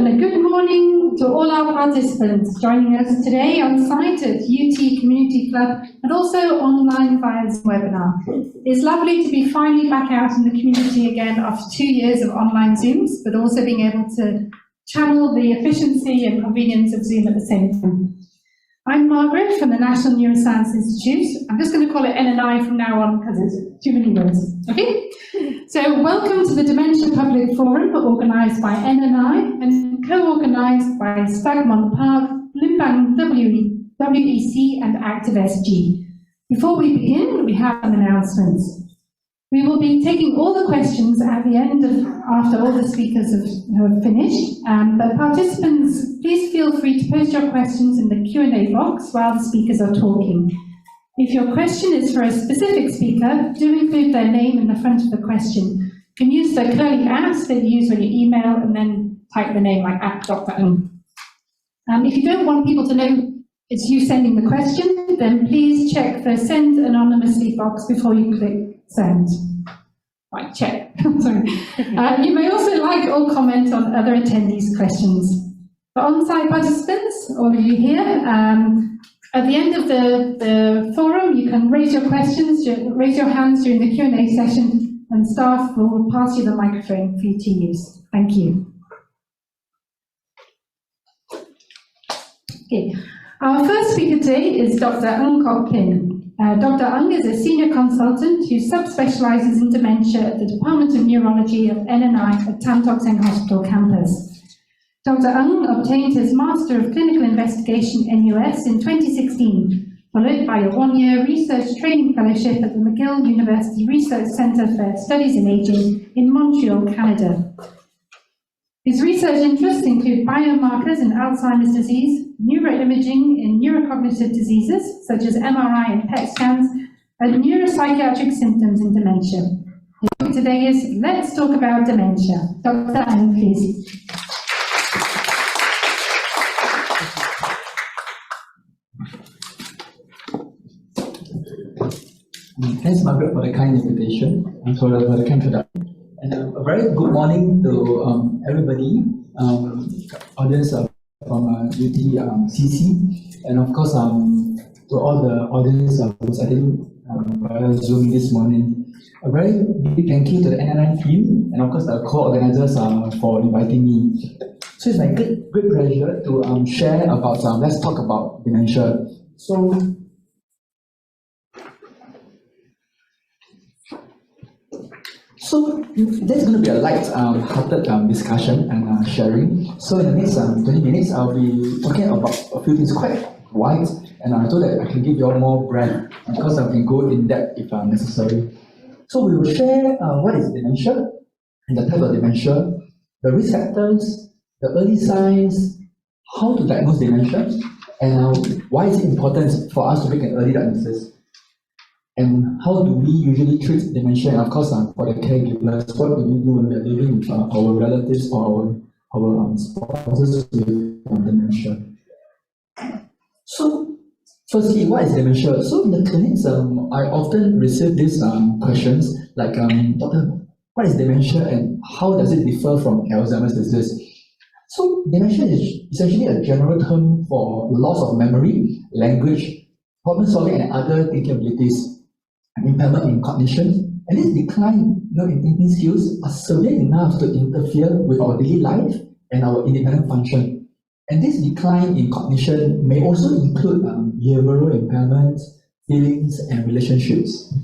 and a good morning to all our participants joining us today on site at UT Community Club and also online via this webinar. It's lovely to be finally back out in the community again after 2 years of online Zooms, but also being able to channel the efficiency and convenience of Zoom at the same time. I'm Margaret from the National Neuroscience Institute. I'm just going to call it NNI from now on because it's too many words. Okay? So welcome to the Dementia Public Forum, organised by NNI and co-organised by Stagmont Park, Limbang WEC and Active SG. Before we begin, we have some announcements. We will be taking all the questions at the end after all the speakers have finished, but participants, please feel free to post your questions in the Q&A box while the speakers are talking. If your question is for a specific speaker, do include their name in the front of the question. You can use the curly @ that you use when you email and then type the name like @Dr. Ng. If you don't want people to know it's you sending the question, then please check the Send Anonymously box before you click Send. Right, check. Sorry. You may also like or comment on other attendees' questions. For on-site participants, all of you here, at the end of the forum, you can raise your questions, raise your hands during the Q&A session, and staff will pass you the microphone for you to use. Thank you. Okay. Our first speaker today is Dr. Ng Kok Pin. Dr. Ng is a senior consultant who subspecializes in dementia at the Department of Neurology of NNI at Tan Tock Seng Hospital campus. Dr. Ng obtained his Master of Clinical Investigation NUS in 2016, followed by a one-year research training fellowship at the McGill University Research Centre for Studies in Aging in Montreal, Canada. His research interests include biomarkers in Alzheimer's disease, neuroimaging in neurocognitive diseases such as MRI and PET scans, and neuropsychiatric symptoms in dementia. The topic today is Let's Talk About Dementia. Dr. Ng, please. Thanks, Margaret, for the kind invitation and for the kind introduction. And a very good morning to everybody, audience from UT-CC, and of course to all the audience who's attending via Zoom this morning. A very big thank you to the NNI team and of course the co-organizers for inviting me. So it's my great pleasure to share about let's talk about dementia. So there's going to be a light-hearted discussion and sharing. So in the next 20 minutes, I'll be talking about a few things quite wide, and I thought that I can give you all more breadth because I can go in depth if necessary. So we will share what is dementia and the type of dementia, the risk factors, the early signs, how to diagnose dementia, and why is it important for us to make an early diagnosis. And how do we usually treat dementia? And of course, for the caregivers, what do we do when we are living with our relatives or our spouses with dementia? So, firstly, what is dementia? So, in the clinics, I often receive these questions like, Doctor, what is dementia and how does it differ from Alzheimer's disease? So, dementia is essentially a general term for loss of memory, language, problem solving, and other thinking abilities. An impairment in cognition, and this decline in thinking skills are severe enough to interfere with our daily life and our independent function. And this decline in cognition may also include behavioral impairments, feelings, and relationships.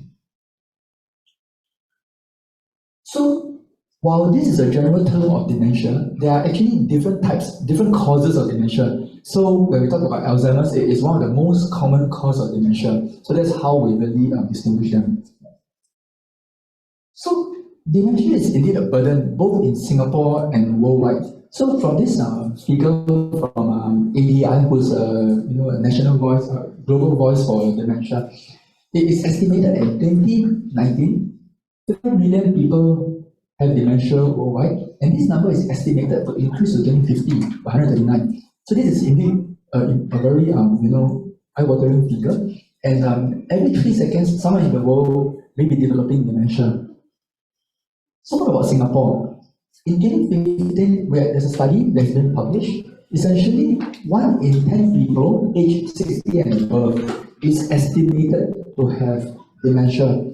So, while this is a general term of dementia, there are actually different types, different causes of dementia. So when we talk about Alzheimer's, it is one of the most common causes of dementia. So that's how we really distinguish them. So dementia is indeed a burden both in Singapore and worldwide. So from this figure from ADI, who's a national voice, global voice for dementia, it is estimated in 2019, 50 million people have dementia worldwide, and this number is estimated to increase to 2050 by 139. So this is indeed a very eye-watering figure, and every 3 seconds, someone in the world may be developing dementia. So what about Singapore? In 2015, where there's a study that's been published, essentially 1 in 10 people aged 60 and above is estimated to have dementia.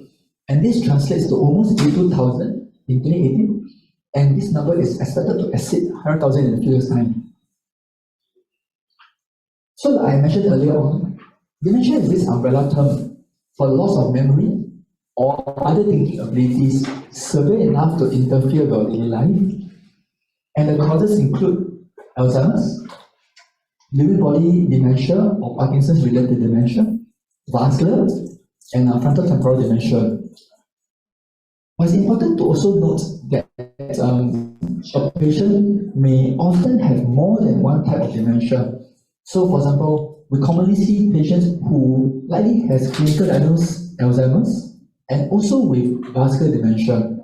And this translates to almost 82,000 in 2018, and this number is expected to exceed 100,000 in a few years' time. So like I mentioned earlier on, dementia is this umbrella term for loss of memory or other thinking abilities severe enough to interfere with our daily life. And the causes include Alzheimer's, Lewy body dementia or Parkinson's-related dementia, vascular, and frontotemporal dementia. But it's important to also note that a patient may often have more than one type of dementia. So, for example, we commonly see patients who likely has clinical diagnosed Alzheimer's and also with vascular dementia.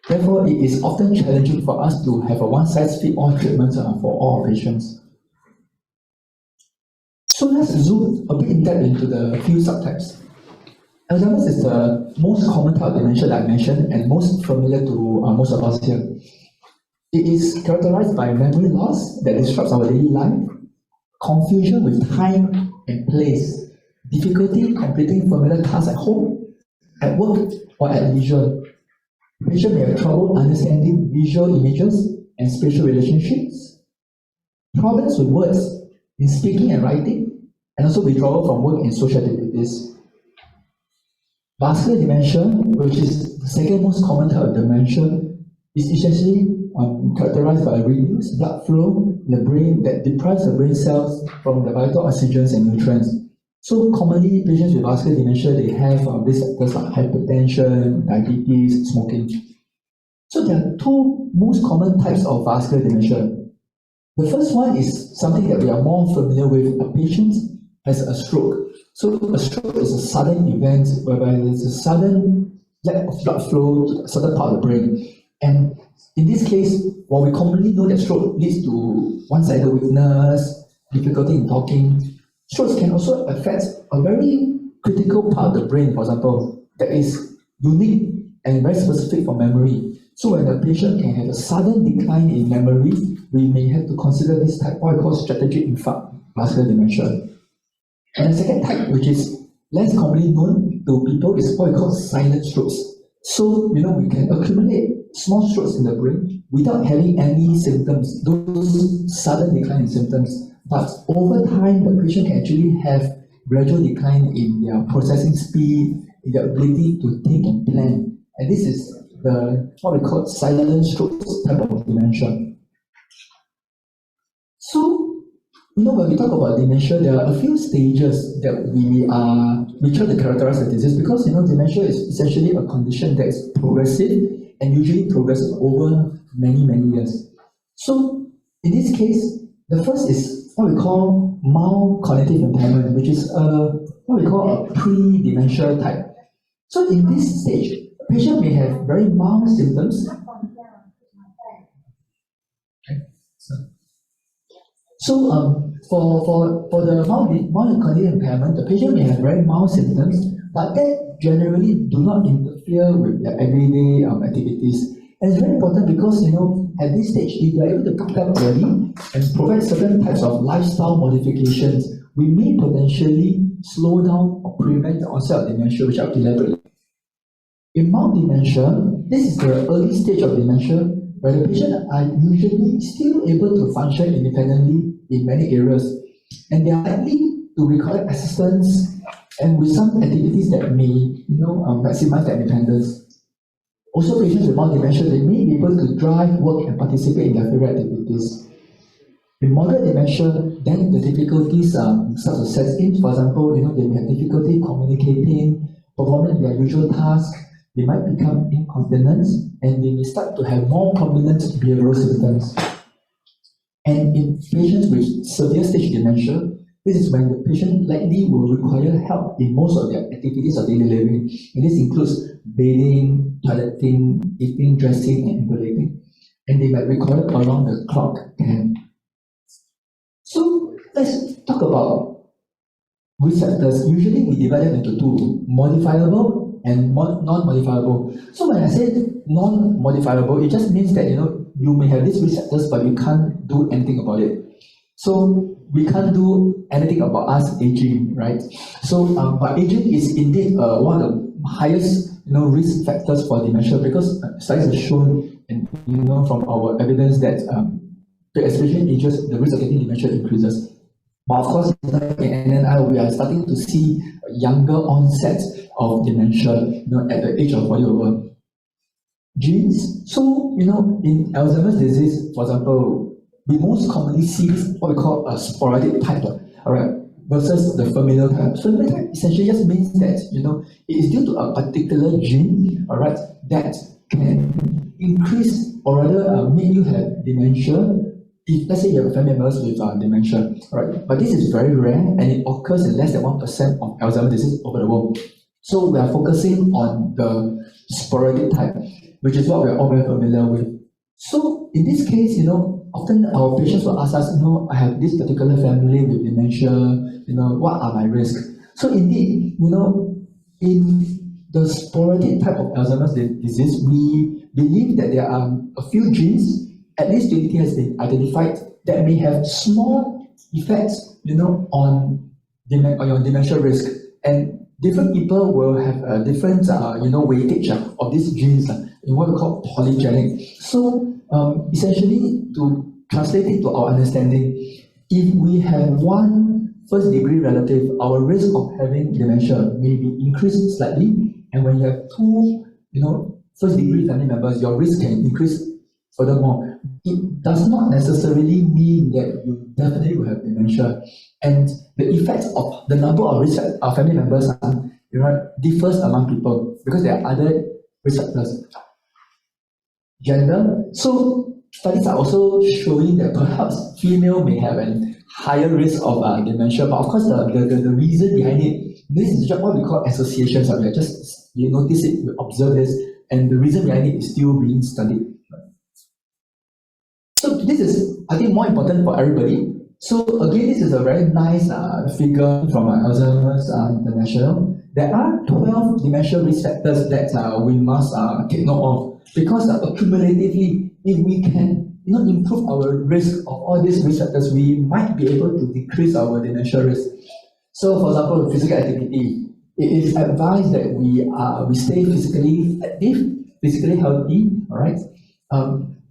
Therefore, it is often challenging for us to have a one-size-fits-all treatment for all patients. So let's zoom a bit in depth into the few subtypes. Alzheimer's is the most common type of dementia that I mentioned and most familiar to most of us here. It is characterized by memory loss that disrupts our daily life, confusion with time and place, difficulty completing familiar tasks at home, at work, or at leisure. The patient may have trouble understanding visual images and spatial relationships, problems with words in speaking and writing, and also withdrawal from work and social activities. Vascular dementia, which is the second most common type of dementia, is essentially characterized by reduced blood flow in the brain that deprives the brain cells from the vital oxygens and nutrients. So commonly, patients with vascular dementia, they have these factors like hypertension, diabetes, smoking. So there are two most common types of vascular dementia. The first one is something that we are more familiar with. A patient has a stroke. So a stroke is a sudden event whereby there's a sudden lack of blood flow to a certain part of the brain. And in this case, while we commonly know that stroke leads to one-sided weakness, difficulty in talking, strokes can also affect a very critical part of the brain, for example, that is unique and very specific for memory. So when a patient can have a sudden decline in memory, we may have to consider this type, what we call strategic infarct vascular dementia. And the second type, which is less commonly known to people, is what we call silent strokes. So, we can accumulate small strokes in the brain without having any symptoms, those sudden decline in symptoms. But over time, the patient can actually have gradual decline in their processing speed, in their ability to think and plan. And this is what we call silent strokes type of dementia. So, when we talk about dementia, there are a few stages that we try to characterize the disease because dementia is essentially a condition that is progressive and usually progresses over many, many years. So in this case, the first is what we call mild cognitive impairment, which is what we call a pre-dementia type. So in this stage, the patient may have very mild symptoms. So for the mild cognitive impairment, the patient may have very mild symptoms, but that generally do not interfere with their everyday activities. And it's very important because at this stage, if we are able to pick up early and provide certain types of lifestyle modifications, we may potentially slow down or prevent the onset of dementia, which I'll elaborate. In mild dementia, this is the early stage of dementia where the patient are usually still able to function independently in many areas, and they are likely to require assistance and with some activities that may maximize their independence. Also, patients with mild dementia, they may be able to drive, work, and participate in their favorite activities. In moderate dementia, then the difficulties start to set in. For example, they may have difficulty communicating, performing their usual tasks. They might become incontinent, and they may start to have more prominent behavioral symptoms. And in patients with severe stage dementia, this is when the patient likely will require help in most of their activities of daily living. And this includes bathing, toileting, eating, dressing, and ambulating. And they might require around-the-clock care. So let's talk about risk factors. Usually we divide them into two, modifiable and non-modifiable. So when I say non-modifiable, it just means that you may have these receptors, but you can't do anything about it. So we can't do anything about us aging, right? So, but aging is indeed one of the highest, risk factors for dementia, because studies have shown, and from our evidence that especially in ages, the risk of getting dementia increases. But of course, in NNI, we are starting to see younger onset of dementia, at the age of 40 over. Genes. So, in Alzheimer's disease, for example, we most commonly see what we call a sporadic type, all right, versus the familial type. Familial type essentially just means that, it is due to a particular gene, all right, that can increase or rather make you have dementia. If, let's say, you have family members with dementia, right? But this is very rare, and it occurs in less than 1% of Alzheimer's disease over the world. So we are focusing on the sporadic type, which is what we are all very familiar with. So in this case, often our patients will ask us, I have this particular family with dementia, what are my risks? So indeed, in the sporadic type of Alzheimer's disease, we believe that there are a few genes, at least 20 has been identified, that may have small effects, on your dementia risk. And different people will have a different, weightage of these genes in what we call polygenic. So essentially, to translate it to our understanding, if we have one first-degree relative, our risk of having dementia may be increased slightly, and when you have two, first-degree family members, your risk can increase furthermore. It does not necessarily mean that you definitely will have dementia, and the effects of the number of family members differs among people because there are other receptors. Gender. So studies are also showing that perhaps female may have a higher risk of dementia, but of course the reason behind it, this is just what we call associations. We just notice it, we observe this, and the reason behind it is still being studied. So this is, I think, more important for everybody. So again, this is a very nice figure from Alzheimer's International. There are 12 dementia risk factors that we must take note of, because accumulatively, if we can improve our risk of all these risk factors, we might be able to decrease our dementia risk. So for example, physical activity. It is advised that we stay physically active, physically healthy, all right?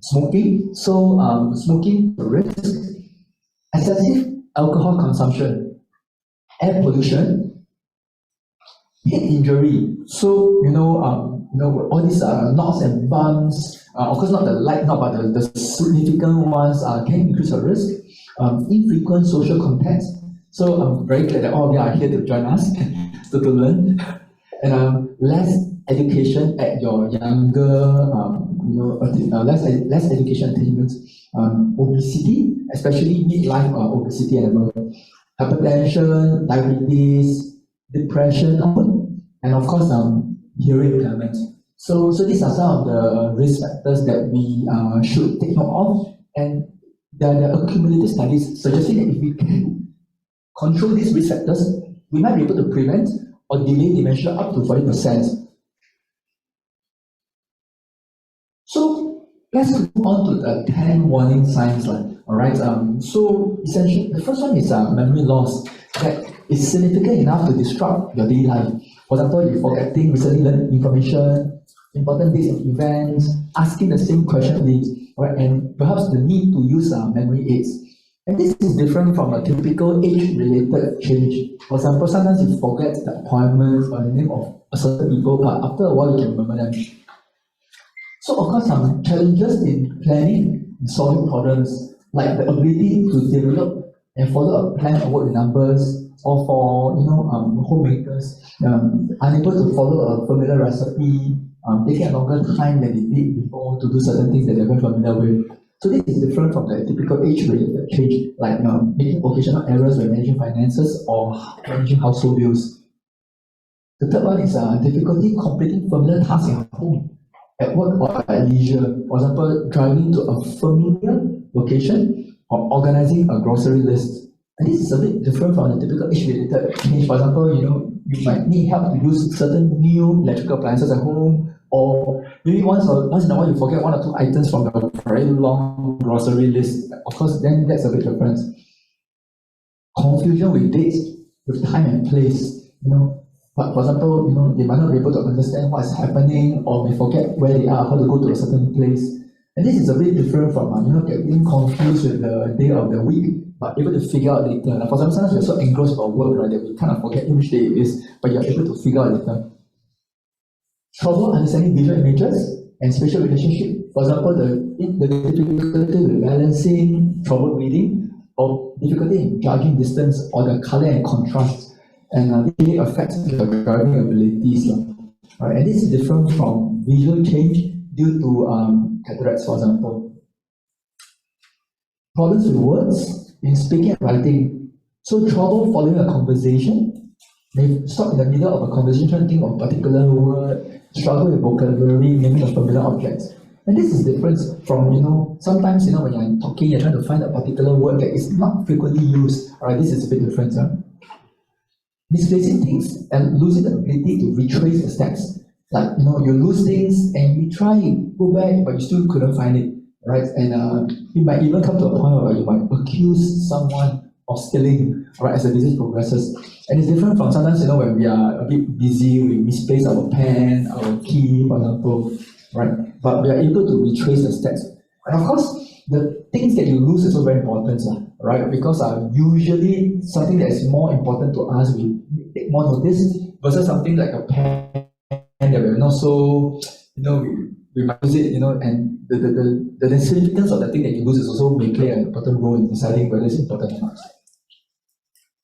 Smoking. So smoking risk, excessive alcohol consumption, air pollution, head injury. So all these knocks and bumps, of course not the light knock, but the significant ones can increase your risk. Infrequent social contacts. So I'm very glad that all of you are here to join us to learn. And less education at your younger, less education attainments. Obesity, especially midlife obesity and above. Hypertension, diabetes, depression, and of course hearing impairment. So these are some of the risk factors that we should take note of, and there are accumulated studies suggesting that if we can control these risk factors, we might be able to prevent or delay dementia up to 40%. So let's move on to the 10 warning signs. All right. So essentially, the first one is memory loss that is significant enough to disrupt your daily life. For example, you forgetting recently learned information, important dates and events, asking the same question, right, and perhaps the need to use memory aids. And this is different from a typical age-related change. For example, sometimes you forget the appointments or the name of a certain people, but after a while you can remember them. So of course, some challenges in planning and solving problems, like the ability to develop and follow a plan of work numbers, or for homemakers, unable to follow a familiar recipe, taking a longer time than they did before to do certain things that they're very familiar with. So this is different from the typical age-related change, like making occasional errors when managing finances or managing household bills. The third one is difficulty completing familiar tasks at home, at work, or at leisure. For example, driving to a familiar location or organizing a grocery list. And this is a bit different from the typical age-related change. For example, you might need help to use certain new electrical appliances at home, or Maybe once in a while you forget one or two items from a very long grocery list. Of course, then that's a bit different. Confusion with dates, with time and place. But for example, they might not be able to understand what's happening, or may forget where they are, how to go to a certain place. And this is a bit different from getting confused with the day of the week, but able to figure out later. Like for example, sometimes we're so engrossed with our work, right, that we kind of forget which day it is, but you're able to figure out later. Trouble understanding visual images and spatial relationship. For example, the difficulty with balancing trouble reading, or difficulty in judging distance, or the color and contrast, and it really affects your driving abilities. Right? And this is different from visual change due to cataracts, for example. Problems with words in speaking and writing. So trouble following a conversation, may stop in the middle of a conversation, think of a particular word, struggle with vocabulary, naming of familiar objects. And this is different from, sometimes, when you're talking, you're trying to find a particular word that is not frequently used. All right, this is a bit different. Misplacing things and losing the ability to retrace the steps. Like, you lose things and you try, go back, but you still couldn't find it. Right? And it might even come to a point where you might accuse someone of stealing, right, as the disease progresses. And it's different from sometimes, when we are a bit busy, we misplace our pen, our key, for example, right? But we are able to retrace the steps. And of course, the things that you lose is also very important, right? Because usually something that is more important to us, we take more notice, versus something like a pen that we're not so, we might use it, and the significance of the thing that you lose is also may play an important role in deciding whether it's important or not.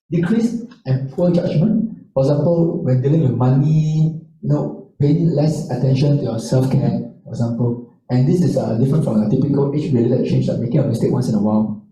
Decreased and poor judgment. For example, when dealing with money, paying less attention to your self-care, for example. And this is different from a typical age-related change, like making a mistake once in a while.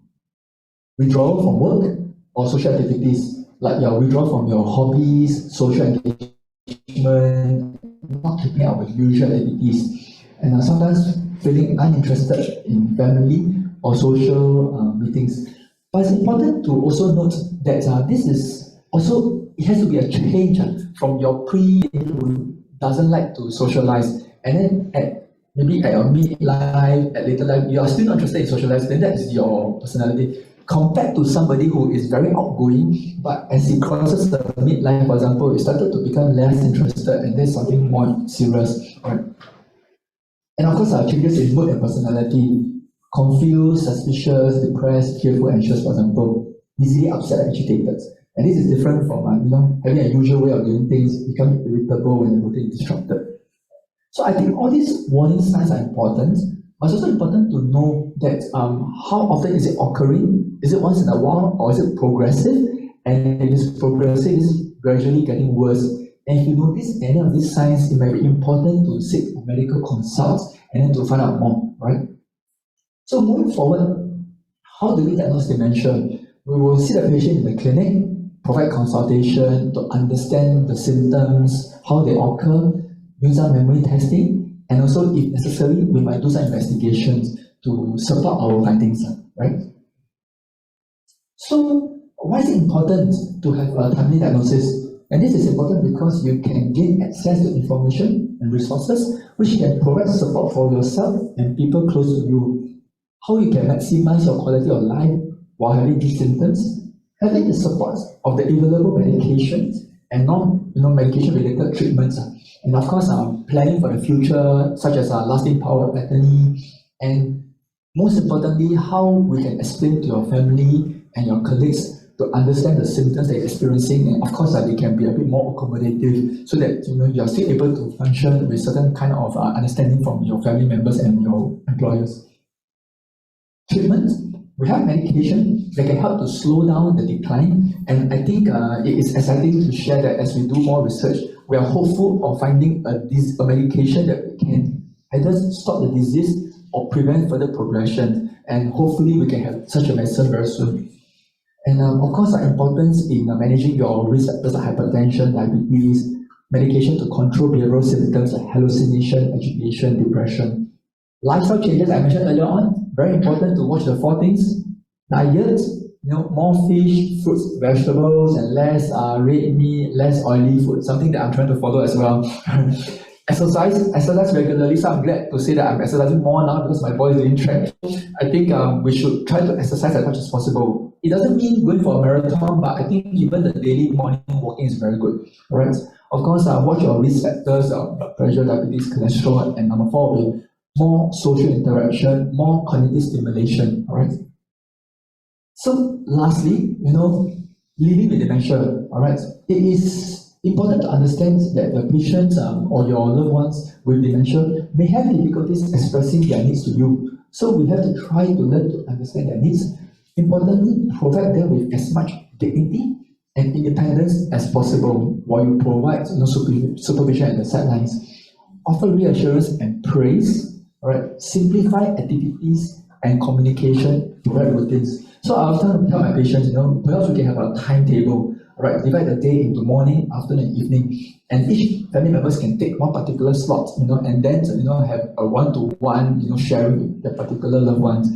Withdrawal from work or social activities, like your withdrawal from your hobbies, social engagement, not keeping up with usual activities, and sometimes feeling uninterested in family or social meetings. But it's important to also note that this is also, it has to be a change from your who doesn't like to socialize, and then maybe at your midlife, at later life, you are still not interested in socialize, then that is your personality. Compared to somebody who is very outgoing, but as he crosses the midlife, for example, he started to become less interested, and there's something more serious, right? And of course, changes in mood and personality. Confused, suspicious, depressed, fearful, anxious, for example, easily upset and agitated. And this is different from having a usual way of doing things, becoming irritable when the routine is disrupted. So I think all these warning signs are important, but it's also important to know that how often is it occurring? Is it once in a while, or is it progressive? And if it's progressive, it's gradually getting worse. And if you notice any of these signs, it might be important to seek a medical consult and then to find out more, right? So moving forward, how do we diagnose dementia? We will see the patient in the clinic, provide consultation to understand the symptoms, how they occur, do some memory testing, and also, if necessary, we might do some investigations to support our findings, right? So, why is it important to have a timely diagnosis? And this is important because you can gain access to information and resources which can provide support for yourself and people close to you. How you can maximize your quality of life while having these symptoms, having the support of the available medications and non-medication related treatments, and of course planning for the future, such as lasting power of attorney, and most importantly, how we can explain to your family and your colleagues to understand the symptoms that you're experiencing, and of course they can be a bit more accommodative so that you are still able to function with certain kind of understanding from your family members and your employers. Treatment, we have medication that can help to slow down the decline, and I think it is exciting to share that as we do more research, we are hopeful of finding a medication that can either stop the disease or prevent further progression, and hopefully we can have such a medicine very soon. And of course, the importance in managing your risk factors like hypertension, diabetes, medication to control behavioral symptoms like hallucination, agitation, depression. Lifestyle changes I mentioned earlier on, very important to watch the 4 things. Diet, more fish, fruits, vegetables, and less red meat, less oily food, something that I'm trying to follow as well. exercise regularly. So I'm glad to say that I'm exercising more now because my body is doing track. I think we should try to exercise as much as possible. It doesn't mean going for a marathon, but I think even the daily morning walking is very good. All right. Of course, watch your risk factors, blood pressure, diabetes, cholesterol, and number 4 will be more social interaction, more cognitive stimulation. All right. So lastly, living with dementia. All right. It is important to understand that the patients or your loved ones with dementia may have difficulties expressing their needs to you. So we have to try to learn to understand their needs. Importantly, provide them with as much dignity and independence as possible while you provide supervision at the sidelines. Offer reassurance and praise. All right. Simplify activities and communication, provide routines. So I often tell my patients, perhaps we can have a timetable. Right, divide the day into morning, afternoon, and evening, and each family members can take one particular slot, and then have a one-to-one, sharing with the particular loved ones.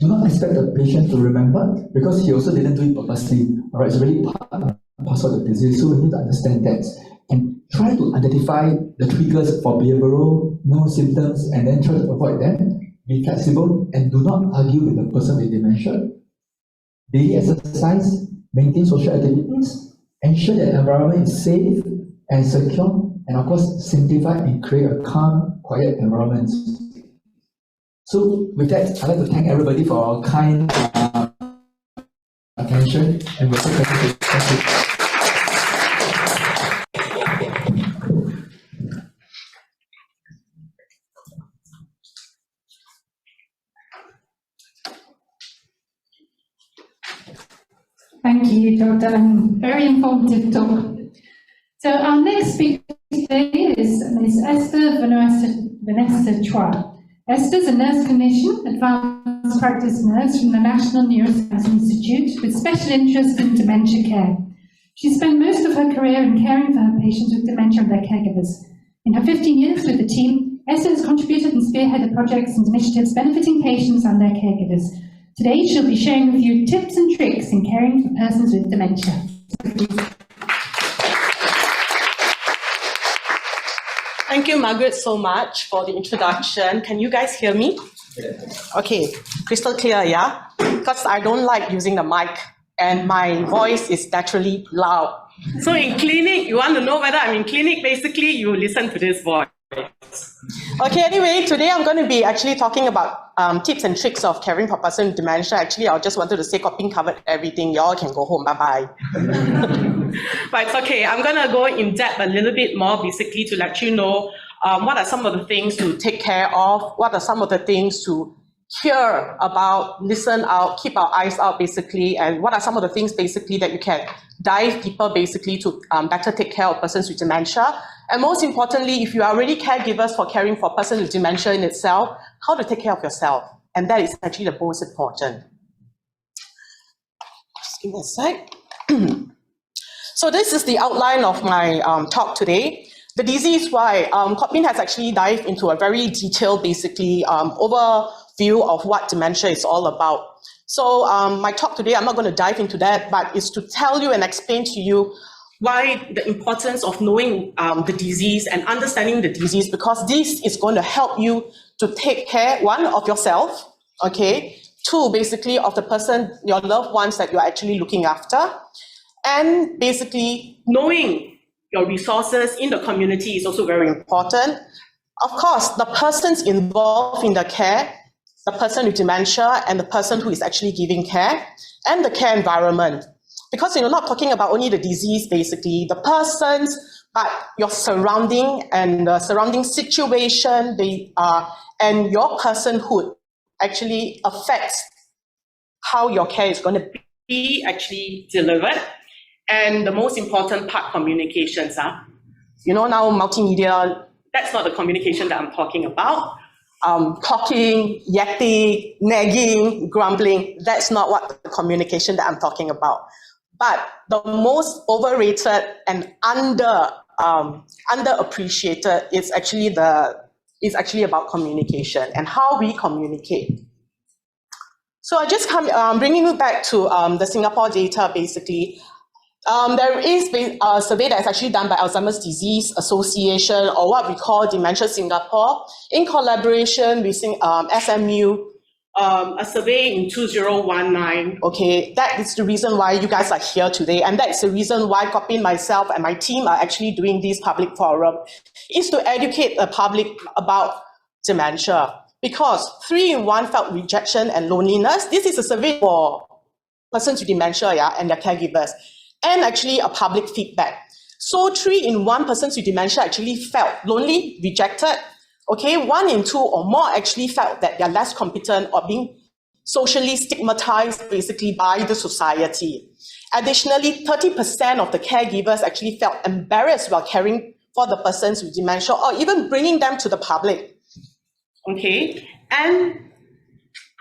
Do not expect the patient to remember because he also didn't do it purposely. All right, it's really part of the disease, so we need to understand that and try to identify the triggers for behavioral symptoms, and then try to avoid them. Be flexible and do not argue with the person with dementia. Daily exercise. Maintain social activities, ensure that the environment is safe and secure, and of course, simplify and create a calm, quiet environment. So with that, I'd like to thank everybody for our kind attention, and we're so thankful. Thank you. Thank you, Dr. Lang. Very informative talk. So our next speaker today is Ms. Esther Vanessa Chua. Esther is a nurse clinician, advanced practice nurse from the National Neuroscience Institute with special interest in dementia care. She spent most of her career in caring for her patients with dementia and their caregivers. In her 15 years with the team, Esther has contributed and spearheaded projects and initiatives benefiting patients and their caregivers. Today, she'll be sharing with you tips and tricks in caring for persons with dementia. Thank you, Margaret, so much for the introduction. Can you guys hear me? Okay, crystal clear, yeah? Because I don't like using the mic, and my voice is naturally loud. So in clinic, you want to know whether I'm in clinic, basically, you listen to this voice. Okay, anyway, today I'm going to be actually talking about tips and tricks of caring for person with dementia. Actually, I just wanted to say copying covered everything. Y'all can go home. Bye-bye. But it's okay. I'm going to go in depth a little bit more, basically, to let you know what are some of the things to take care of, what are some of the things to hear about, listen out, keep our eyes out, basically, and what are some of the things, basically, that you can dive deeper, basically, to better take care of persons with dementia. And most importantly, if you are already caregivers for caring for a person with dementia in itself, how to take care of yourself. And that is actually the most important. Just give me a sec. So this is the outline of my talk today. The disease why Corbin has actually dived into a very detailed, basically, overview of what dementia is all about. So my talk today, I'm not going to dive into that, but it's to tell you and explain to you why the importance of knowing the disease and understanding the disease, because this is going to help you to take care, one, of yourself, okay, two, basically, of the person, your loved ones that you're actually looking after, and basically knowing your resources in the community is also very important. Of course, the persons involved in the care, the person with dementia and the person who is actually giving care, and the care environment. Because you're not talking about only the disease, basically, the persons, but your surrounding and the surrounding situation, and your personhood actually affects how your care is going to be actually delivered. And the most important part, communications. Now multimedia, that's not the communication that I'm talking about. Talking, yakking, nagging, grumbling, that's not what the communication that I'm talking about. But the most overrated and underappreciated is actually about communication and how we communicate. So I just bringing you back to the Singapore data, basically. There is a survey that's actually done by Alzheimer's Disease Association, or what we call Dementia Singapore, in collaboration with SMU, a survey in 2019. Okay, that is the reason why you guys are here today, and that's the reason why Kopin, myself, and my team are actually doing this public forum, is to educate the public about dementia. Because 3 in 1 felt rejection and loneliness. This is a survey for persons with dementia, yeah, and their caregivers, and actually a public feedback. So 3 in 1 persons with dementia actually felt lonely, rejected. Okay, 1 in 2 or more actually felt that they're less competent or being socially stigmatized basically by the society. Additionally, 30% of the caregivers actually felt embarrassed while caring for the persons with dementia or even bringing them to the public. Okay, and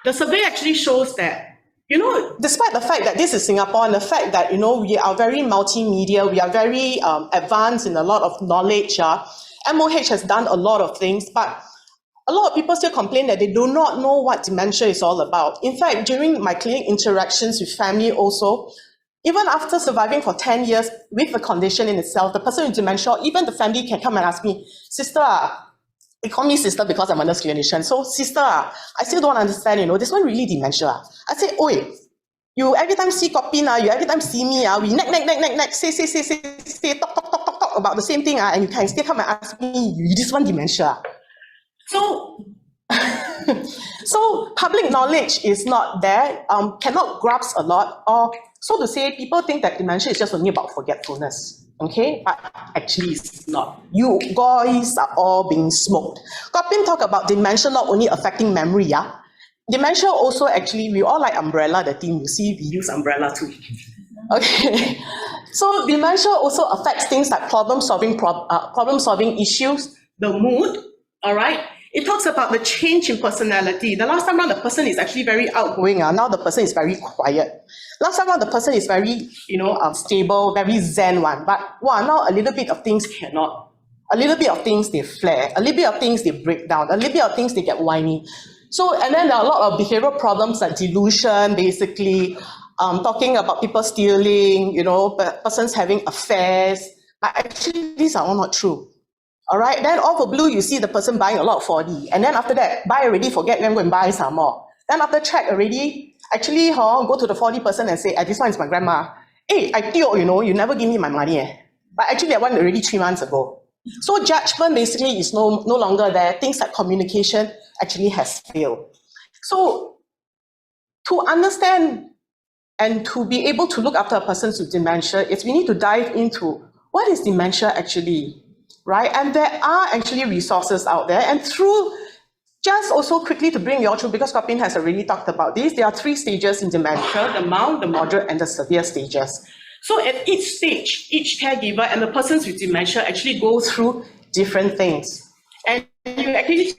the survey actually shows that, you know, despite the fact that this is Singapore and the fact that, you know, we are very multimedia, we are very advanced in a lot of knowledge, MOH has done a lot of things, but a lot of people still complain that they do not know what dementia is all about. In fact, during my clinic interactions with family also, even after surviving for 10 years with the condition in itself, the person with dementia, even the family can come and ask me, sister, they call me sister because I'm a nurse clinician. So, sister, I still don't understand, you know, this one really dementia. I say, oi, you every time see Kopin, you every time see me, we neck, say, talk about the same thing, and you can still come and ask me, you this one dementia. So, so public knowledge is not there, cannot grasp a lot, or so to say, people think that dementia is just only about forgetfulness. Okay, but actually it's not. You guys are all being smoked. Kopin talk about dementia not only affecting memory, dementia also actually, we all like umbrella, the team, you see, we use umbrella too. Okay, so dementia also affects things like problem-solving issues, the mood, all right? It talks about the change in personality. The last time around, the person is actually very outgoing. Now the person is very quiet. Last time around, the person is very, you know, stable, very zen one. But wow, now a little bit of things cannot. A little bit of things they flare. A little bit of things they break down. A little bit of things they get whiny. So, and then there are a lot of behavioral problems like delusion, basically, talking about people stealing, you know, persons having affairs. But actually, these are all not true. All right, then all for blue, you see the person buying a lot of 4D. And then after that, buy already, forget, then go and buy some more. Then after check already, actually, go to the 4D person and say, this one is my grandma. Hey, I tell you know, you never give me my money. But actually, that one already 3 months ago. So judgment basically is no longer there. Things like communication actually has failed. So to understand and to be able to look after a person with dementia, we need to dive into what is dementia actually, right? And there are actually resources out there. And through, just also quickly to bring you all through, because Kopin has already talked about this, there are 3 stages in dementia, the mild, the moderate, and the severe stages. So at each stage, each caregiver and the persons with dementia actually go through different things. And you actually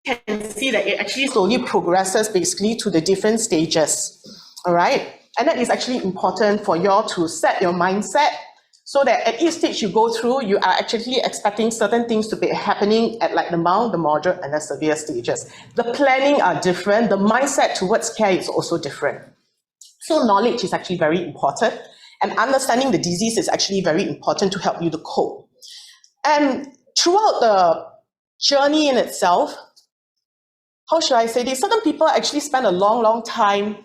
can see that it actually slowly progresses basically to the different stages, all right? And that is actually important for you all to set your mindset so that at each stage you go through, you are actually expecting certain things to be happening at like the mild, the moderate, and the severe stages. The planning are different. The mindset towards care is also different. So knowledge is actually very important, and understanding the disease is actually very important to help you to cope. And throughout the journey in itself, how should I say this? Certain people actually spend a long time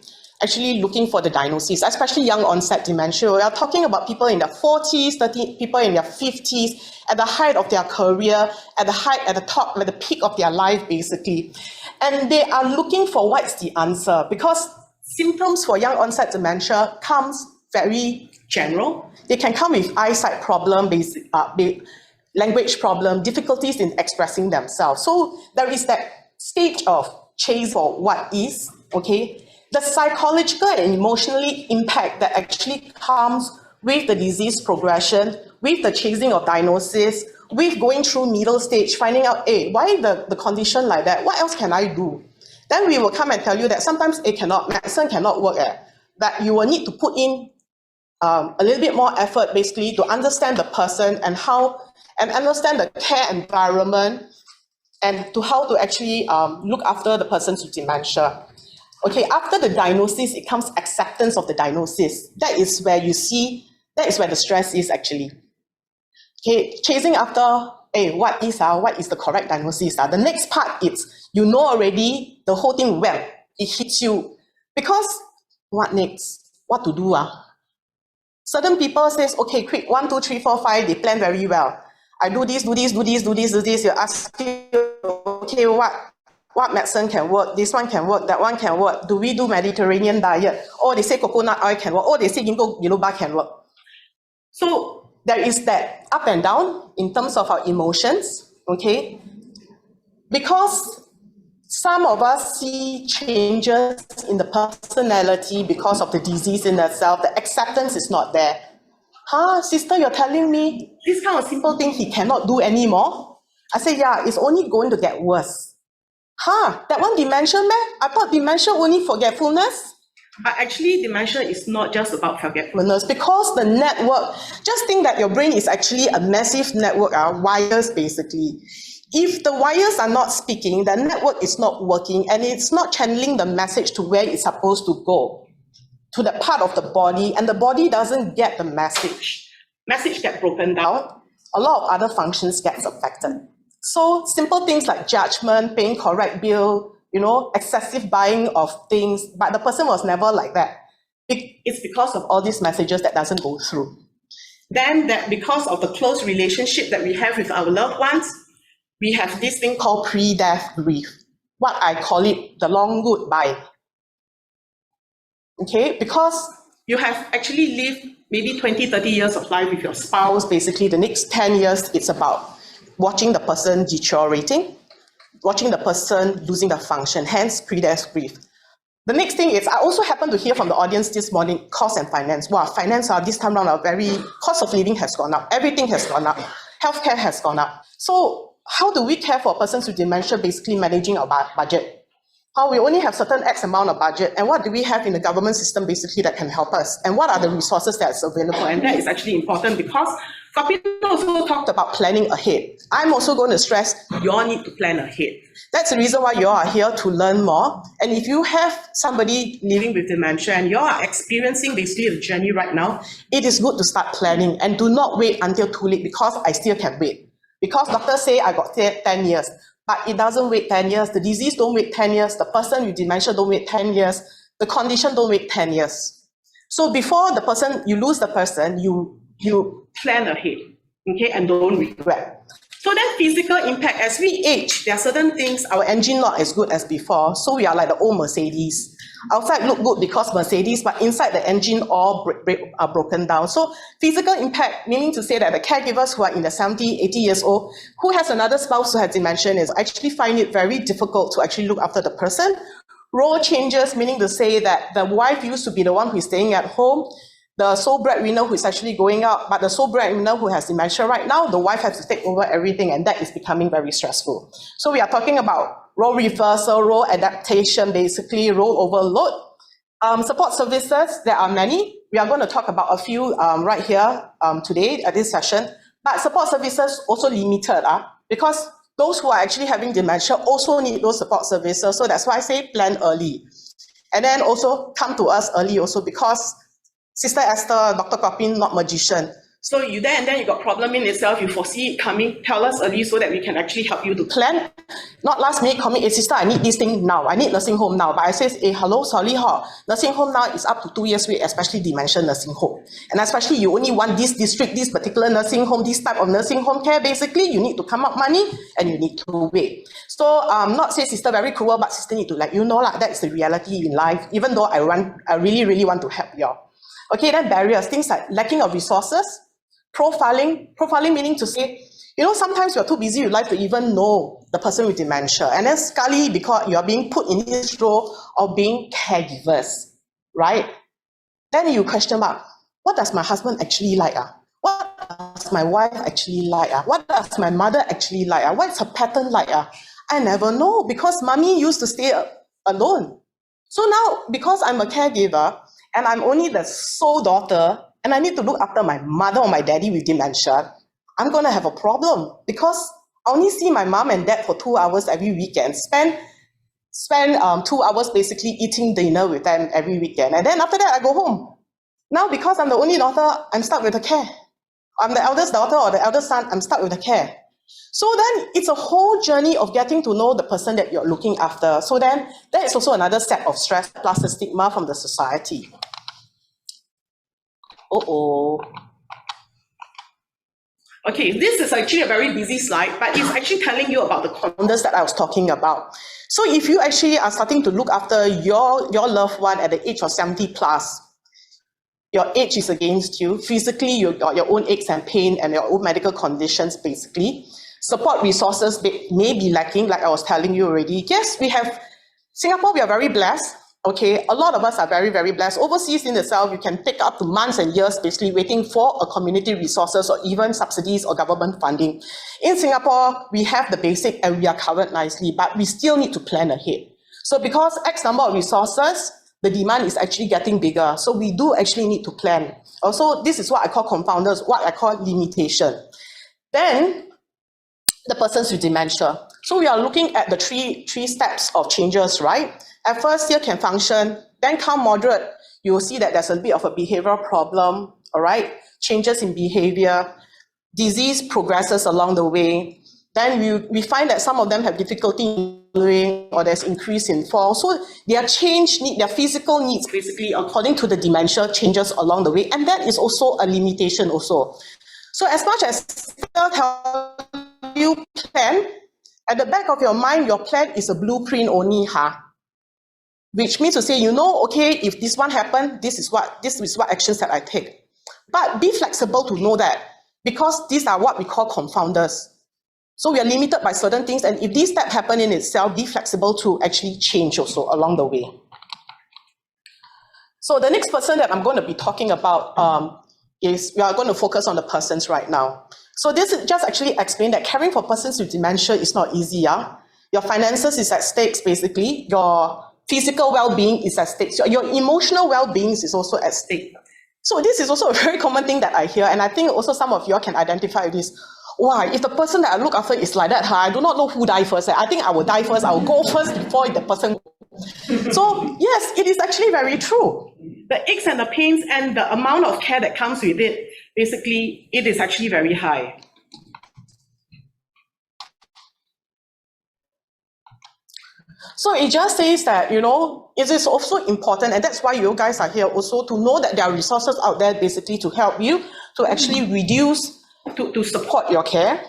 actually looking for the diagnosis, especially young onset dementia. We are talking about people in their 40s, 30, people in their 50s, at the height of their career, at the top, at the peak of their life, basically. And they are looking for what's the answer, because symptoms for young onset dementia comes very general. They can come with eyesight problem, language problem, difficulties in expressing themselves. So there is that stage of chase for what is, okay? The psychological and emotionally impact that actually comes with the disease progression, with the chasing of diagnosis, with going through middle stage, finding out, hey, why the condition like that? What else can I do? Then we will come and tell you that sometimes medicine cannot work, that you will need to put in a little bit more effort basically to understand the person and understand the care environment and to how to actually look after the persons with dementia. Okay, after the diagnosis, it comes acceptance of the diagnosis. That is where you see That is where the stress is actually. Okay, chasing after, hey, what is the correct diagnosis? The next part is, you know already the whole thing well. It hits you. Because what next? What to do? Certain people says, okay, quick, 1, 2, 3, 4, 5, they plan very well. I do this, do this, do this, do this, do this. You ask, okay, what medicine can work? This one can work, that one can work. Do we do Mediterranean diet? Oh, they say coconut oil can work. Oh, they say ginkgo biloba can work. So there is that up and down in terms of our emotions, okay? Because some of us see changes in the personality because of the disease in itself. The acceptance is not there. Sister, you're telling me this kind of simple thing he cannot do anymore? I say, yeah, it's only going to get worse. That one dementia, man? I thought dementia only forgetfulness. But actually, dementia is not just about forgetfulness, because the network, just think that your brain is actually a massive network of wires, basically. If the wires are not speaking, the network is not working, and it's not channeling the message to where it's supposed to go, to the part of the body, and the body doesn't get the message. Message gets broken down, a lot of other functions gets affected. So simple things like judgment, paying correct bill, excessive buying of things, but the person was never like that. It's because of all these messages that doesn't go through. Then that because of the close relationship that we have with our loved ones, we have this thing called pre-death grief. What I call it, the long goodbye. Okay, because you have actually lived maybe 20, 30 years of life with your spouse. Basically, the next 10 years, it's about watching the person deteriorating, watching the person losing the function, hence pre-death grief. The next thing is, I also happen to hear from the audience this morning, cost and finance. Wow, finance this time around cost of living has gone up, everything has gone up, healthcare has gone up. So how do we care for a person with dementia, basically managing our budget? We only have certain X amount of budget, and what do we have in the government system basically that can help us? And what are the resources that's available? And that is actually important because Kapil also talked about planning ahead. I'm also going to stress you all need to plan ahead. That's the reason why you all are here to learn more. And if you have somebody living with dementia and you all are experiencing basically the journey right now, it is good to start planning and do not wait until too late, because I still can wait. Because doctors say I got 10 years. But it doesn't wait 10 years. The disease don't wait 10 years. The person with dementia don't wait 10 years. The condition don't wait 10 years. So before you lose the person, you plan ahead, okay, and don't regret. So then physical impact, as we age, there are certain things, our engine not as good as before. So we are like the old Mercedes. Outside look good because Mercedes, but inside the engine all are broken down. So physical impact, meaning to say that the caregivers who are in the 70, 80 years old, who has another spouse who has dementia, is actually find it very difficult to actually look after the person. Role changes, meaning to say that the wife used to be the one who is staying at home, the sole breadwinner who is actually going out, but the sole breadwinner who has dementia right now, the wife has to take over everything, and that is becoming very stressful. So we are talking about role reversal, role adaptation, basically role overload. Support services, there are many. We are going to talk about a few right here today at this session. But support services also limited because those who are actually having dementia also need those support services. So that's why I say plan early. And then also come to us early also, because Sister Esther, Dr. Kopin, not magician. So you there and then you got problem in itself, you foresee it coming, tell us early so that we can actually help you to plan. Not last minute commit, sister, I need this thing now, I need nursing home now. But I says, hello, sorry, nursing home now is up to 2 years wait, especially dementia nursing home. And especially you only want this district, this particular nursing home, this type of nursing home care, basically you need to come up money and you need to wait. So not say sister very cruel, but sister need to let you know that's the reality in life, even though I really, really want to help you all. Okay, then barriers, things like lacking of resources, profiling meaning to say, sometimes you're too busy with life to even know the person with dementia. And then scarily because you're being put in this role of being caregivers, right? Then you question mark, what does my husband actually like? What does my wife actually like? What does my mother actually like? What's her pattern like? I never know, because mommy used to stay alone. So now, because I'm a caregiver, and I'm only the sole daughter, and I need to look after my mother or my daddy with dementia, I'm going to have a problem, because I only see my mom and dad for 2 hours every weekend, spend 2 hours basically eating dinner with them every weekend, and then after that I go home. Now, because I'm the only daughter, I'm stuck with the care. I'm the eldest daughter or the eldest son, I'm stuck with the care. So then it's a whole journey of getting to know the person that you're looking after. So then that is also another set of stress plus the stigma from the society. Okay, this is actually a very busy slide, but it's actually telling you about the confounders that I was talking about. So if you actually are starting to look after your loved one at the age of 70 plus, your age is against you. Physically, you've got your own aches and pain and your own medical conditions, basically. Support resources may be lacking, like I was telling you already. Yes, we have, Singapore, we are very blessed. Okay, a lot of us are very, very blessed. Overseas in itself, you can take up to months and years basically waiting for a community resources or even subsidies or government funding. In Singapore, we have the basic and we are covered nicely, but we still need to plan ahead. So because X number of resources, the demand is actually getting bigger. So we do actually need to plan. Also, this is what I call confounders, what I call limitation. Then, the persons with dementia. So we are looking at the three steps of changes, right? At first, still can function, then come moderate. You will see that there's a bit of a behavioral problem, all right? Changes in behavior, disease progresses along the way. Then we find that some of them have difficulty in doing or there's increase in fall. So their their physical needs, basically, according to the dementia, changes along the way. And that is also a limitation also. So as much as help you plan, at the back of your mind, your plan is a blueprint only, which means to say, okay, if this one happened, this is what actions that I take. But be flexible to know that, because these are what we call confounders. So we are limited by certain things, and if these steps happen in itself, be flexible to actually change also along the way. So the next person that I'm going to be talking about is, we are going to focus on the persons right now. So this is just actually explain that caring for persons with dementia is not easy. Your finances is at stakes, basically. Your physical well-being is at stake. So your emotional well-being is also at stake. So this is also a very common thing that I hear, and I think also some of you all can identify with this. Why? If the person that I look after is like that, I do not know who died first. I think I will die first. I will go first before the person. So yes, it is actually very true. The aches and the pains and the amount of care that comes with it, basically, it is actually very high. So it just says that, it is also important, and that's why you guys are here also, to know that there are resources out there basically to help you to actually reduce, to support your care.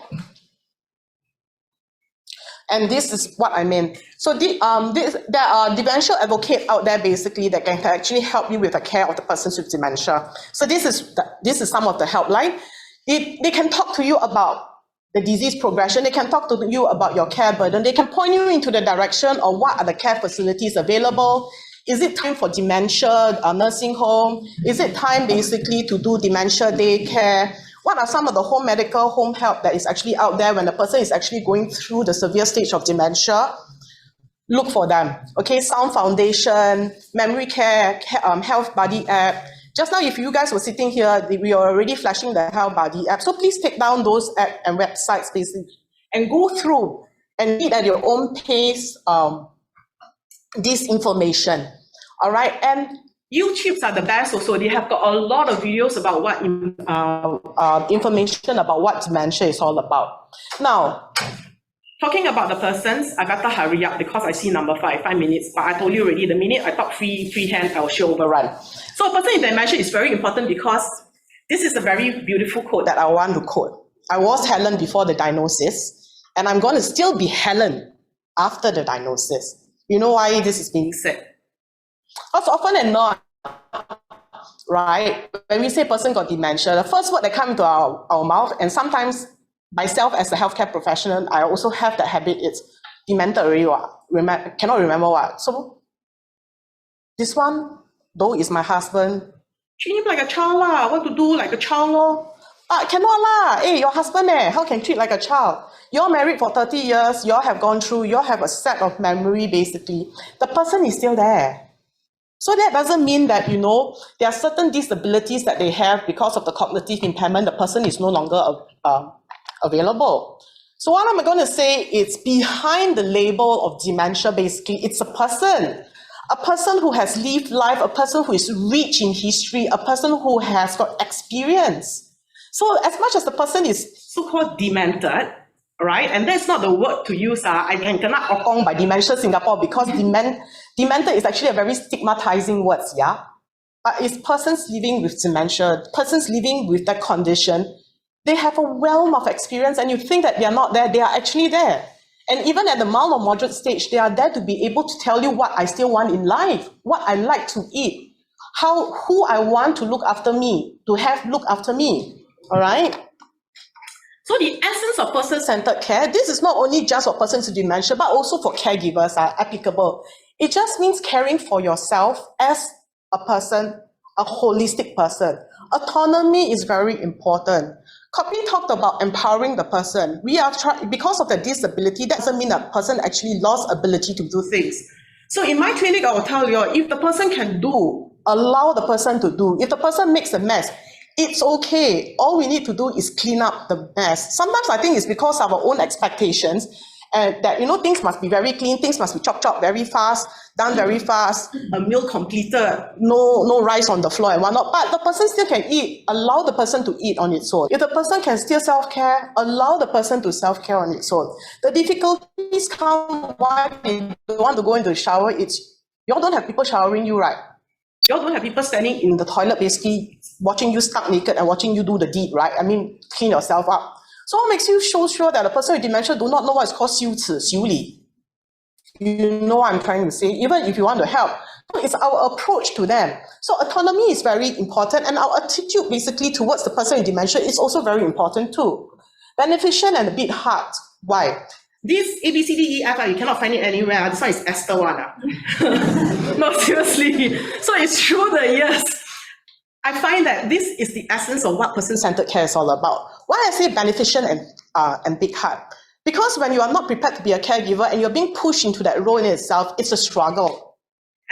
And this is what I mean. So there are dementia advocates out there basically that can actually help you with the care of the persons with dementia. So this is some of the helpline. They can talk to you about the disease progression. They can talk to you about your care burden. They can point you into the direction of what are the care facilities available. Is it time for dementia nursing home? Is it time basically to do dementia daycare? What are some of the home medical home help that is actually out there when the person is actually going through the severe stage of dementia? Look for them. Okay, Sound Foundation, Memory Care, Health Buddy app. Just now, if you guys were sitting here, we are already flashing the Health Buddy app. So please take down those apps and websites basically and go through and read at your own pace this information. All right, and YouTubes are the best also. They have got a lot of videos about what information about what dementia is all about. Now, talking about the persons, I better hurry up because I see number 5 minutes, but I told you already, the minute I talk freehand, I will sure overrun. So a person in dementia is very important because this is a very beautiful quote that I want to quote. I was Helen before the diagnosis, and I'm going to still be Helen after the diagnosis. You know why this is being said? Because often than not, right, when we say person got dementia, the first word that comes into our mouth, and sometimes myself as a healthcare professional, I also have that habit, it's demented already, cannot remember what. So this one, though, is my husband. Treat him like a child what to do like a child cannot your husband how can treat like a child? You're married for 30 years, you all have gone through, you all have a set of memory basically. The person is still there. So that doesn't mean that, there are certain disabilities that they have because of the cognitive impairment, the person is no longer available. So what I'm going to say is behind the label of dementia, basically, it's a person. a person who has lived life, a person who is rich in history, a person who has got experience. So as much as the person is so-called demented, right, and that's not the word to use, I can cannot okong by Dementia Singapore because demented is actually a very stigmatizing word, yeah? But it's persons living with dementia, persons living with that condition, they have a wealth of experience and you think that they are not there, they are actually there. And even at the mild or moderate stage, they are there to be able to tell you what I still want in life, what I like to eat, who I want to look after me, to have look after me, all right? So the essence of person-centered care, this is not only just for persons with dementia, but also for caregivers are applicable. It just means caring for yourself as a person, a holistic person. Autonomy is very important. Copy talked about empowering the person. We are because of the disability, that doesn't mean that person actually lost ability to do things. So in my clinic, I will tell you, if the person can do, allow the person to do. If the person makes a mess, it's okay. All we need to do is clean up the mess. Sometimes I think it's because of our own expectations and that, things must be very clean, things must be chopped very fast, done very fast, a meal completed, no rice on the floor and whatnot. But the person still can eat. Allow the person to eat on its own. If the person can still self-care, allow the person to self-care on its own. The difficulties come why they don't want to go into the shower. It's you all don't have people showering you, right? You all don't have people standing in the toilet basically watching you stuck naked and watching you do the deed, right? I mean, clean yourself up. So what makes you so sure that a person with dementia do not know what is called 羞耻, 羞礼? You know what I'm trying to say, even if you want to help. It's our approach to them. So autonomy is very important and our attitude basically towards the person with dementia is also very important too. Beneficent and a bit hard. Why? This A, B, C, D, E, F, you cannot find it anywhere. This one is Esther one. No, seriously. So it's true that yes, I find that this is the essence of what person-centered care is all about. Why I say beneficent and big heart? Because when you are not prepared to be a caregiver and you're being pushed into that role in itself, it's a struggle.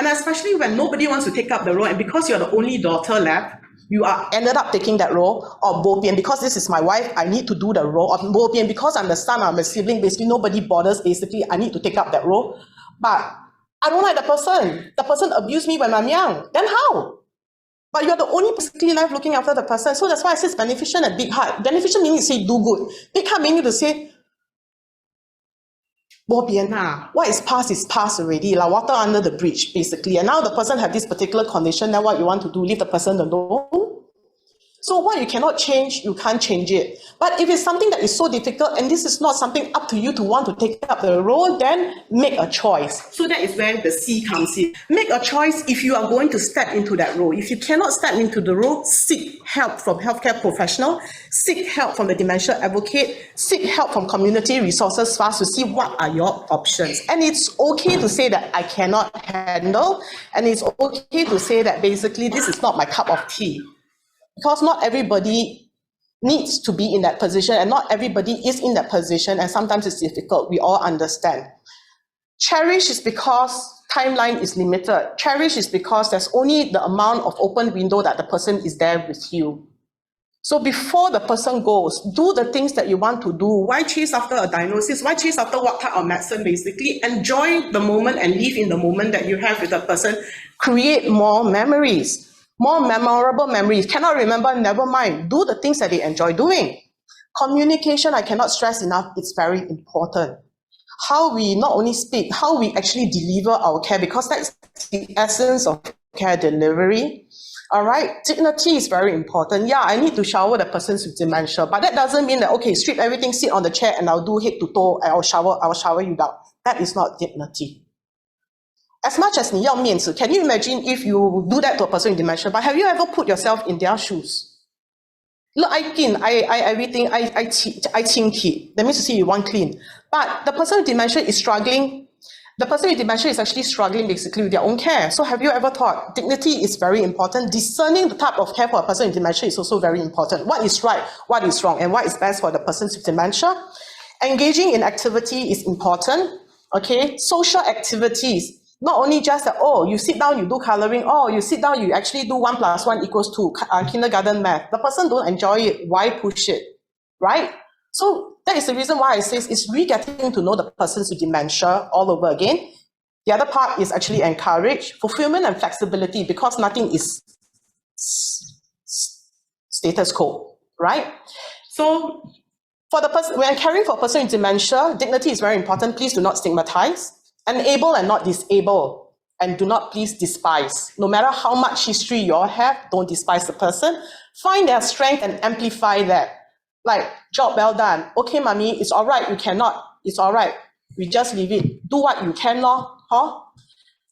And especially when nobody wants to take up the role and because you're the only daughter left, you are ended up taking that role, or bopian, because this is my wife, I need to do the role, or bopian, because I'm the son, I'm a sibling, basically nobody bothers, basically I need to take up that role. But I don't like the person abused me when I'm young, then how? But you're the only basically life looking after the person. So that's why I say it's beneficent and big heart. Beneficent meaning to say do good. Big heart meaning to say, what is past already. Like water under the bridge, basically. And now the person have this particular condition, then what you want to do, leave the person alone. So what you cannot change, you can't change it. But if it's something that is so difficult and this is not something up to you to want to take up the role, then make a choice. So that is where the C comes in. Make a choice if you are going to step into that role. If you cannot step into the role, seek help from healthcare professional, seek help from the dementia advocate, seek help from community resources fast to see what are your options. And it's okay to say that I cannot handle, and it's okay to say that basically this is not my cup of tea. Because not everybody needs to be in that position and not everybody is in that position and sometimes it's difficult. We all understand. Cherish is because timeline is limited. Cherish is because there's only the amount of open window that the person is there with you. So before the person goes, do the things that you want to do. Why chase after a diagnosis? Why chase after what type of medicine, basically? Enjoy the moment and live in the moment that you have with the person. Create more memories. More memorable memories. Cannot remember, never mind. Do the things that they enjoy doing. Communication, I cannot stress enough, it's very important. How we not only speak, how we actually deliver our care, because that's the essence of care delivery. All right, dignity is very important. Yeah, I need to shower the person with dementia, but that doesn't mean that, okay, strip everything, sit on the chair, and I'll do head to toe, and I'll shower you down. That is not dignity. As much as 你要面子, can you imagine if you do that to a person with dementia? But have you ever put yourself in their shoes? Look, I clean. That means to say you want clean. But the person with dementia is struggling. The person with dementia is actually struggling basically with their own care. So have you ever thought dignity is very important? Discerning the type of care for a person with dementia is also very important. What is right, what is wrong, and what is best for the person with dementia? Engaging in activity is important. Okay, social activities. Not only just that, oh, you sit down, you do coloring, oh, you sit down, you actually do 1 + 1 = 2, kindergarten math. The person don't enjoy it, why push it, right? So that is the reason why I say it's re-getting to know the persons with dementia all over again. The other part is actually encourage fulfillment and flexibility, because nothing is status quo, right? So for the person, when caring for a person with dementia, dignity is very important. Please do not stigmatize. Enable and not disable. And do not please despise. No matter how much history you all have, don't despise the person. Find their strength and amplify that. Like, job well done. Okay, mommy, it's all right. You cannot. It's all right. We just leave it. Do what you can, lor. Huh?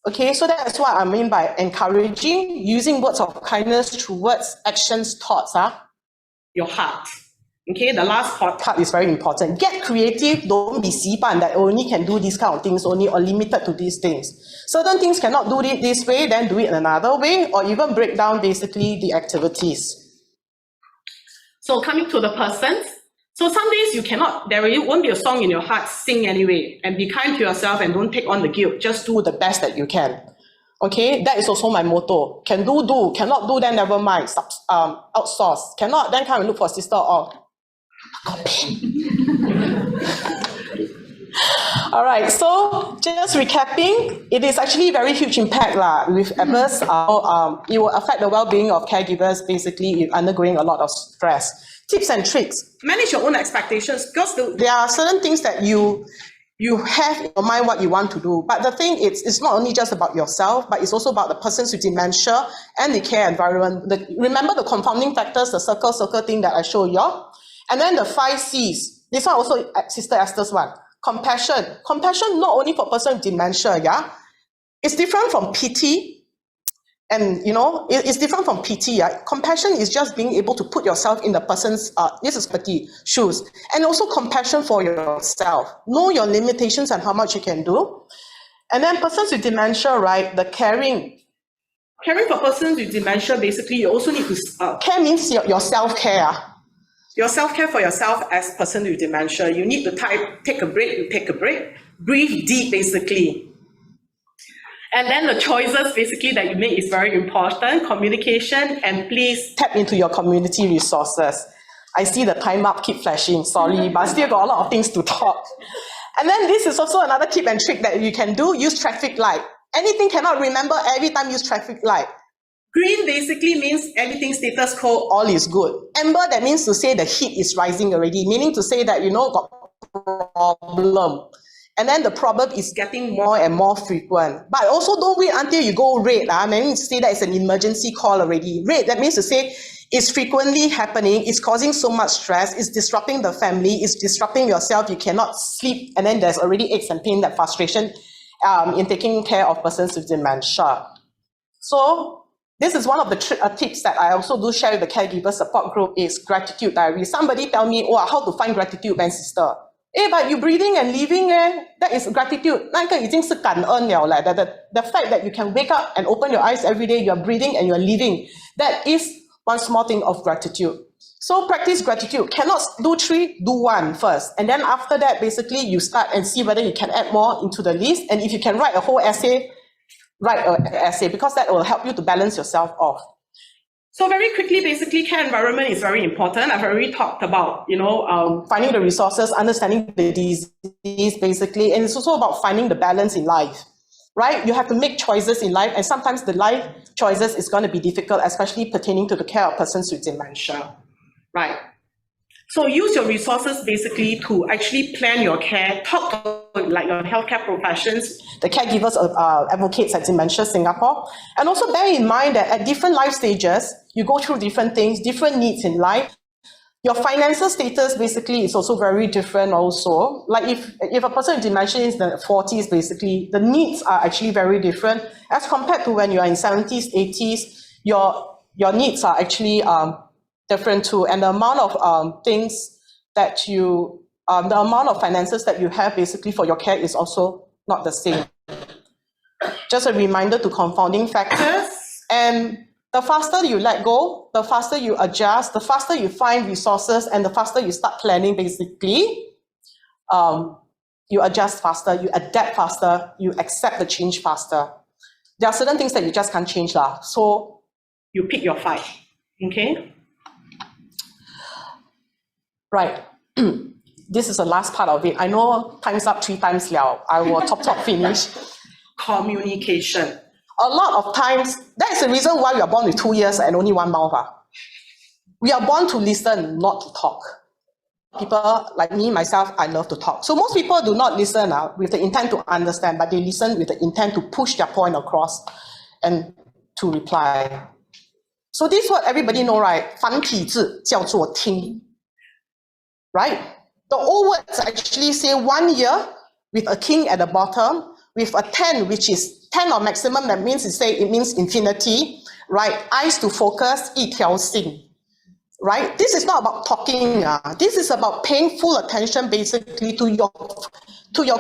Okay, so that's what I mean by encouraging, using words of kindness through words, actions, thoughts, your heart. Okay, the last part is very important. Get creative, don't be sipan that only can do these kind of things, only or limited to these things. Certain things cannot do it this way, then do it another way, or even break down basically the activities. So coming to the persons, so some days you cannot, there won't be a song in your heart, sing anyway, and be kind to yourself and don't take on the guilt, just do the best that you can. Okay, that is also my motto. Can do, do. Cannot do, then never mind. Outsource. Cannot, then come and look for a sister or all right, so just recapping, it is actually very huge impact with adverse. It will affect the well-being of caregivers, basically if undergoing a lot of stress. Tips and tricks: manage your own expectations, because there are certain things that you have in your mind what you want to do. But the thing is, it's not only just about yourself, but it's also about the persons with dementia and the care environment. Remember the confounding factors, the circle thing that I showed you. And then the 5 C's. This one also Sister Esther's one. Compassion. Compassion not only for a person with dementia, yeah? It's different from pity. And, you know, it's different from pity, yeah? Compassion is just being able to put yourself in the person's, this is pity, shoes. And also compassion for yourself. Know your limitations and how much you can do. And then persons with dementia, right? The caring. Caring for persons with dementia, basically, you also need to, care means your self-care. Your self-care for yourself as a person with dementia, you need to take a break, you take a break, breathe deep basically. And then the choices basically that you make is very important, communication, and please tap into your community resources. I see the time up keep flashing, sorry, but still got a lot of things to talk. And then this is also another tip and trick that you can do, use traffic light. Anything cannot remember, every time use traffic light. Green basically means everything status quo, all is good. Amber, that means to say the heat is rising already, meaning to say that, you know, got problem. And then the problem is getting more and more frequent. But also don't wait until you go red. Meaning to say that it's an emergency call already. Red, that means to say it's frequently happening, it's causing so much stress, it's disrupting the family, it's disrupting yourself, you cannot sleep, and then there's already aches and pain, that frustration in taking care of persons with dementia. So, this is one of the tips that I also do share with the caregiver support group is gratitude diary. Somebody tell me, oh, how to find gratitude, my sister. But you breathing and living, that is gratitude. 那个已经是感恩了, the fact that you can wake up and open your eyes every day, you're breathing and you're living, that is one small thing of gratitude. So practice gratitude. Cannot do 3, do 1 first. And then after that, basically, you start and see whether you can add more into the list. And if you can write a whole essay, write an essay, because that will help you to balance yourself off. So very quickly, basically, care environment is very important. I've already talked about, you know, finding the resources, understanding the disease, basically, and it's also about finding the balance in life, right? You have to make choices in life, and sometimes the life choices is going to be difficult, especially pertaining to the care of persons with dementia, right? So use your resources basically to actually plan your care, talk to like your healthcare professions, the caregivers advocates at Dementia Singapore, and also bear in mind that at different life stages, you go through different things, different needs in life. Your financial status basically is also very different also. Like if a person with dementia is in the 40s, basically, the needs are actually very different as compared to when you are in 70s, 80s, your needs are actually different too, and the amount of things that you, the amount of finances that you have basically for your care is also not the same. Just a reminder to confounding factors, and the faster you let go, the faster you adjust, the faster you find resources, and the faster you start planning basically, you adjust faster, you adapt faster, you accept the change faster. There are certain things that you just can't change lah, so you pick your fight, okay? Right, this is the last part of it. I know time's up 3 times now. I will top finish. communication. A lot of times, that is the reason why we are born with 2 ears and only one mouth. We are born to listen, not to talk. People like me, myself, I love to talk. So most people do not listen with the intent to understand, but they listen with the intent to push their point across and to reply. So this is what everybody know, right? 繁体字叫做听. Right? The old words actually say 1 ear with a king at the bottom, with a 10, which is 10 or maximum, that means it means infinity, right? Eyes to focus, 一条心. Right? This is not about talking. This is about paying full attention basically to your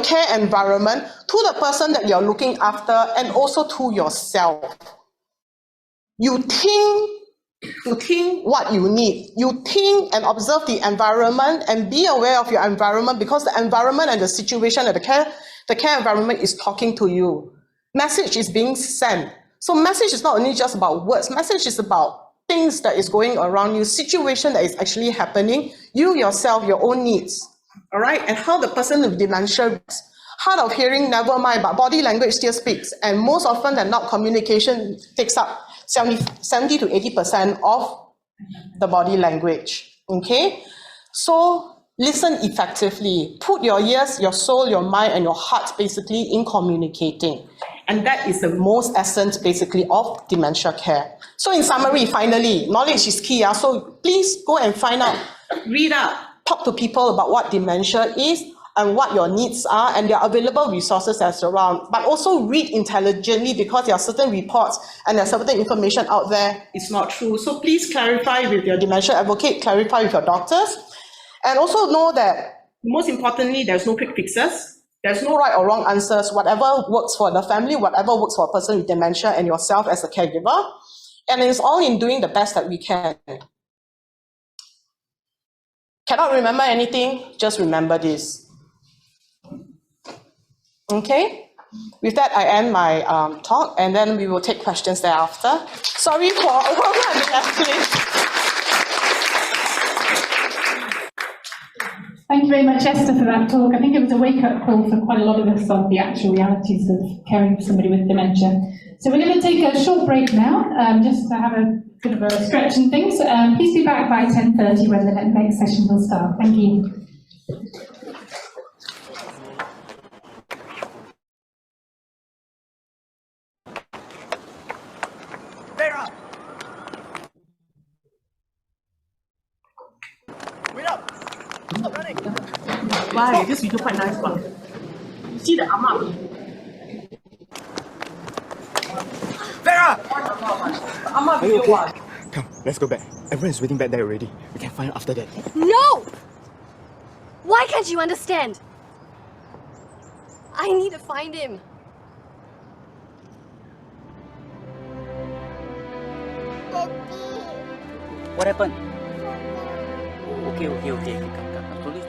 care environment, to the person that you're looking after, and also to yourself. You think what you need. You think and observe the environment and be aware of your environment, because the environment and the situation and the care environment is talking to you. Message is being sent. So message is not only just about words. Message is about things that is going around you, situation that is actually happening, you yourself, your own needs, all right? And how the person with dementia works. Hard of hearing, never mind, but body language still speaks. And most often than not, communication takes up 70 to 80% of the body language, okay? So listen effectively. Put your ears, your soul, your mind, and your heart basically in communicating. And that is the most essence basically of dementia care. So in summary, finally, knowledge is key. So please go and find out, read up, talk to people about what dementia is and what your needs are, and there are available resources as around. But also read intelligently, because there are certain reports and there's certain information out there it's not true. So please clarify with your dementia advocate, clarify with your doctors. And also know that, most importantly, there's no quick fixes. There's no right or wrong answers. Whatever works for the family, whatever works for a person with dementia and yourself as a caregiver. And it's all in doing the best that we can. Cannot remember anything? Just remember this. Okay? With that, I end my talk, and then we will take questions thereafter. Sorry for overrunning, actually. Thank you very much, Esther, for that talk. I think it was a wake-up call for quite a lot of us on the actual realities of caring for somebody with dementia. So we're going to take a short break now, just to have a bit of a stretch and things. Please be back by 10:30 when the next session will start. Thank you. Vera! Wait up! Stop running! Why? This video quite nice one. You see the ama? Vera! Ama video one. Come, let's go back. Everyone is waiting back there already. We can find out after that. No! Why can't you understand? I need to find him. What happened? Okay. Come. Slowly.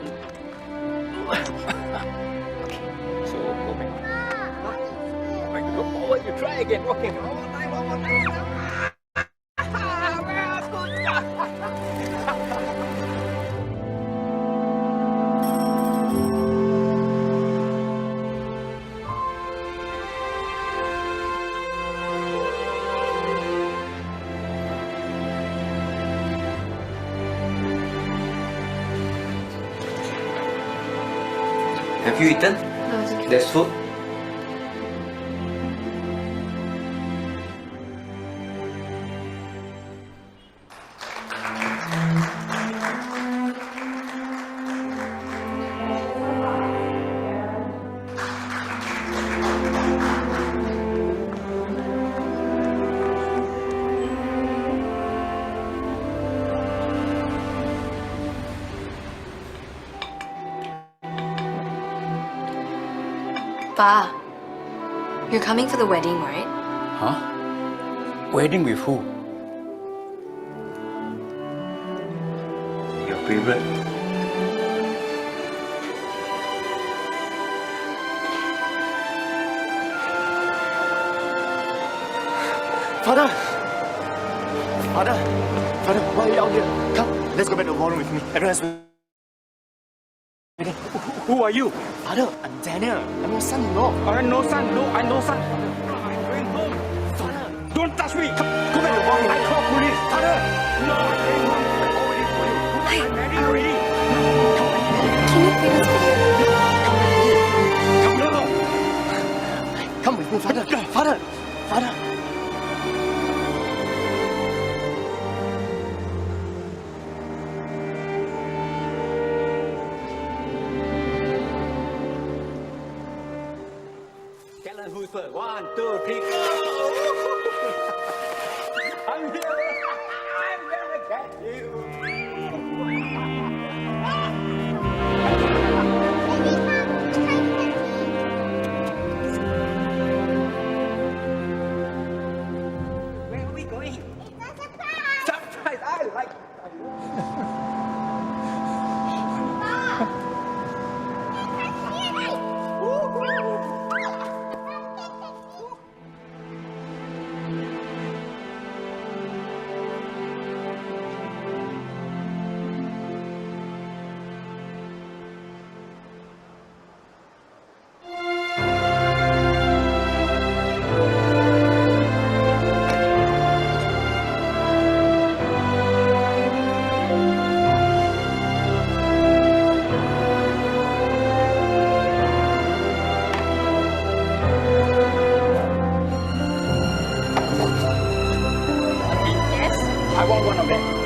Okay. So go back. Go forward. You try again. Okay. One more time. Have you eaten? No, it's okay. There's food. Pa, you're coming for the wedding, right? Huh? Wedding with who? Your favorite. Father, why are you out here? Come, let's go back to the ballroom with me. Everyone's waiting. Who are you? Father, I'm Daniel. I'm your son-in-law. No son, no, I no son. I'm going home. Father, Don't touch me. Go back to home. I call police. Father, no, I'm going home. I call police for you. I'm married already. Can you play this video? Come here. come with me, Father. Father, Father. Tell us who's first. 1, 2, 3, go. I'm here. I'm gonna get you. Where are we going? Surprise! I like. Yes? I want one of them.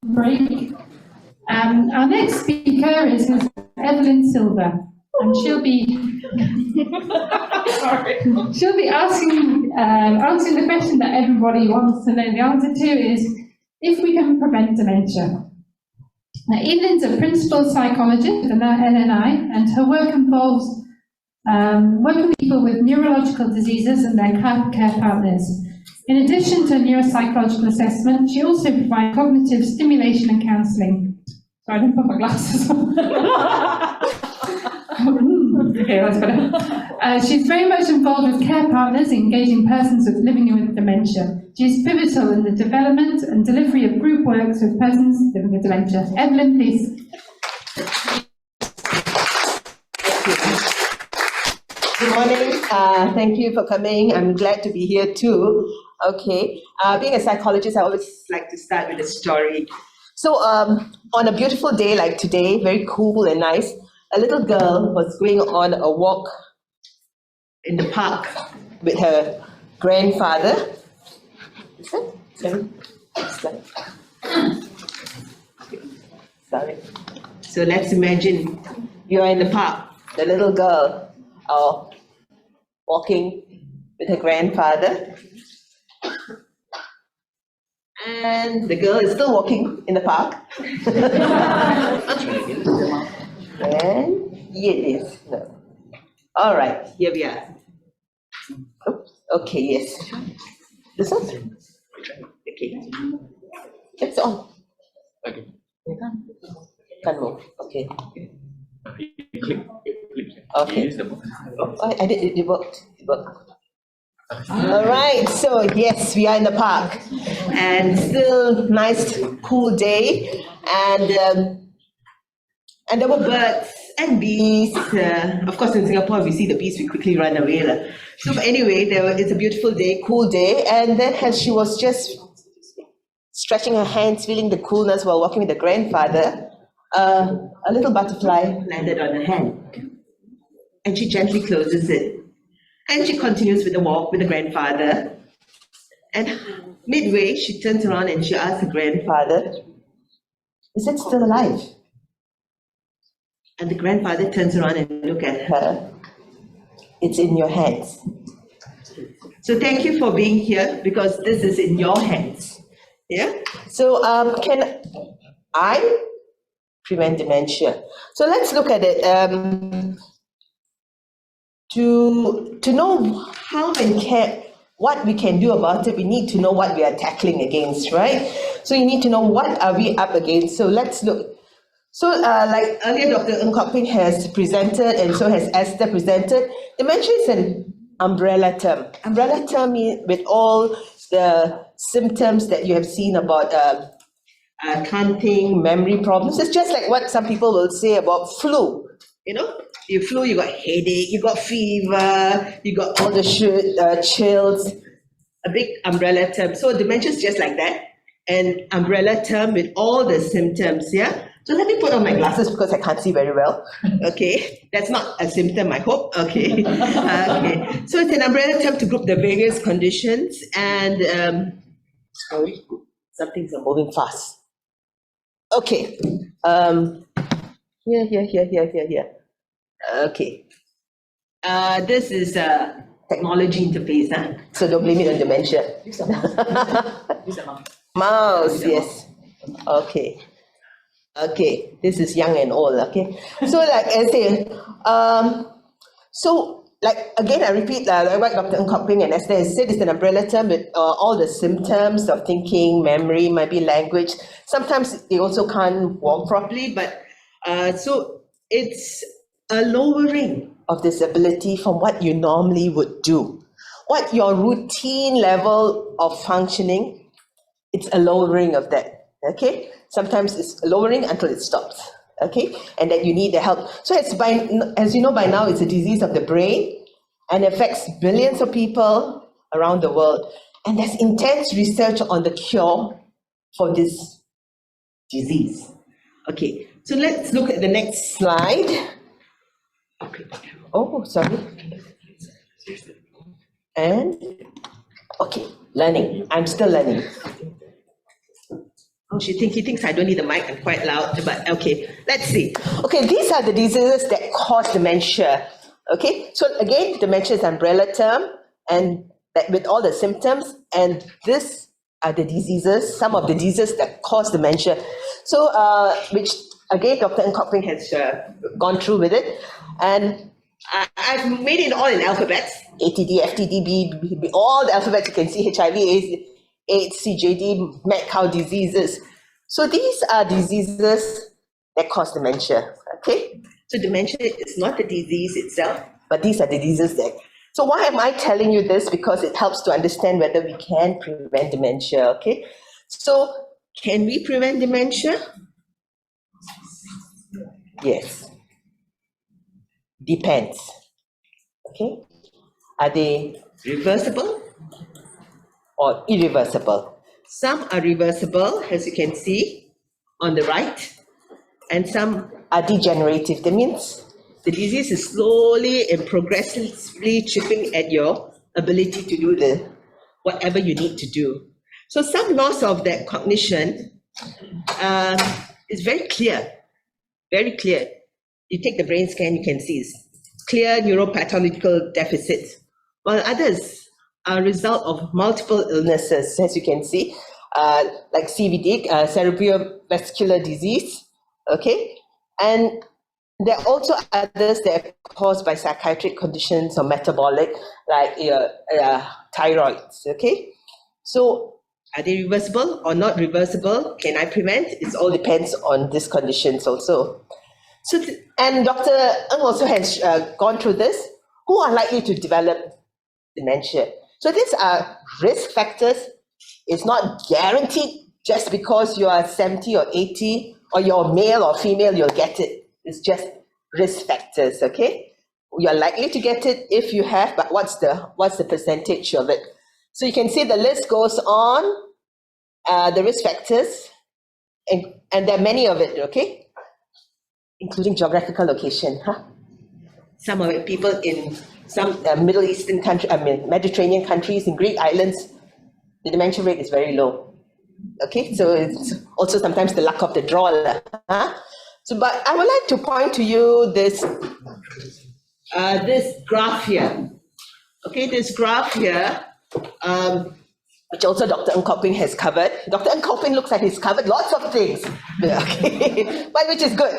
break. Our next speaker is Ms. Evelyn Silver, and she'll be she'll be asking answering the question that everybody wants to know the answer to is if we can prevent dementia. Now, Evelyn's a principal psychologist at NNI, and her work involves working with people with neurological diseases and their care partners. In addition to neuropsychological assessment, she also provides cognitive stimulation and counselling. Sorry, I didn't put my glasses on. Okay, that's better. She's very much involved with care partners, engaging persons living with dementia. She's pivotal in the development and delivery of group works with persons living with dementia. Evelyn, please. Good morning. Thank you for coming. I'm glad to be here too. Okay. Being a psychologist, I always like to start with a story. So on a beautiful day like today, very cool and nice, a little girl was going on a walk in the park with her grandfather. Sorry. So let's imagine you are in the park, the little girl walking with her grandfather. And the girl is still walking in the park. And here it is. No. All right, here we are. Okay, yes. This one? Okay. It's on. Okay. Can't move. Okay. Click. Okay. Use the button. Oh, I did. It worked. It worked. All right. So yes, we are in the park, and still nice, cool day, and there were birds and bees. Of course, in Singapore, we see the bees, we quickly run away. So anyway, it's a beautiful day, cool day, and then as she was just stretching her hands, feeling the coolness while walking with the grandfather, a little butterfly landed on her hand, and she gently closes it. And she continues with the walk with the grandfather. And midway, she turns around and she asks her grandfather, "Is it still alive?" And the grandfather turns around and looks at her. "It's in your hands. So thank you for being here, because this is in your hands." Yeah? So can I prevent dementia? So let's look at it. To know how and what we can do about it, we need to know what we are tackling against, right? So you need to know what are we up against. So let's look. So like earlier, Dr. Ng Kok Ping has presented, and so has Esther presented, dementia is an umbrella term. Umbrella term with all the symptoms that you have seen about can't think, memory problems. It's just like what some people will say about flu. You know, you flu, you got headache, you got fever, you got all the chills, a big umbrella term. So dementia is just like that, an umbrella term with all the symptoms, yeah? So let me put on my glasses because I can't see very well. Okay, that's not a symptom, I hope. Okay, okay. So it's an umbrella term to group the various conditions, and sorry, some things are moving fast. Okay, here. Okay. This is a technology interface, huh? So don't blame it on dementia. Mouse, yes. Okay. Okay, this is young and old, okay? So like I say, so like again, I repeat, like what Dr. Ng Kok Ping and Esther has said, it's an umbrella term with all the symptoms of thinking, memory, might be language. Sometimes they also can't walk properly, but so it's a lowering of this ability from what you normally would do. What your routine level of functioning, it's a lowering of that, okay? Sometimes it's lowering until it stops, okay? And then you need the help. So it's as you know by now, it's a disease of the brain and affects billions of people around the world. And there's intense research on the cure for this disease. Okay, so let's look at the next slide. Okay. Oh, sorry. And, okay, learning. I'm still learning. Oh, he thinks I don't need the mic, I'm quite loud, but okay, let's see. Okay, these are the diseases that cause dementia. Okay, so again, dementia is an umbrella term, and that with all the symptoms, and this are the diseases, some of the diseases that cause dementia. So, which again, Dr. Nkoping has gone through with it, and I've made it all in alphabets: ATD, FTD, B, all the alphabets you can see: HIV, AIDS, CJD, mad cow diseases. So these are diseases that cause dementia. Okay, so dementia is not the disease itself, but these are the diseases that. So why am I telling you this? Because it helps to understand whether we can prevent dementia. Okay, so can we prevent dementia? Yes. Depends. Okay, are they reversible or irreversible? Some are reversible, as you can see on the right, and some are degenerative. That means the disease is slowly and progressively chipping at your ability to do the whatever you need to do. So some loss of that cognition is very clear, very clear. You take the brain scan, you can see it's clear neuropathological deficits, while others are a result of multiple illnesses, as you can see, like CVD, cerebrovascular disease, okay? And there are also others that are caused by psychiatric conditions or metabolic, like thyroids, okay? So are they reversible or not reversible? Can I prevent? It all depends on these conditions also. So, and Dr. Ng also has gone through this. Who are likely to develop dementia? So these are risk factors. It's not guaranteed just because you are 70 or 80 or you're male or female, you'll get it. It's just risk factors, okay? You're likely to get it if you have, but what's the percentage of it? So you can see the list goes on, the risk factors, and there are many of it, okay? Including geographical location, huh? Some of it, people in some Middle Eastern country, Mediterranean countries, in Greek islands, the dementia rate is very low. Okay, so it's also sometimes the luck of the draw, huh? So, but I would like to point to you this graph here. Okay, this graph here, which also Dr. Nkoping has covered. Dr. Nkoping looks like he's covered lots of things, okay, but which is good.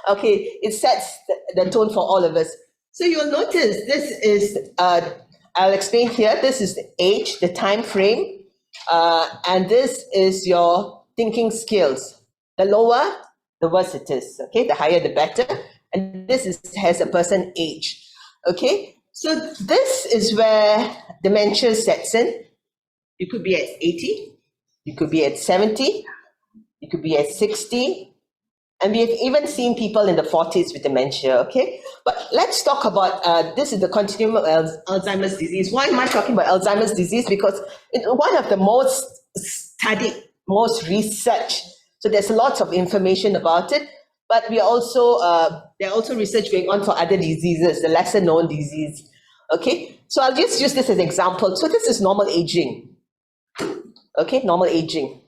Okay, it sets the tone for all of us. So you'll notice this is, I'll explain here, this is the age, the time frame, and this is your thinking skills. The lower, the worse it is, okay, the higher the better, and this has a person age, okay. So this is where dementia sets in. You could be at 80, you could be at 70, you could be at 60, and we have even seen people in the 40s with dementia, okay? But let's talk about, this is the continuum of Alzheimer's disease. Why am I talking about Alzheimer's disease? Because it's one of the most studied, most researched, so there's lots of information about it, but we also, there are also research going on for other diseases, the lesser known disease, okay? So I'll just use this as an example. So this is normal aging. Okay, normal aging.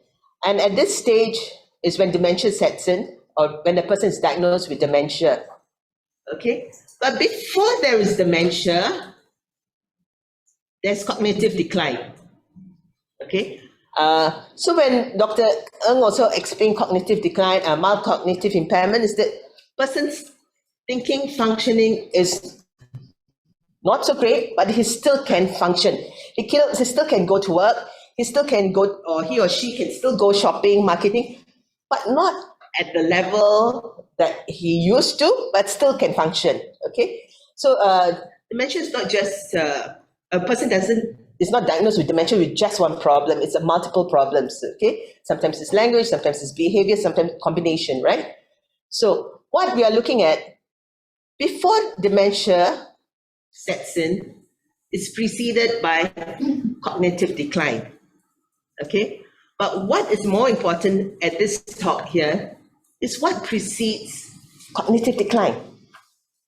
And at this stage is when dementia sets in, or when the person is diagnosed with dementia. Okay, but before there is dementia, there's cognitive decline. Okay, so when Dr. Ng also explained cognitive decline, mild cognitive impairment, is that person's thinking, functioning is not so great, but he still can function. He still can go to work. He still can go, or he or she can still go shopping, marketing, but not at the level that he used to, but still can function, okay? So dementia is not just, a person is not diagnosed with dementia with just one problem, it's multiple problems, okay? Sometimes it's language, sometimes it's behavior, sometimes combination, right? So what we are looking at, before dementia sets in, is preceded by cognitive decline. Okay, but what is more important at this talk here is what precedes cognitive decline.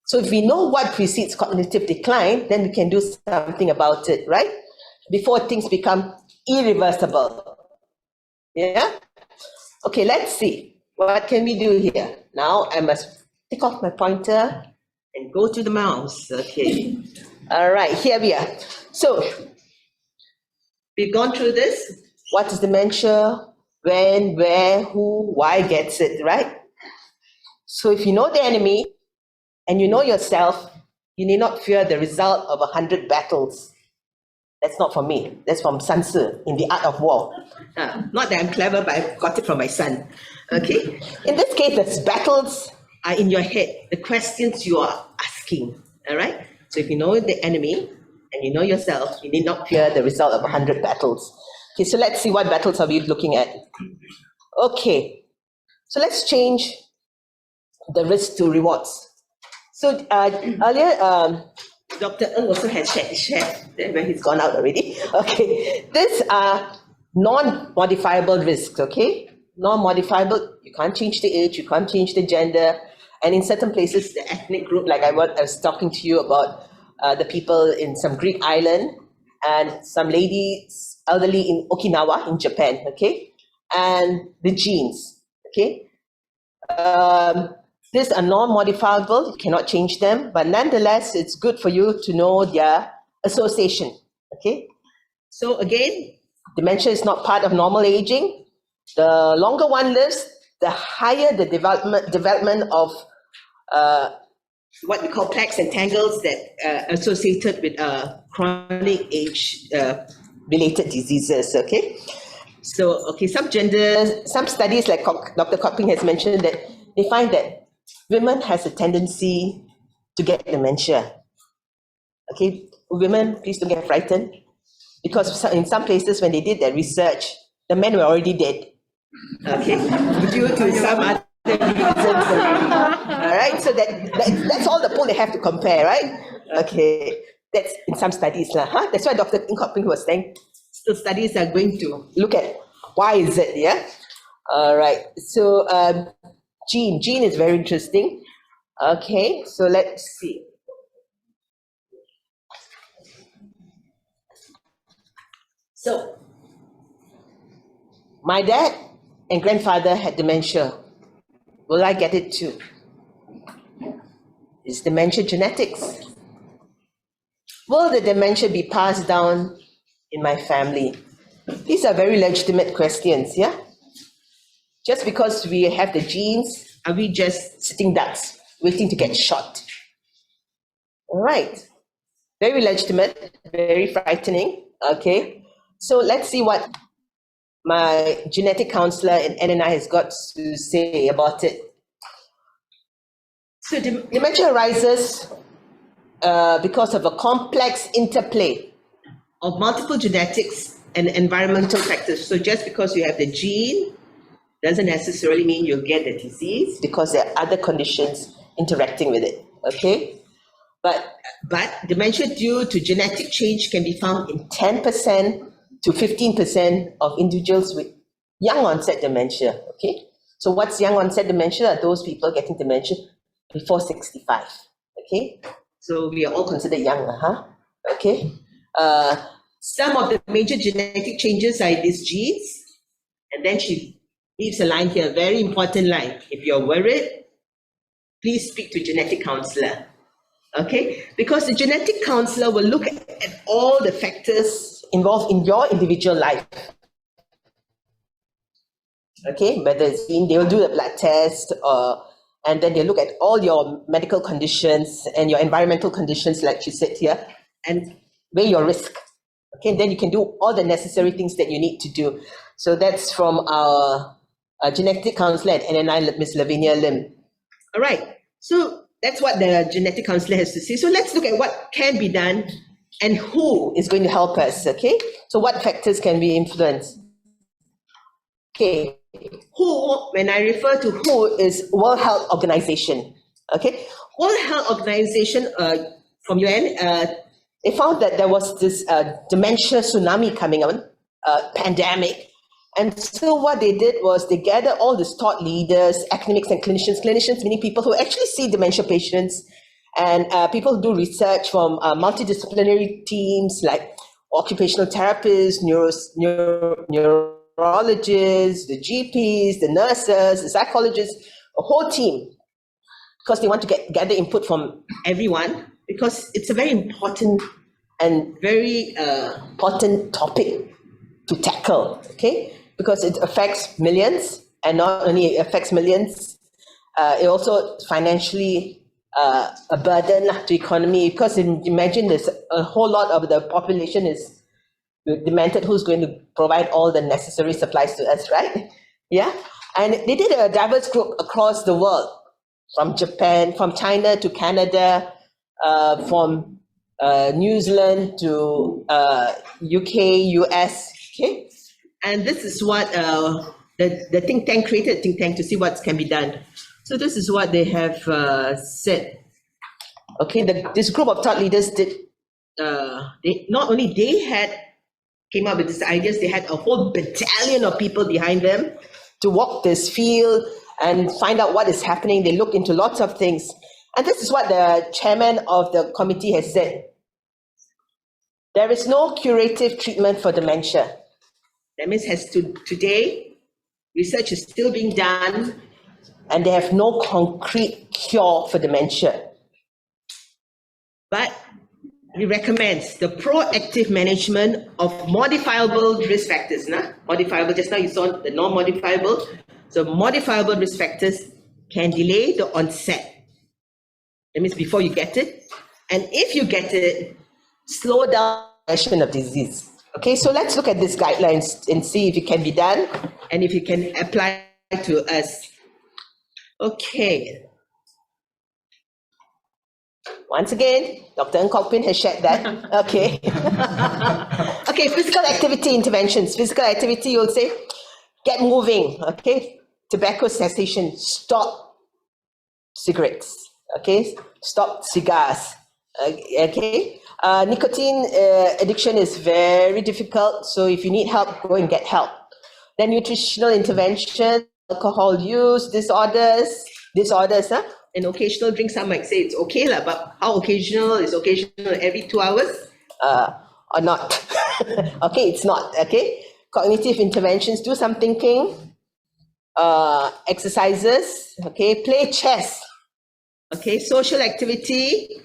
So if we know what precedes cognitive decline, then we can do something about it, right? Before things become irreversible. Yeah, Okay, let's see. What can we do here? Now I must take off my pointer and go to the mouse. Okay. All right, here we are. So we've gone through this. What is dementia? When, where, who, why gets it, right? So if you know the enemy and you know yourself, you need not fear the result of 100 battles. That's not from me. That's from Sun Tzu in The Art of War. Not that I'm clever, but I got it from my son. Okay? In this case, the battles are in your head, the questions you are asking. All right? So if you know the enemy and you know yourself, you need not fear the result of 100 battles. Okay, so let's see what battles are we looking at. Okay, so let's change the risk to rewards. So earlier, Dr. Ng also has shared where he's gone out already. Okay, these are non-modifiable risks, okay? Non-modifiable, you can't change the age, you can't change the gender, and in certain places, the ethnic group, like I was talking to you about the people in some Greek island, and some ladies, elderly in Okinawa, in Japan, okay? And the genes, okay? These are non-modifiable, you cannot change them, but nonetheless, it's good for you to know their association, okay? So again, dementia is not part of normal aging. The longer one lives, the higher the development of what we call plaques and tangles that associated with chronic age-related diseases, okay? So, okay, some studies like Dr. Copping has mentioned that they find that women has a tendency to get dementia. Okay, women, please don't get frightened, because in some places when they did their research, the men were already dead. Okay, due to some other reasons already. All right, so that's all the point they have to compare, right? Okay, that's in some studies. That's why Dr. Copping was saying, still studies are going to look at why is it, yeah? All right, so gene is very interesting. Okay, so let's see. So, my dad and grandfather had dementia. Will I get it too? Is dementia genetics? Will the dementia be passed down in my family? These are very legitimate questions, yeah? Just because we have the genes, are we just sitting ducks, waiting to get shot? All right, very legitimate, very frightening, okay? So let's see what my genetic counselor in NNI has got to say about it. So dementia arises because of a complex interplay of multiple genetics and environmental factors. So just because you have the gene doesn't necessarily mean you'll get the disease, because there are other conditions interacting with it, okay? But dementia due to genetic change can be found in 10% to 15% of individuals with young onset dementia, okay? So what's young onset dementia? Are those people getting dementia before 65, okay? So we are all considered young, okay? Some of the major genetic changes are in these genes, and then she leaves a line here, a very important line. If you're worried, please speak to a genetic counselor, okay? Because the genetic counselor will look at all the factors involved in your individual life, okay? Whether it's been, they will do a blood test, and then they look at all your medical conditions and your environmental conditions, like she said here, and weigh your risk, okay? And then you can do all the necessary things that you need to do. So that's from our genetic counselor at NNI, Ms. Lavinia Lim. All right, so that's what the genetic counselor has to say. So let's look at what can be done and who is going to help us, okay? So what factors can we influence? Okay, who, when I refer to who, is World Health Organization, okay? World Health Organization from UN, they found that there was this dementia tsunami coming on, pandemic. And so what they did was they gathered all these thought leaders, academics and clinicians, meaning people who actually see dementia patients, and people who do research from multidisciplinary teams like occupational therapists, neurologists, the GPs, the nurses, the psychologists, a whole team, because they want to gather input from everyone, because it's a very important and very important topic to tackle, okay? Because it affects millions, and not only affects millions, it also financially a burden to economy, because imagine there's a whole lot of the population is demented, who's going to provide all the necessary supplies to us, right? Yeah, and they did a diverse group across the world, from Japan, from China to Canada, from New Zealand to UK, US, okay? And this is what the think tank created, think tank, to see what can be done. So this is what they have said. Okay, this group of thought leaders did, not only they came up with these ideas, they had a whole battalion of people behind them to walk this field and find out what is happening. They look into lots of things. And this is what the chairman of the committee has said. There is no curative treatment for dementia. That means today, research is still being done, and they have no concrete cure for dementia. But he recommends the proactive management of modifiable risk factors. Modifiable, just now you saw the non-modifiable. So modifiable risk factors can delay the onset. That means before you get it. And if you get it, slow down the progression of disease. Okay, so let's look at these guidelines and see if it can be done and if it can apply to us. Okay. Once again, Dr. Ng Kok Pin has shared that. Okay. Okay, physical activity interventions. Physical activity, you'll say, get moving. Okay. Tobacco cessation, stop cigarettes. Okay. Stop cigars. Okay. Nicotine addiction is very difficult. So if you need help, go and get help. Then nutritional intervention, alcohol use disorders, and occasional drink. Some might say it's okay, but how occasional is occasional? Every 2 hours or not? Okay, it's not. Okay, cognitive interventions, do some thinking, exercises. Okay, play chess. Okay, social activity.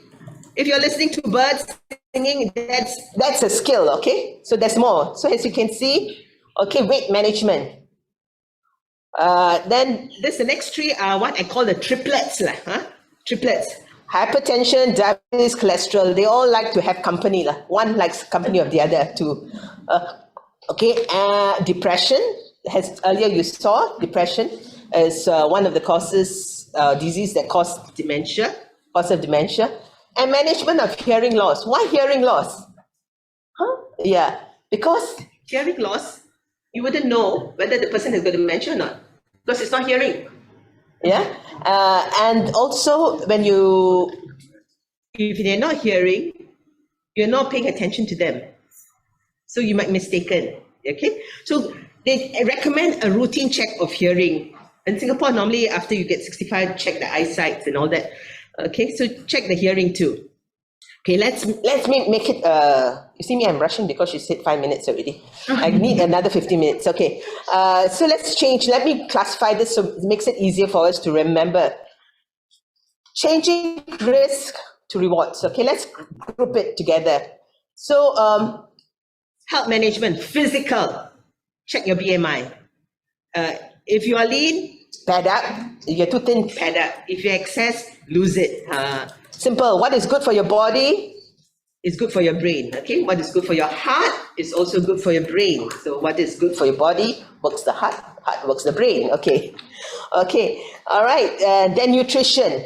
If you're listening to birds singing, that's a skill. Okay, so there's more. So as you can see, okay, weight management. Then the next three are what I call the triplets. Triplets. Hypertension, diabetes, cholesterol. They all like to have company. One likes company of the other too. Okay, depression. Earlier you saw depression as one of the causes, disease that cause dementia, and management of hearing loss. Why hearing loss? Yeah, because hearing loss, you wouldn't know whether the person has got dementia or not, because it's not hearing. Yeah, and also if they're not hearing, you're not paying attention to them, so you might be mistaken. Okay, so they recommend a routine check of hearing. In Singapore, normally after you get 65, check the eyesight and all that. Okay, so check the hearing too. Okay, let's make it. You see me, I'm rushing because you said 5 minutes already. I need another 15 minutes. Okay, so let's change. Let me classify this so it makes it easier for us to remember. Changing risk to rewards. Okay, let's group it together. So, health management, physical. Check your BMI. If you are lean, pad up. If you're too thin, pad up. If you excess, lose it. Simple. What is good for your body is good for your brain. Okay. What is good for your heart is also good for your brain. So what is good for your body works the heart. Heart works the brain. Okay. Okay. All right. Then nutrition.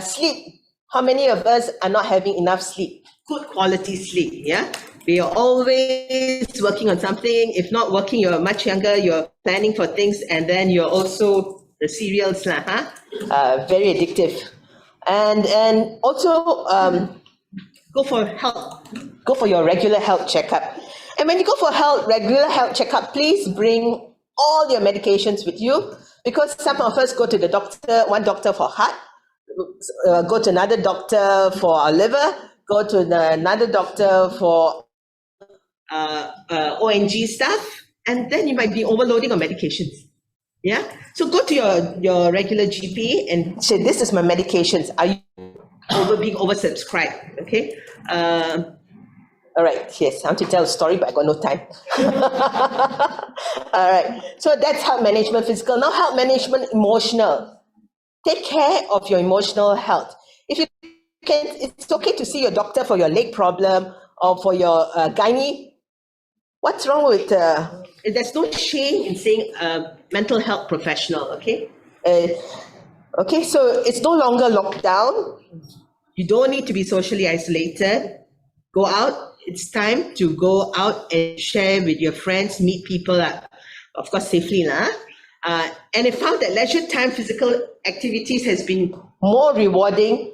Sleep. How many of us are not having enough sleep? Good quality sleep. Yeah. We are always working on something. If not working, you're much younger. You're planning for things, and then you're also the cereals, very addictive. And also go for health. Go for your regular health checkup. And when you go for regular health checkup, please bring all your medications with you, because some of us go to the doctor, one doctor for heart, go to another doctor for our liver, go to another doctor for ONG stuff, and then you might be overloading on medications. Yeah. So go to your regular GP and say, this is my medications. Are you being oversubscribed? Okay. All right. Yes, I want to tell a story, but I got no time. All right. So that's health management, physical. Now health management, emotional. Take care of your emotional health. If you can, it's okay to see your doctor for your leg problem or for your gynae. What's wrong with, there's no shame in saying mental health professional, okay? Okay, so it's no longer locked down. You don't need to be socially isolated. Go out. It's time to go out and share with your friends, meet people, of course, safely. And it found that leisure time physical activities has been more rewarding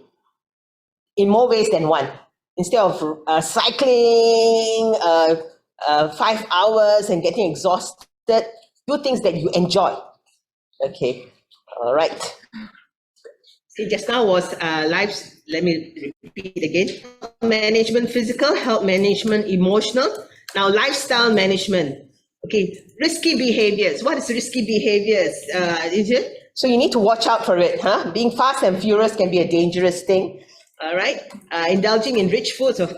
in more ways than one. Instead of cycling 5 hours and getting exhausted, do things that you enjoy. Okay, all right. See, just now was life, let me repeat again. Health management, physical, health management, emotional. Now, lifestyle management. Okay, risky behaviors. What is risky behaviors? Is it? So you need to watch out for it. Being fast and furious can be a dangerous thing. All right. Indulging in rich foods, of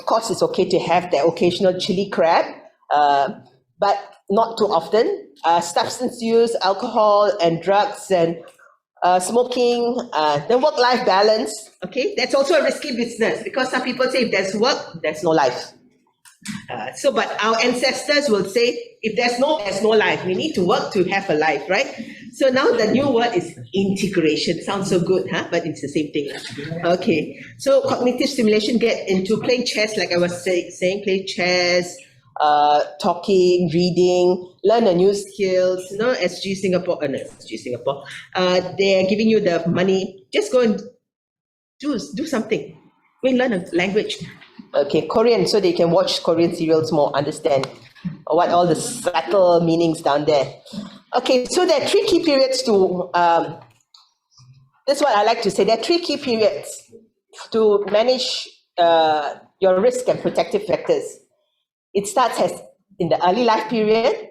course, it's okay to have the occasional chili crab, but not too often. Substance use, alcohol and drugs and smoking, then work-life balance. Okay, that's also a risky business because some people say if there's work, there's no life. But our ancestors will say if there's no life. We need to work to have a life, right? So now the new word is integration. Sounds so good, but it's the same thing. Okay, so cognitive stimulation, get into playing chess, like I was saying, play chess, talking, reading, learn a new skills. SG Singapore, they're giving you the money. Just go and do something. Go and learn a language. Okay, Korean, so they can watch Korean serials more, understand what all the subtle meanings down there. Okay, so there are 3 key periods to, that's what I like to say, there are 3 key periods to manage your risk and protective factors. It starts in the early life period,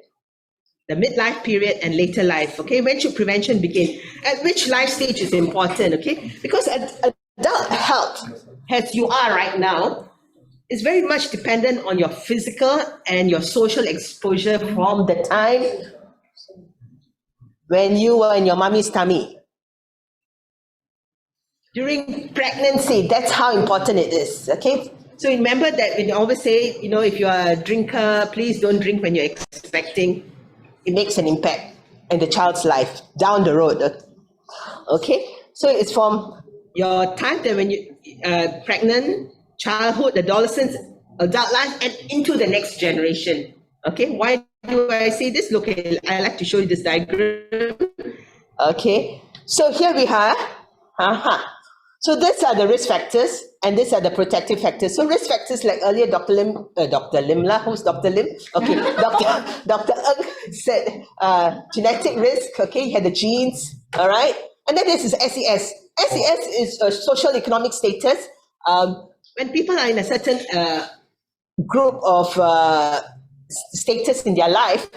the midlife period, and later life. Okay, when should prevention begin? At which life stage is important? Okay, because adult health, as you are right now, is very much dependent on your physical and your social exposure from the time when you were in your mommy's tummy. During pregnancy, that's how important it is. Okay. So remember that we always say, if you are a drinker, please don't drink when you're expecting. It makes an impact in the child's life down the road. Okay, so it's from your time that when you pregnant, childhood, adolescence, adult life, and into the next generation. Okay, why do I say this? Look, I like to show you this diagram. Okay, so here we are. So these are the risk factors, and these are the protective factors. So risk factors, like earlier, Dr. Lim, who's Dr. Lim? Okay, Dr. Ng said genetic risk. Okay, you had the genes, all right? And then this is SES. SES is a social economic status. When people are in a certain group of status in their life,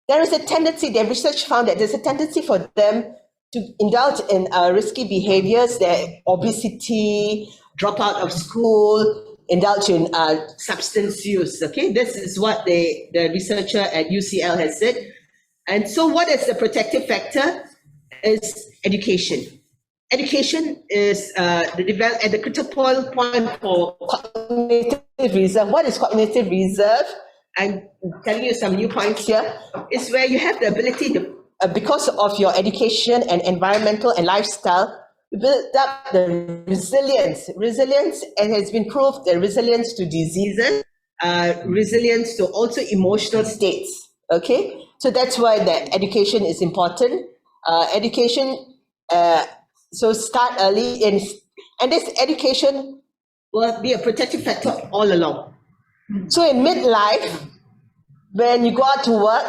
there is a tendency, their research found that there's a tendency for them to indulge in risky behaviors, obesity, drop out of school, indulge in substance use. Okay, this is what the researcher at UCL has said. And so what is the protective factor? Is education. Education is at the critical point for cognitive reserve. What is cognitive reserve? I'm telling you some new points here. It's where you have the ability to, because of your education and environmental and lifestyle, build up the resilience. Resilience, and has been proved, the resilience to diseases, resilience to also emotional states. Okay, so that's why the education is important. Education. So start early, and this education will be a protective factor all along. So in midlife, when you go out to work,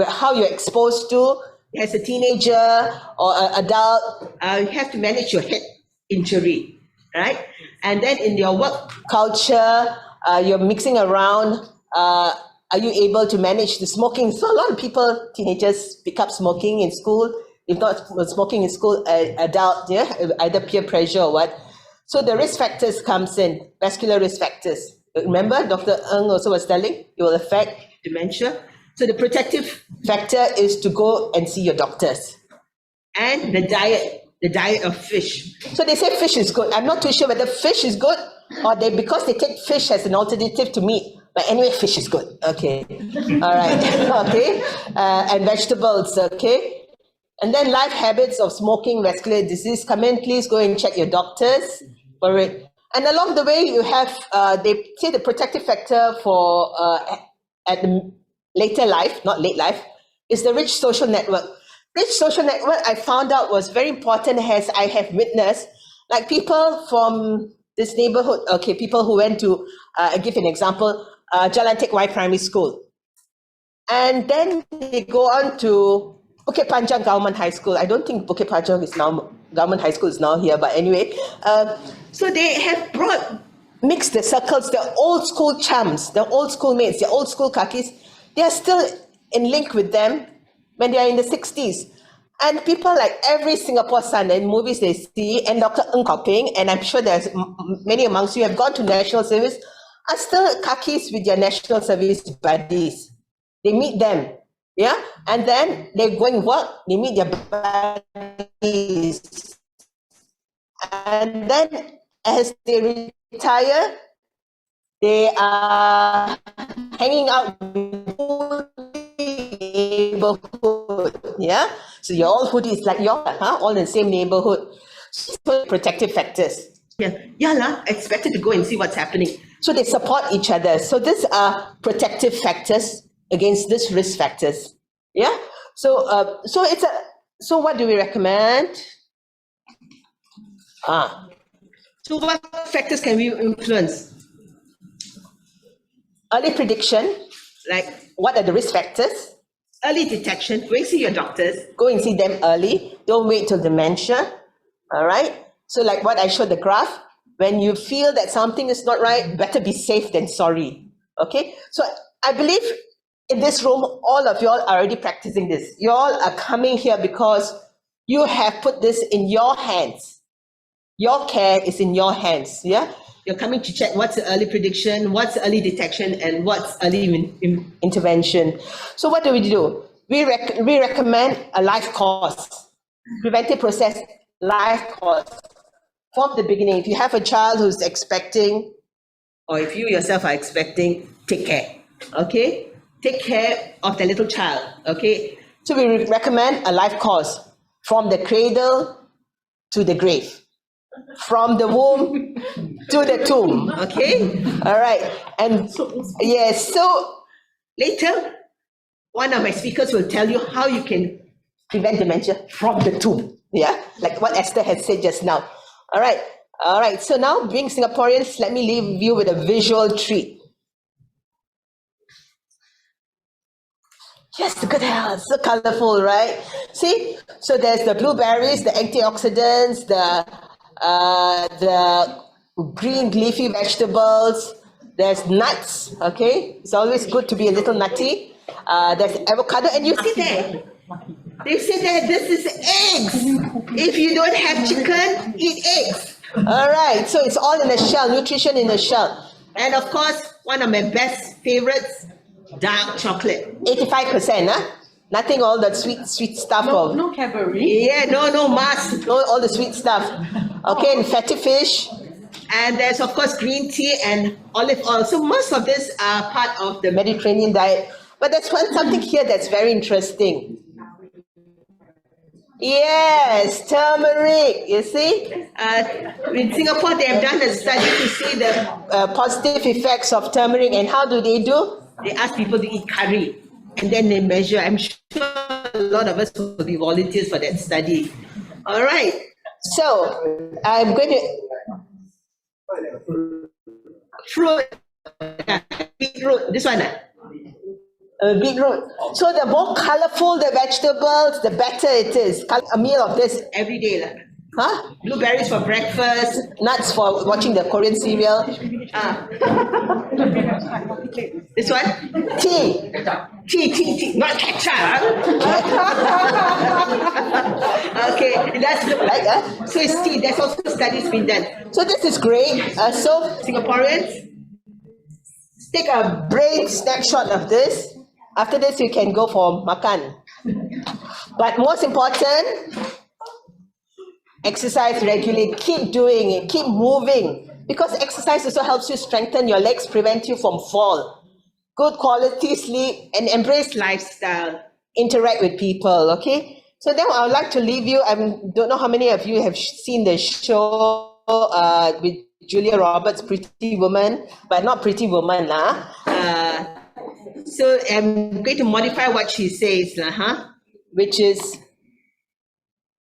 how you're exposed to as a teenager or an adult, you have to manage your head injury, right? And then in your work culture, you're mixing around are you able to manage the smoking? So a lot of people, teenagers, pick up smoking in school. If not smoking in school, adult, yeah, either peer pressure or what. So the risk factors comes in, vascular risk factors. Remember, Dr. Ng also was telling, it will affect dementia. So the protective factor is to go and see your doctors. And the diet of fish. So they say fish is good. I'm not too sure whether fish is good or because they take fish as an alternative to meat. But anyway, fish is good. Okay. All right. Okay. And vegetables. Okay. And then life habits of smoking, vascular disease. Come in, please go and check your doctors for it. And along the way, you have, they say the protective factor for at the later life, not late life, is the rich social network. Rich social network, I found out, was very important as I have witnessed, like people from this neighborhood, okay, people who went to, I'll give an example, Jalan Teck Wai Primary School. And then they go on to Bukit Panjang Government High School. I don't think Bukit Panjang is now, Government High School is now here, but anyway. So they have mixed the circles, the old school chums, the old school mates, the old school kakis, they are still in link with them when they are in the 60s. And people like every Singapore son in movies they see, and Dr. Ng Kok Peng, and I'm sure there's many amongst you have gone to national service, are still kakis with their national service buddies. They meet them, yeah? And then they're going work, they meet their buddies. And then as they retire, they are hanging out with neighborhood, yeah? So you're all hoodies like you all in the same neighborhood. So protective factors. Yeah, expected to go and see what's happening. So they support each other. So these are protective factors against these risk factors. Yeah. So so what do we recommend? So what factors can we influence? Early prediction, like what are the risk factors? Early detection, go and see your doctors, go and see them early. Don't wait till dementia. All right. So like what I showed the graph, when you feel that something is not right, better be safe than sorry. Okay. So I believe in this room, all of you all are already practicing this. You all are coming here because you have put this in your hands. Your care is in your hands. Yeah. You're coming to check what's the early prediction, what's early detection, and what's early intervention. So what do? We recommend a life course, preventive process, life course. From the beginning, if you have a child who's expecting, or if you yourself are expecting, take care, okay? Take care of the little child, okay? So we recommend a life course from the cradle to the grave. From the womb to the tomb, okay? All right, and yes, so later, one of my speakers will tell you how you can prevent dementia from the tomb, yeah? Like what Esther has said just now. All right, so now being Singaporeans, let me leave you with a visual treat. Yes, look at that, so colorful, right? See, so there's the blueberries, the antioxidants, the green leafy vegetables, there's nuts, okay? It's always good to be a little nutty. There's avocado, and you see there, they say that this is eggs. If you don't have chicken, eat eggs. All right, so it's all in a shell, nutrition in a shell. And of course, one of my best favorites, dark chocolate, 85%, huh? Nothing all that sweet stuff. No Cadbury. Yeah, no mass, no all the sweet stuff. Okay, and fatty fish. And there's of course green tea and olive oil. So most of this are part of the Mediterranean diet. But there's something here that's very interesting. Yes, turmeric, you see? In Singapore, they have done a study to see the positive effects of turmeric. And how do? They ask people to eat curry. And then they measure. I'm sure a lot of us will be volunteers for that study. All right. So I'm going to fruit, beetroot. This one, beetroot. So the more colorful the vegetables, the better it is. A meal of this every day, huh? Blueberries for breakfast, nuts for watching the Korean serial. This one? T. T, not ketchup. Okay, it does look like, so it's T. There's also studies been done. So this is great. So Singaporeans, take a brain snapshot of this. After this, you can go for makan. But most important, exercise regularly. Keep doing it. Keep moving. Because exercise also helps you strengthen your legs, prevent you from fall. Good quality sleep and embrace lifestyle. Interact with people, okay? So then I would like to leave you. I don't know how many of you have seen the show with Julia Roberts, Pretty Woman, but not Pretty Woman lah. So I'm going to modify what she says lah, which is,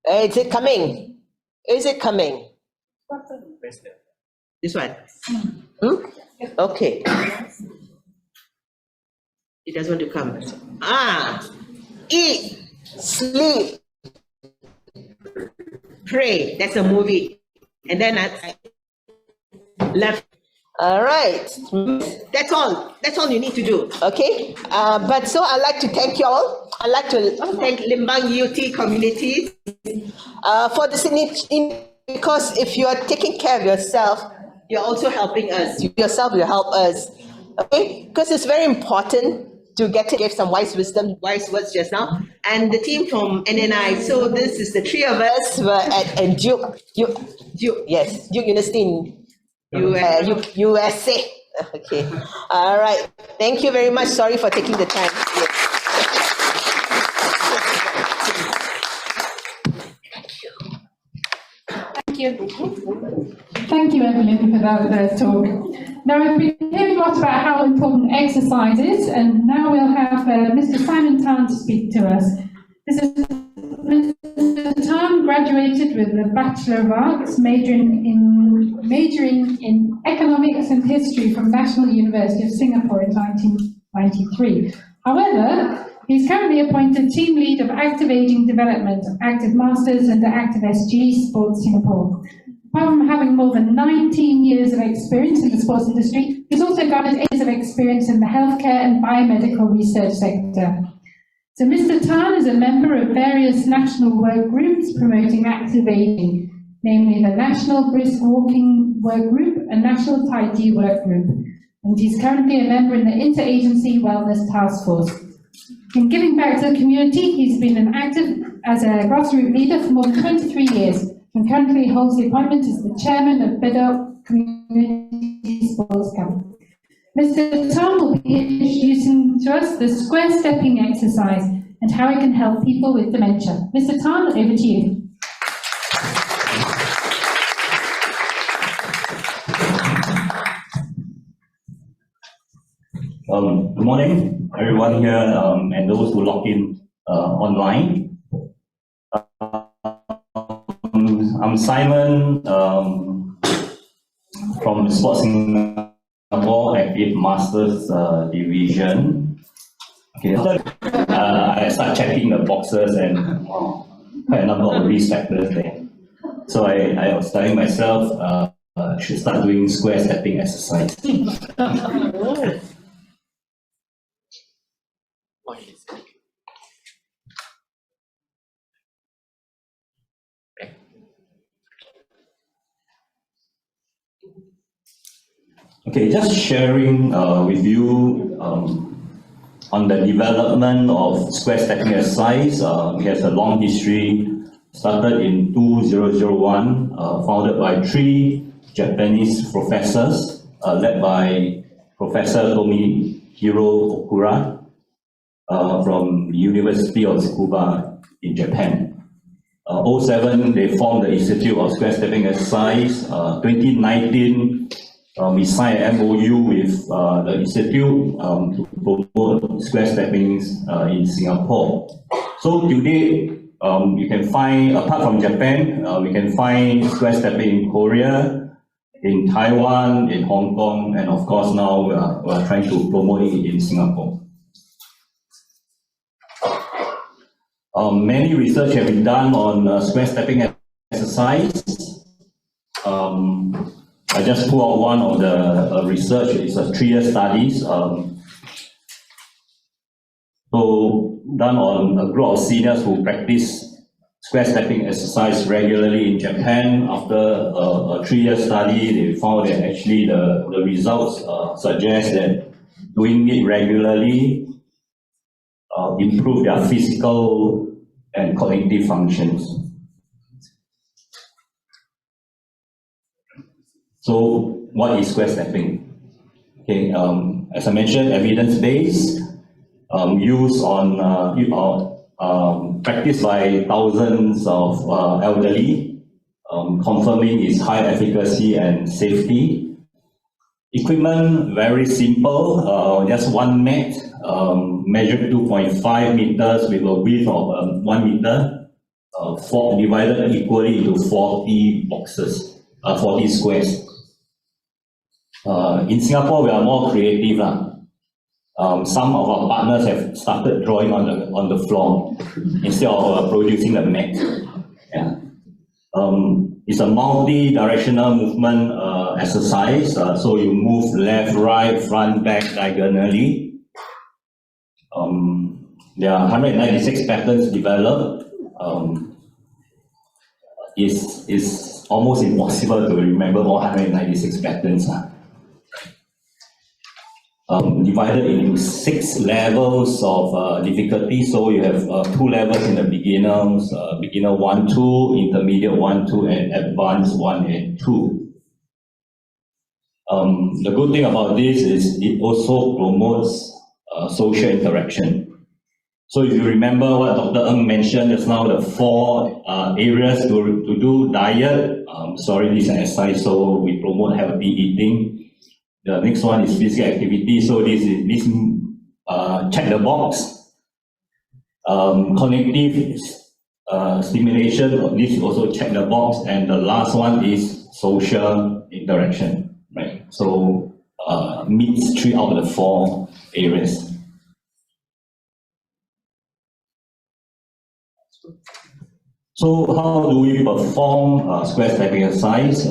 is it coming? Is it coming? This one. Okay. It doesn't want to come. Eat, sleep, pray. That's a movie. And then I left. All right. That's all. That's all you need to do. Okay. But so I'd like to thank you all. I'd like to thank Limbang UT community for this initiative, because if you are taking care of yourself, you're also helping us. You yourself will help us. Okay? Because it's very important to give some wise wisdom, wise words just now. And the team from NNI, so this is the three of us were at Duke, yes, Duke University in USA. Okay. All right. Thank you very much. Sorry for taking the time. Yes. Thank you, Evelyn, for that talk. Now, we've been hearing a lot about how important exercise is, and now we'll have Mr. Simon Tan to speak to us. Mr. Tan graduated with a Bachelor of Arts, majoring in Economics and History from National University of Singapore in 1993. However, he's currently appointed Team Lead of Active Aging Development, Active Masters and the Active SG Sports Singapore. Apart from having more than 19 years of experience in the sports industry, he's also garnered 8 years of experience in the healthcare and biomedical research sector. So Mr. Tan is a member of various national work groups promoting active aging, namely the National Brisk Walking Work Group and National Tai Chi Work Group. And he's currently a member in the Interagency Wellness Task Force. In giving back to the community, he's been an active as a grassroots leader for more than 23 years, and currently holds the appointment as the chairman of Bedok Community Sports Camp. Mr. Tom will be introducing to us the square stepping exercise and how it can help people with dementia. Mr. Tom, over to you. Good morning, everyone here, and those who log in online. I'm Simon from Sports Singapore Active Masters Division. Okay, I start checking the boxes and quite a number of risk factors there. So I was telling myself should start doing square stepping exercise. Okay, just sharing with you on the development of square stepping exercise. It has a long history, started in 2001, founded by 3 Japanese professors, led by Professor Tomihiro Okura from the University of Tsukuba in Japan. 2007, they formed the Institute of Square Stepping Exercise. 2019, we signed an MOU with the Institute to promote square stepping in Singapore. So today, you can find, apart from Japan, we can find square stepping in Korea, in Taiwan, in Hong Kong, and of course now we are trying to promote it in Singapore. Many research have been done on square stepping exercise. I just pull out one of the research. It's a 3-year studies. So done on a group of seniors who practice square stepping exercise regularly in Japan. After a 3-year study, they found that actually the results suggest that doing it regularly improve their physical and cognitive functions. So what is square stepping? Okay, as I mentioned, evidence-based, used on practiced by thousands of elderly, confirming its high efficacy and safety. Equipment, very simple, just one mat, measured 2.5 meters with a width of 1 meter, divided equally into 40 boxes, 40 squares. In Singapore, we are more creative. Some of our partners have started drawing on the floor instead of producing the mat. Yeah. It's a multi-directional movement exercise. So you move left, right, front, back diagonally. There are 196 patterns developed. It's almost impossible to remember all 196 patterns. Divided into 6 levels of difficulty. So you have 2 levels in the beginners, beginner 1, 2, intermediate 1, 2, and advanced 1 and 2. The good thing about this is it also promotes social interaction. So if you remember what Dr. Ng mentioned just now, the 4 areas to do diet, sorry, this is an exercise, so we promote healthy eating. The next one is physical activity. So this check the box. Cognitive stimulation. This also check the box. And the last one is social interaction. Right. So meets 3 out of the 4 areas. So how do we perform square stepping exercise?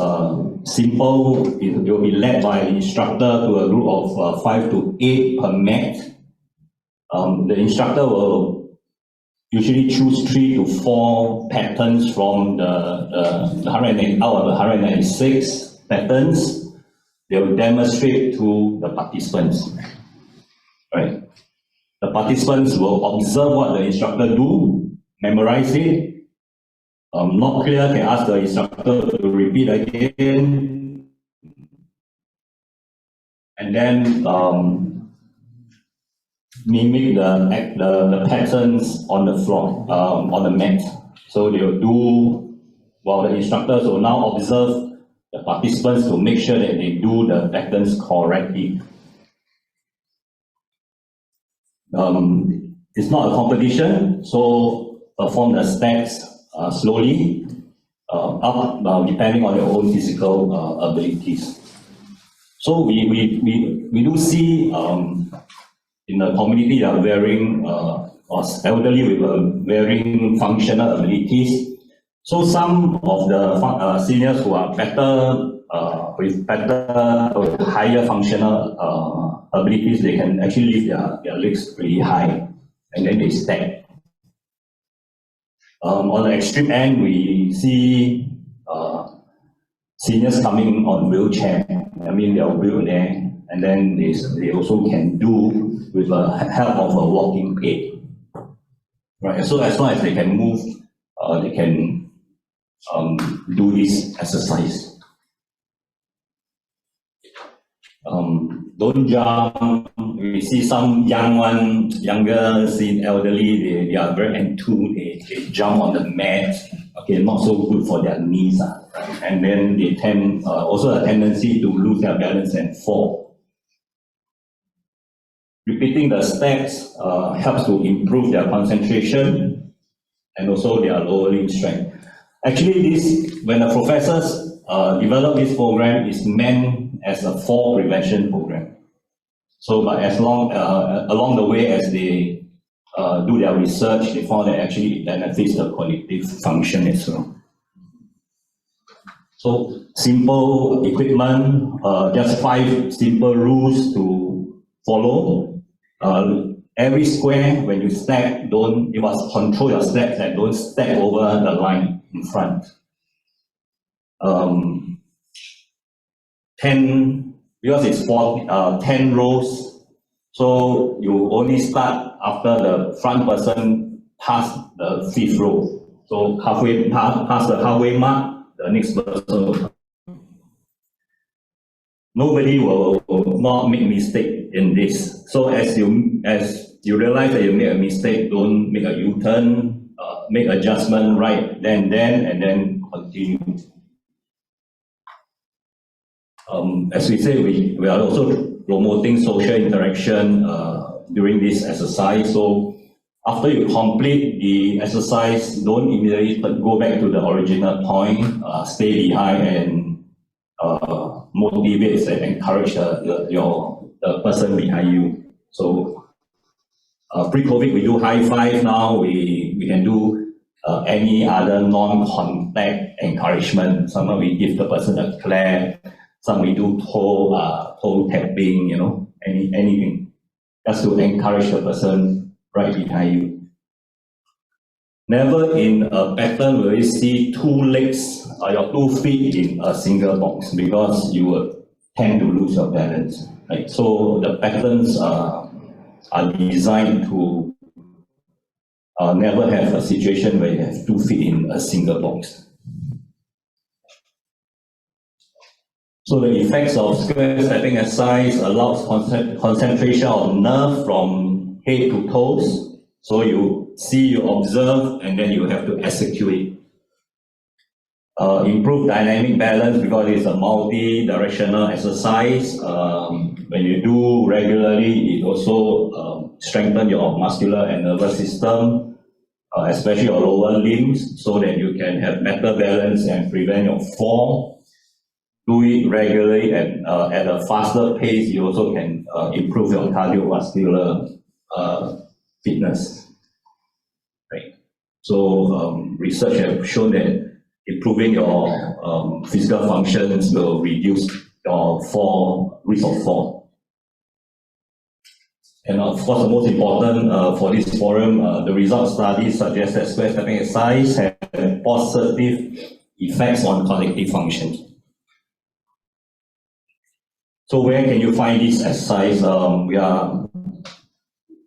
Simple, it will be led by the instructor to a group of 5 to 8 per mat. The instructor will usually choose 3 to 4 patterns from the 196 patterns. They will demonstrate to the participants. Right? The participants will observe what the instructor do, memorize it. Not clear, can ask the instructor to repeat again. And then mimic the patterns on the floor, on the mat. So they will do, while the instructors will now observe the participants to make sure that they do the patterns correctly. It's not a competition, so perform the steps slowly, up, depending on your own physical abilities. So we do see in the community that are varying, elderly with varying functional abilities. So some of the seniors who are better, with higher functional abilities, they can actually lift their legs pretty high, and then they stack. On the extreme end, we see seniors coming on wheelchair. I mean, they're wheelchair, and then they also can do with the help of a walking aid. Right. So as long as they can move, they can do this exercise. Don't jump. We see some younger, elderly, they are very enthused, they jump on the mat. Okay, not so good for their knees. And then they tend, also a tendency to lose their balance and fall. Repeating the steps helps to improve their concentration and also their lower limb strength. Actually, when the professors developed this program, is meant as a fall prevention program. So, but as long along the way, as they do their research, they found that actually it benefits the cognitive function as well. So simple equipment, just 5 simple rules to follow. Every square, when you stack, you must control your stacks and don't stack over the line in front. 10, because it's 10 rows, so you only start after the front person pass the 5th row. So halfway past the halfway mark, the next person will come. Nobody will not make mistake in this. So as you realize that you make a mistake, don't make a U-turn, make adjustment right then, and then continue. As we say, we are also promoting social interaction during this exercise. So after you complete the exercise, don't immediately go back to the original point. Stay behind and motivate and encourage the person behind you. So pre-COVID, we do high five. Now we can do any other non-contact encouragement. Sometimes we give the person a clap. Some we do toe tapping, anything, just to encourage the person right behind you. Never in a pattern will you see 2 legs or your 2 feet in a single box, because you will tend to lose your balance. Right? So the patterns are designed to never have a situation where you have 2 feet in a single box. So the effects of square stepping exercise allows concentration of nerve from head to toes. So you see, you observe, and then you have to execute it. Improve dynamic balance, because it's a multi-directional exercise. When you do regularly, it also strengthens your muscular and nervous system, especially your lower limbs, so that you can have better balance and prevent your fall. Do it regularly and at a faster pace, you also can improve your cardiovascular fitness. Right. So research has shown that improving your physical functions will reduce your risk of fall. And of course, the most important for this forum, the result studies suggest that square stepping exercise has positive effects on cognitive function. So where can you find this exercise? We are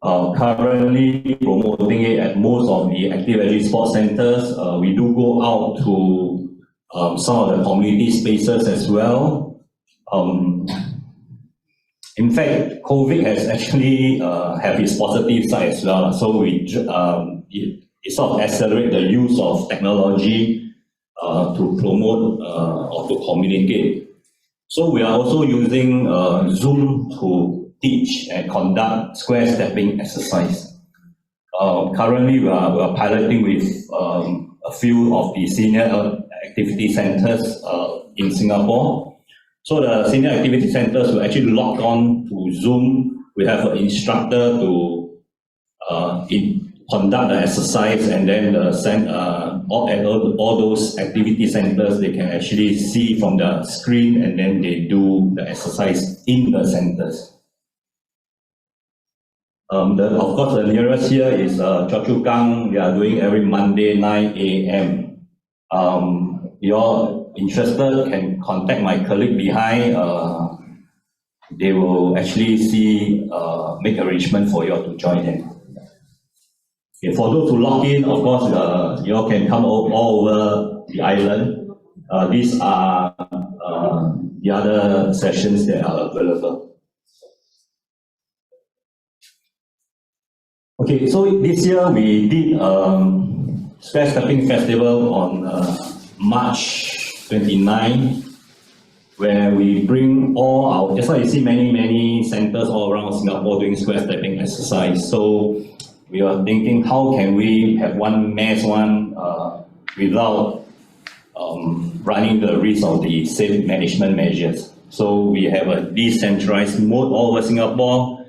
currently promoting it at most of the active energy sports centers. We do go out to some of the community spaces as well. In fact, COVID has actually have its positive side as well. So it sort of accelerates the use of technology to promote or to communicate. So we are also using Zoom to teach and conduct square stepping exercise. Currently, we are piloting with a few of the senior activity centers in Singapore. So the senior activity centers will actually log on to Zoom. We have an instructor to conduct the exercise, and then all those activity centers, they can actually see from the screen, and then they do the exercise in the centers. Of course, the nearest here is Choa Chu Kang. We are doing every Monday 9 a.m. You're interested, can contact my colleague behind. They will actually make arrangement for you to join them. Okay, for those who log in, of course, you all can come all over the island. These are the other sessions that are available. Okay, so this year we did Square Stepping Festival on March 29, where we bring all our, that's why you see many centers all around Singapore doing square stepping exercise. So we are thinking, how can we have one mass one without running the risk of the safe management measures? So we have a decentralized mode all over Singapore.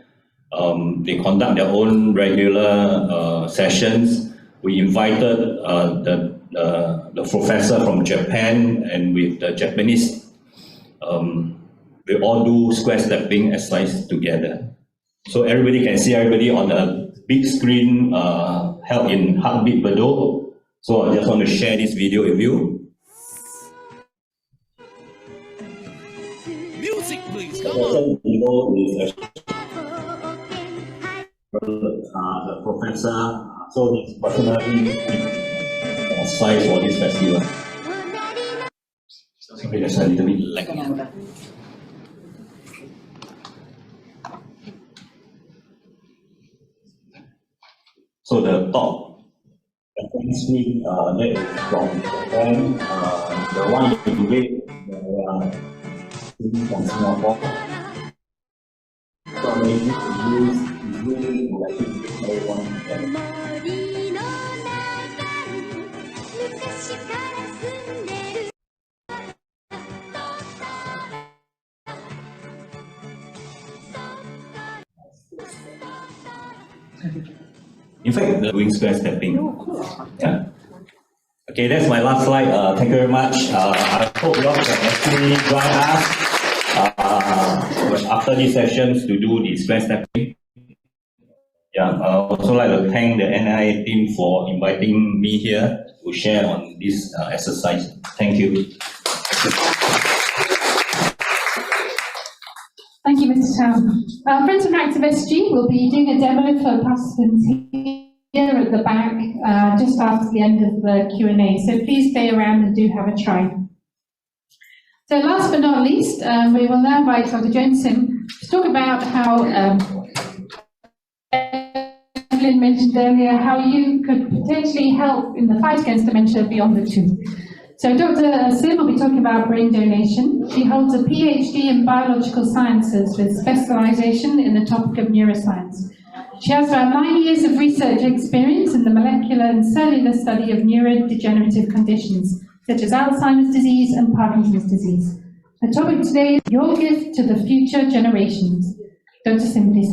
They conduct their own regular sessions. We invited the the professor from Japan and with the Japanese, we all do square stepping exercise together. So everybody can see everybody on a big screen held in Heartbeat Bedok. So I just want to share this video with you. Music, please. Come The video is the professor, so he's personally exercise for this festival. Sorry, there's a little bit lag. So the top screen that is from Japan, the one in red from Singapore. So maybe to use is really everyone can. In fact, the doing square stepping. Yeah. Okay, that's my last slide. Thank you very much. I hope you all can actually join us after these sessions to do the square stepping. Yeah, I also like to thank the NIA team for inviting me here to share on this exercise. Thank you. Thank you, Mr. Town. Friends from Active SG will be doing a demo for participants here at the back just after the end of the Q&A. So please stay around and do have a try. So last but not least, we will now invite Dr. Johnson to talk about how Evelyn mentioned earlier, how you could potentially help in the fight against dementia beyond the two. So Dr. Sim will be talking about brain donation. She holds a PhD in biological sciences with specialization in the topic of neuroscience. She has about 9 years of research experience in the molecular and cellular study of neurodegenerative conditions, such as Alzheimer's disease and Parkinson's disease. The topic today is your gift to the future generations. Dr. Sim, please.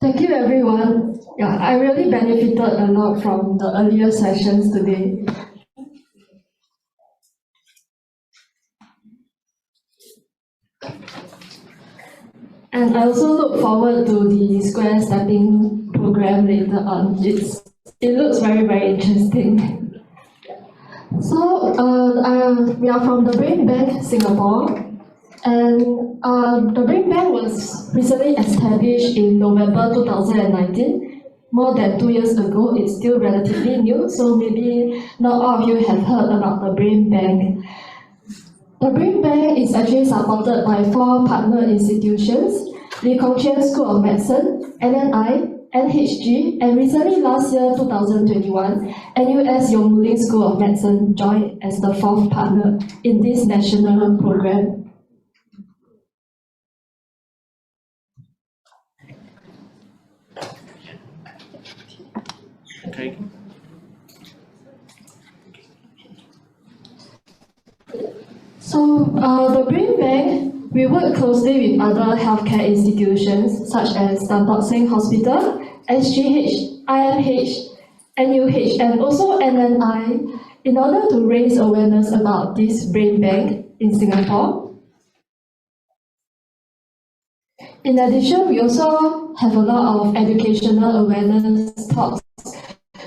Thank you, everyone. Yeah, I really benefited a lot from the earlier sessions today. And I also look forward to the square stepping program later on. It looks very, very interesting. So we are from the Brain Bank Singapore. And the Brain Bank was recently established in November 2019, more than 2 years ago. It's still relatively new, so maybe not all of you have heard about the Brain Bank. The Brain Bank is actually supported by 4 partner institutions: Lee Kong Chian School of Medicine, NNI, NHG, and recently last year, 2021, NUS Yong Mu Ling School of Medicine joined as the 4th partner in this national program. Okay. So the Brain Bank, we work closely with other healthcare institutions such as Tan Tock Seng Hospital, SGH, IMH, NUH, and also NNI in order to raise awareness about this Brain Bank in Singapore. In addition, we also have a lot of educational awareness talks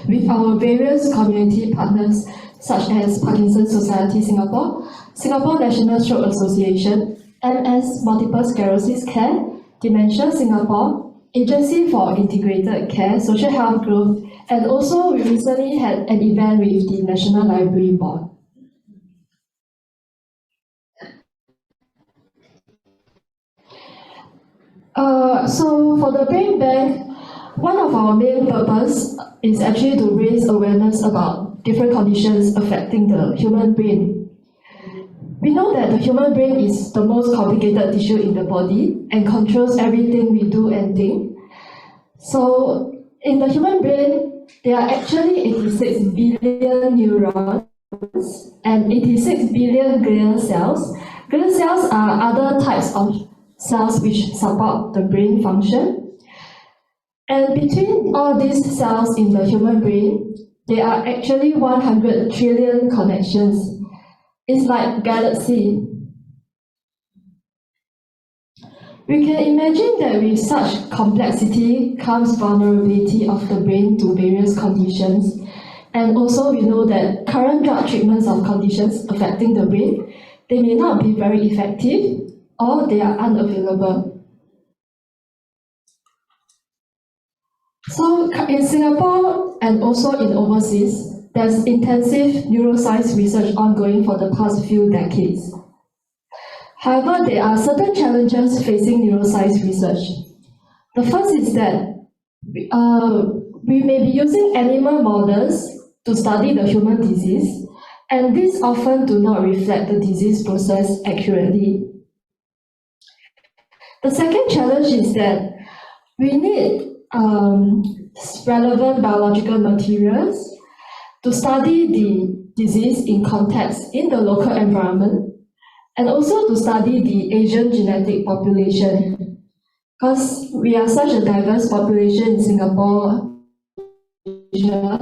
with our various community partners such as Parkinson's Society Singapore, Singapore National Stroke Association, MS Multiple Sclerosis Care, Dementia Singapore, Agency for Integrated Care, Social Health Growth, and also we recently had an event with the National Library Board. So for the Brain Bank, one of our main purpose is actually to raise awareness about different conditions affecting the human brain. We know that the human brain is the most complicated tissue in the body and controls everything we do and think. So in the human brain, there are actually 86 billion neurons and 86 billion glial cells. Glial cells are other types of cells which support the brain function. And between all these cells in the human brain, there are actually 100 trillion connections. It's like galaxy. We can imagine that with such complexity comes vulnerability of the brain to various conditions. And also we know that current drug treatments of conditions affecting the brain, they may not be very effective or they are unavailable. So in Singapore and also in overseas, there's intensive neuroscience research ongoing for the past few decades. However, there are certain challenges facing neuroscience research. The first is that we may be using animal models to study the human disease, and these often do not reflect the disease process accurately. The second challenge is that we need relevant biological materials to study the disease in context in the local environment, and also to study the Asian genetic population. Because we are such a diverse population in Singapore, Asia.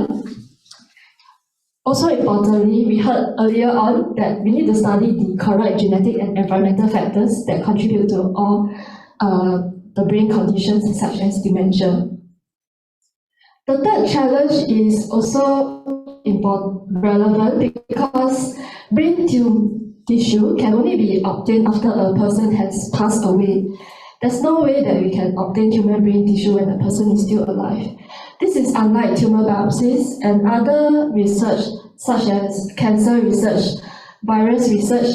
Also importantly, we heard earlier on that we need to study the correct genetic and environmental factors that contribute to all the brain conditions such as dementia. The third challenge is also relevant because brain tissue can only be obtained after a person has passed away. There's no way that we can obtain human brain tissue when the person is still alive. This is unlike tumor biopsies and other research such as cancer research, virus research.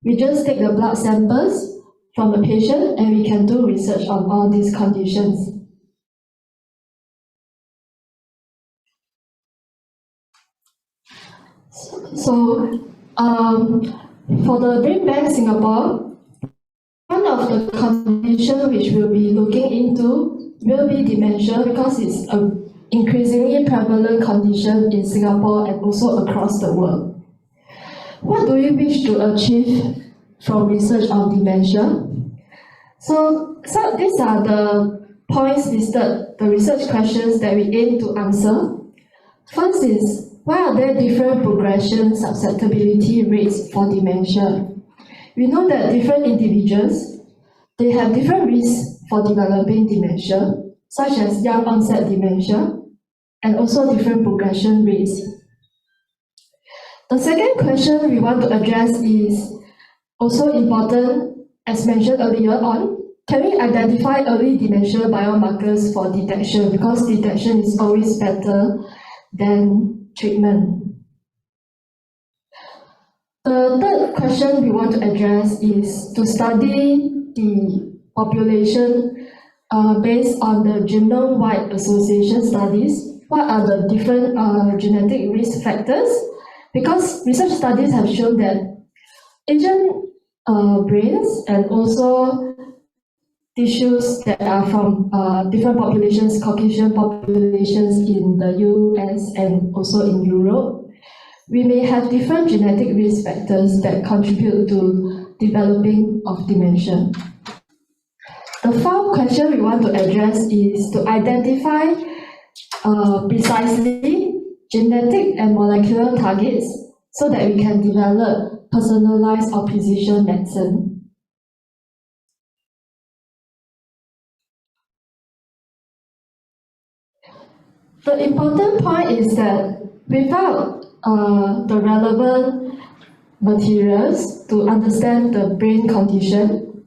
We just take the blood samples from the patient and we can do research on all these conditions. So, for the Brain Bank Singapore, one of the conditions which we'll be looking into will be dementia because it's an increasingly prevalent condition in Singapore and also across the world. What do we wish to achieve from research on dementia? So these are the points listed, the research questions that we aim to answer. First is, why are there different progression susceptibility rates for dementia? We know that different individuals, they have different risks for developing dementia, such as young onset dementia, and also different progression rates. The second question we want to address is also important, as mentioned earlier on. Can we identify early dementia biomarkers for detection? Because detection is always better than treatment. The third question we want to address is to study the population based on the genome-wide association studies. What are the different genetic risk factors? Because research studies have shown that Asian brains and also tissues that are from different populations, Caucasian populations in the US and also in Europe, we may have different genetic risk factors that contribute to developing of dementia. The fourth question we want to address is to identify precisely genetic and molecular targets so that we can develop personalized or precision medicine. The important point is that without the relevant materials to understand the brain condition,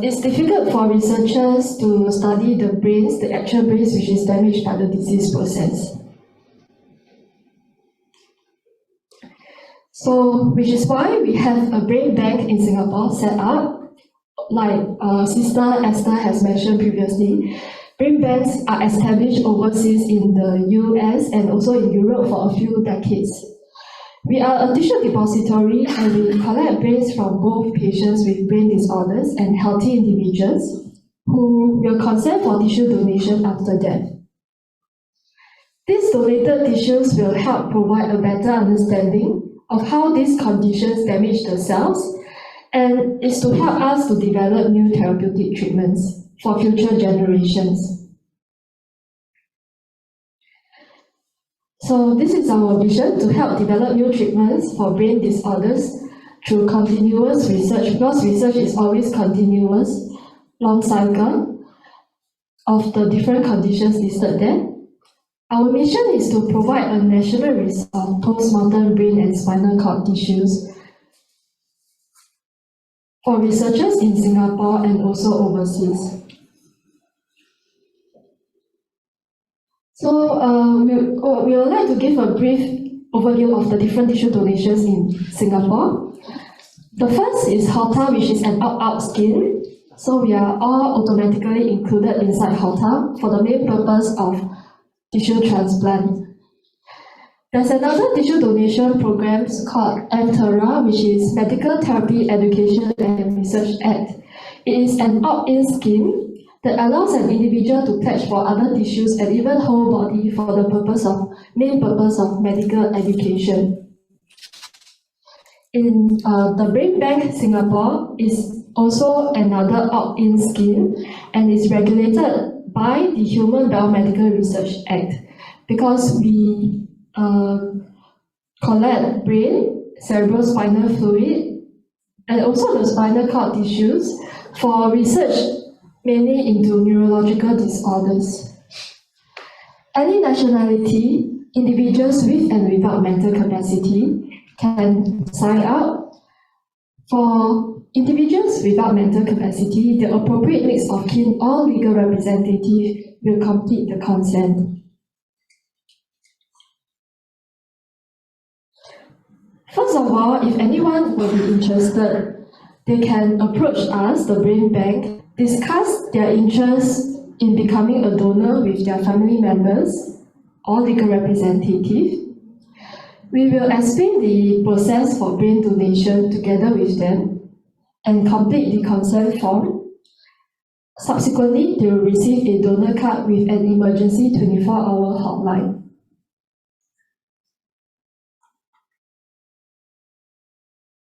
it's difficult for researchers to study the brains, the actual brains which is damaged by the disease process. So, which is why we have a brain bank in Singapore set up, like Sister Esther has mentioned previously. Brain banks are established overseas in the US and also in Europe for a few decades. We are a tissue depository and we collect brains from both patients with brain disorders and healthy individuals. who will consent for tissue donation after death. These donated tissues will help provide a better understanding of how these conditions damage the cells, and is to help us to develop new therapeutic treatments for future generations. So this is our vision, to help develop new treatments for brain disorders through continuous research, because research is always continuous, long cycle of the different conditions listed there. Our mission is to provide a national resource of post-mortem brain and spinal cord tissues for researchers in Singapore and also overseas. So we would like to give a brief overview of the different tissue donations in Singapore. The first is HOTA, which is an opt-out scheme. So we are all automatically included inside HOTA for the main purpose of tissue transplant. There's another tissue donation program called MTERA, which is Medical Therapy Education and Research Act. It is an opt-in scheme that allows an individual to pledge for other tissues and even whole body for the main purpose of medical education. In the Brain Bank Singapore is also another opt-in scheme and is regulated by the Human Biomedical Research Act, because we collect brain, cerebrospinal fluid, and also the spinal cord tissues for research mainly into neurological disorders. Any nationality, individuals with and without mental capacity can sign up. For individuals without mental capacity, the appropriate next of kin or legal representative will complete the consent. First of all, if anyone will be interested, they can approach us, the Brain Bank, discuss their interest in becoming a donor with their family members or legal representative. We will explain the process for brain donation together with them and complete the consent form. Subsequently, they will receive a donor card with an emergency 24-hour hotline.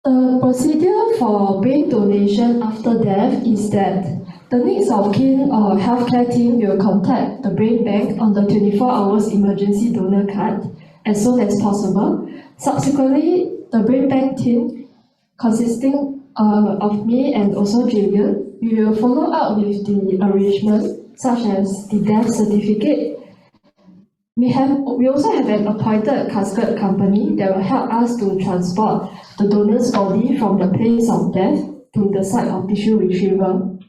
The procedure for brain donation after death is that the next of kin or healthcare team will contact the Brain Bank on the 24 hours emergency donor card as soon as possible. Subsequently, the Brain Bank team, consisting of me and also Julian, we will follow up with the arrangement such as the death certificate. We also have an appointed casket company that will help us to transport the donor's body from the place of death to the site of tissue retrieval.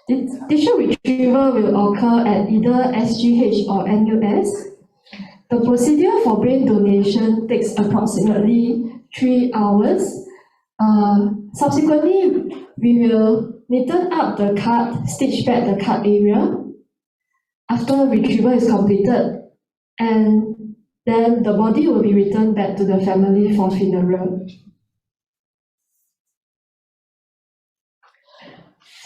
The tissue retrieval will occur at either SGH or NUS. The procedure for brain donation takes approximately 3 hours. Subsequently, we will neaten up the card, stitch back the card area after retrieval is completed, and then the body will be returned back to the family for funeral.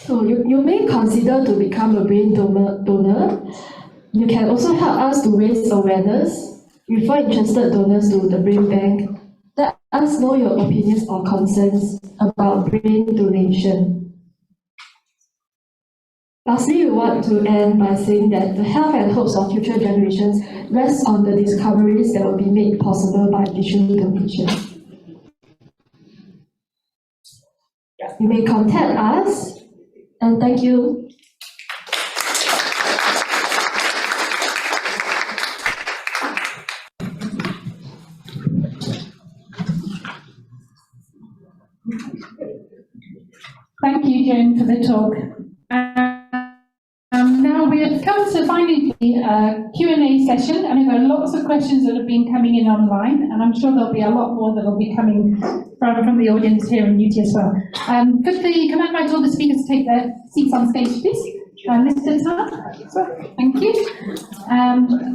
So you may consider to become a brain donor. You can also help us to raise awareness, refer interested donors to the Brain Bank. Let us know your opinions or concerns about brain donation. Lastly, we want to end by saying that the health and hopes of future generations rest on the discoveries that will be made possible by tissue donation. You may contact us, and thank you. Thank you, Joan, for the talk. Now we have come to finally the Q&A session, and there are lots of questions that have been coming in online, and I'm sure there'll be a lot more that will be coming from the audience here in UT as well. Can I invite all the speakers to take their seats on stage, please? Mr. Tan, thank you.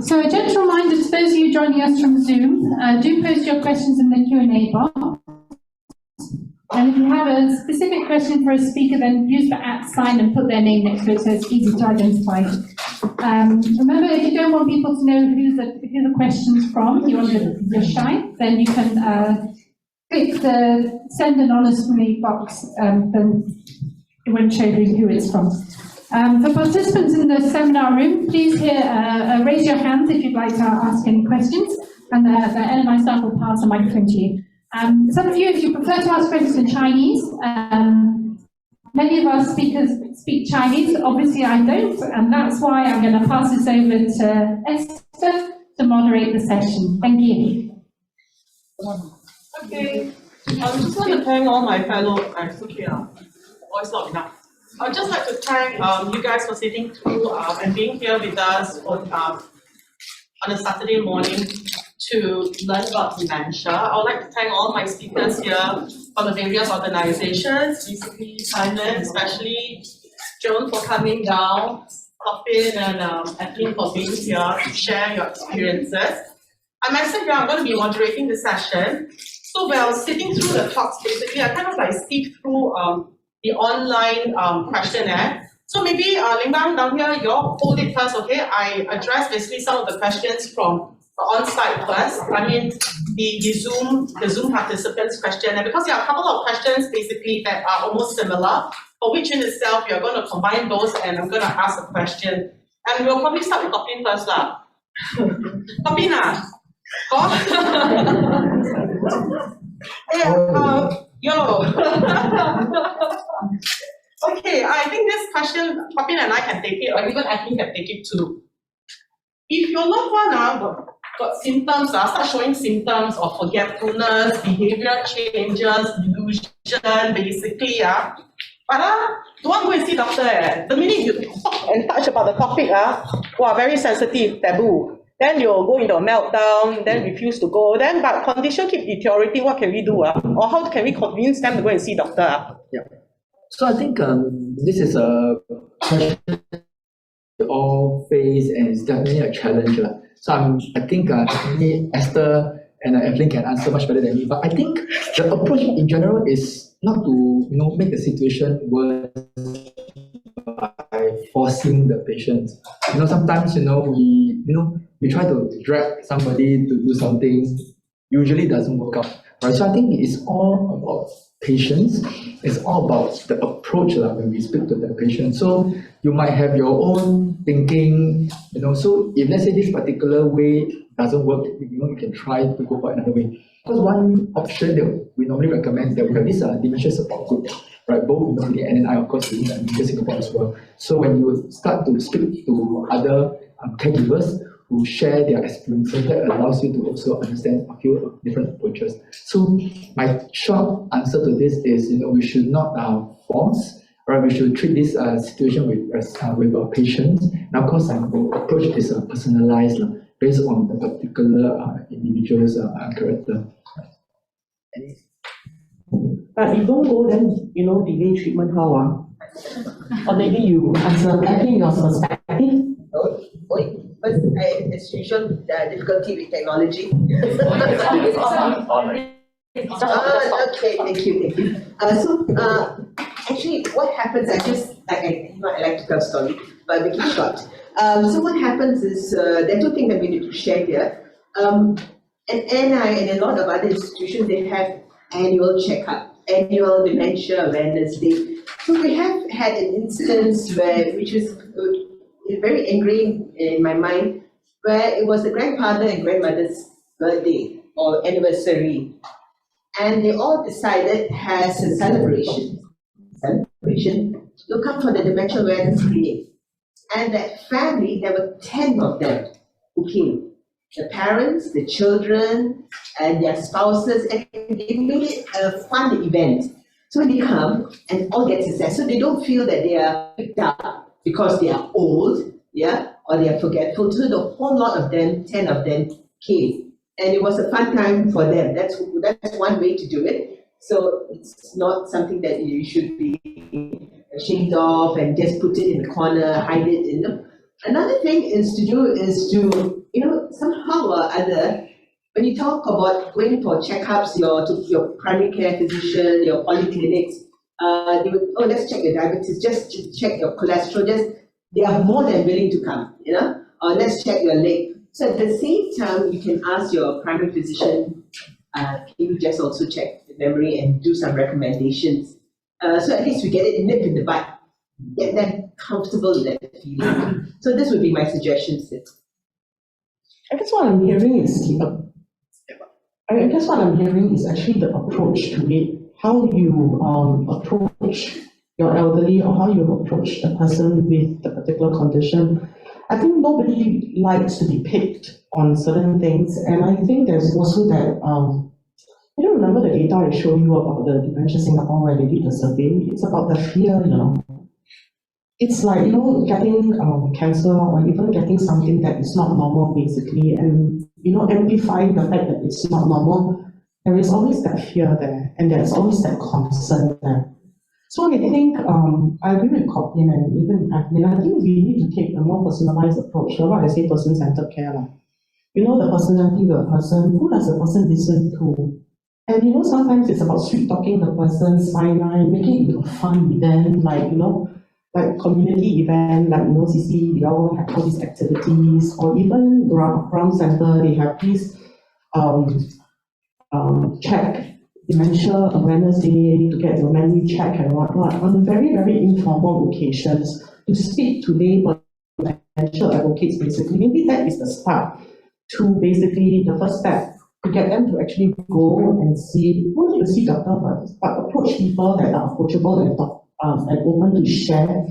So a gentle reminder to those of you joining us from Zoom, do post your questions in the Q&A box. And if you have a specific question for a speaker, then use the @ sign and put their name next to it so it's easy to identify. Remember, if you don't want people to know who the question's from, you're shy, then you can click the send anonymously box, then it won't show who it's from. For participants in the seminar room, please raise your hands if you'd like to ask any questions, and the LMI staff will pass a microphone to you. Some of you, if you prefer to ask questions in Chinese, many of our speakers speak Chinese. Obviously, I don't, and that's why I'm going to pass this over to Esther to moderate the session. Thank you. Okay, I just want to thank all my fellow, voice not enough. I'd just like to thank you guys for sitting through and being here with us on a Saturday morning to learn about dementia. I would like to thank all my speakers here from the various organizations, basically Simon, especially Joan for coming down, Coppin and Evelyn for being here to share your experiences. I myself, I'm going to be moderating the session. So while sitting through the talks, basically, I kind of like skip through the online questionnaire. So maybe Ling Bang down here, you all hold it first, okay? I address basically some of the questions from the on-site first. I mean, the Zoom participants questionnaire, because there are a couple of questions basically that are almost similar, for which in itself, you're going to combine those and I'm going to ask a question. And we'll probably start with Coppin first. Coppin, Okay, I think this question, Coppin and I can take it, or even Evelyn can take it too. If your loved one got symptoms, start showing symptoms of forgetfulness, behavior changes, delusion, basically, but don't want to go and see doctor. The minute you talk and touch about the topic, very sensitive, taboo. Then you'll go into a meltdown, then refuse to go. Then, but condition keep deteriorating. What can we do? Or how can we convince them to go and see doctor? Yeah. So I think this is a question we all face, and it's definitely a challenge. So I think definitely Esther and Evelyn can answer much better than me. But I think the approach in general is not to make the situation worse by forcing the patient. Sometimes we try to drag somebody to do something, usually doesn't work out. Right? So I think it's all about patience. It's all about the approach when we speak to the patient. So you might have your own thinking, so if let's say this particular way doesn't work, you can try to go for another way. Because one option that we normally recommend that we have this dementia support group, right? Both the NNI, of course, in Singapore as well. So when you start to speak to other caregivers who share their experiences, that allows you to also understand a few different approaches. So my short answer to this is, we should not force, or we should treat this situation with our patients. Now, of course, the approach is personalized based on the particular individual's character. But if you don't go, then delay treatment how? Or maybe you answer everything your perspective. But as usual, difficulty with technology. Okay, thank you. Actually, what happens? I like to tell a story, but make it short. So what happens is there are two things that we need to share here. And NI and a lot of other institutions, they have annual checkup, annual dementia awareness day. So we have had an instance which is very ingrained in my mind, where it was the grandfather and grandmother's birthday or anniversary, and they all decided as a celebration to come for the dementia awareness screening. And that family, there were 10 of them who came. The parents, the children, and their spouses, and they made it a fun event. So they come and all get assessed, so they don't feel that they are picked up because they are old, or they are forgetful. So the whole lot of them, 10 of them, came. And it was a fun time for them. That's one way to do it. So it's not something that you should be ashamed of and just put it in the corner, hide it. Another thing is to somehow or other when you talk about going for checkups, to your primary care physician, your polyclinics, they would, oh, let's check your diabetes, just to check your cholesterol, they are more than willing to come, or let's check your leg. So at the same time, you can ask your primary physician, can you just also check the memory and do some recommendations? So at least we get it nipped in the bud, get them comfortable with that feeling. So this would be my suggestion, Sid. I guess what I'm hearing is actually the approach to it, how you approach your elderly or how you approach a person with the particular condition. I think nobody likes to be picked on certain things, and I think there's also that, I don't remember the data I showed you about the Dementia Singapore where they did a survey. It's about the fear, It's like, getting cancer or even getting something that is not normal, basically, and, amplifying the fact that it's not normal. There is always that fear there, and there's always that concern there. So I think, I agree with Corbin and even Kathleen, I think we need to take a more personalized approach. What I say, person-centered care. The personality of a person, who does the person listen to? And sometimes it's about sweet talking the person, smile, making it into a fun event, like community event, like CC, they all have all these activities, or even Ground Center, they have these check Dementia Awareness Day to get your memory check and whatnot on very, very informal occasions to speak to lay potential advocates, basically. Maybe that is the start to basically the first step to get them to actually go and see, not need to see doctor first, but approach people that are approachable and open to share,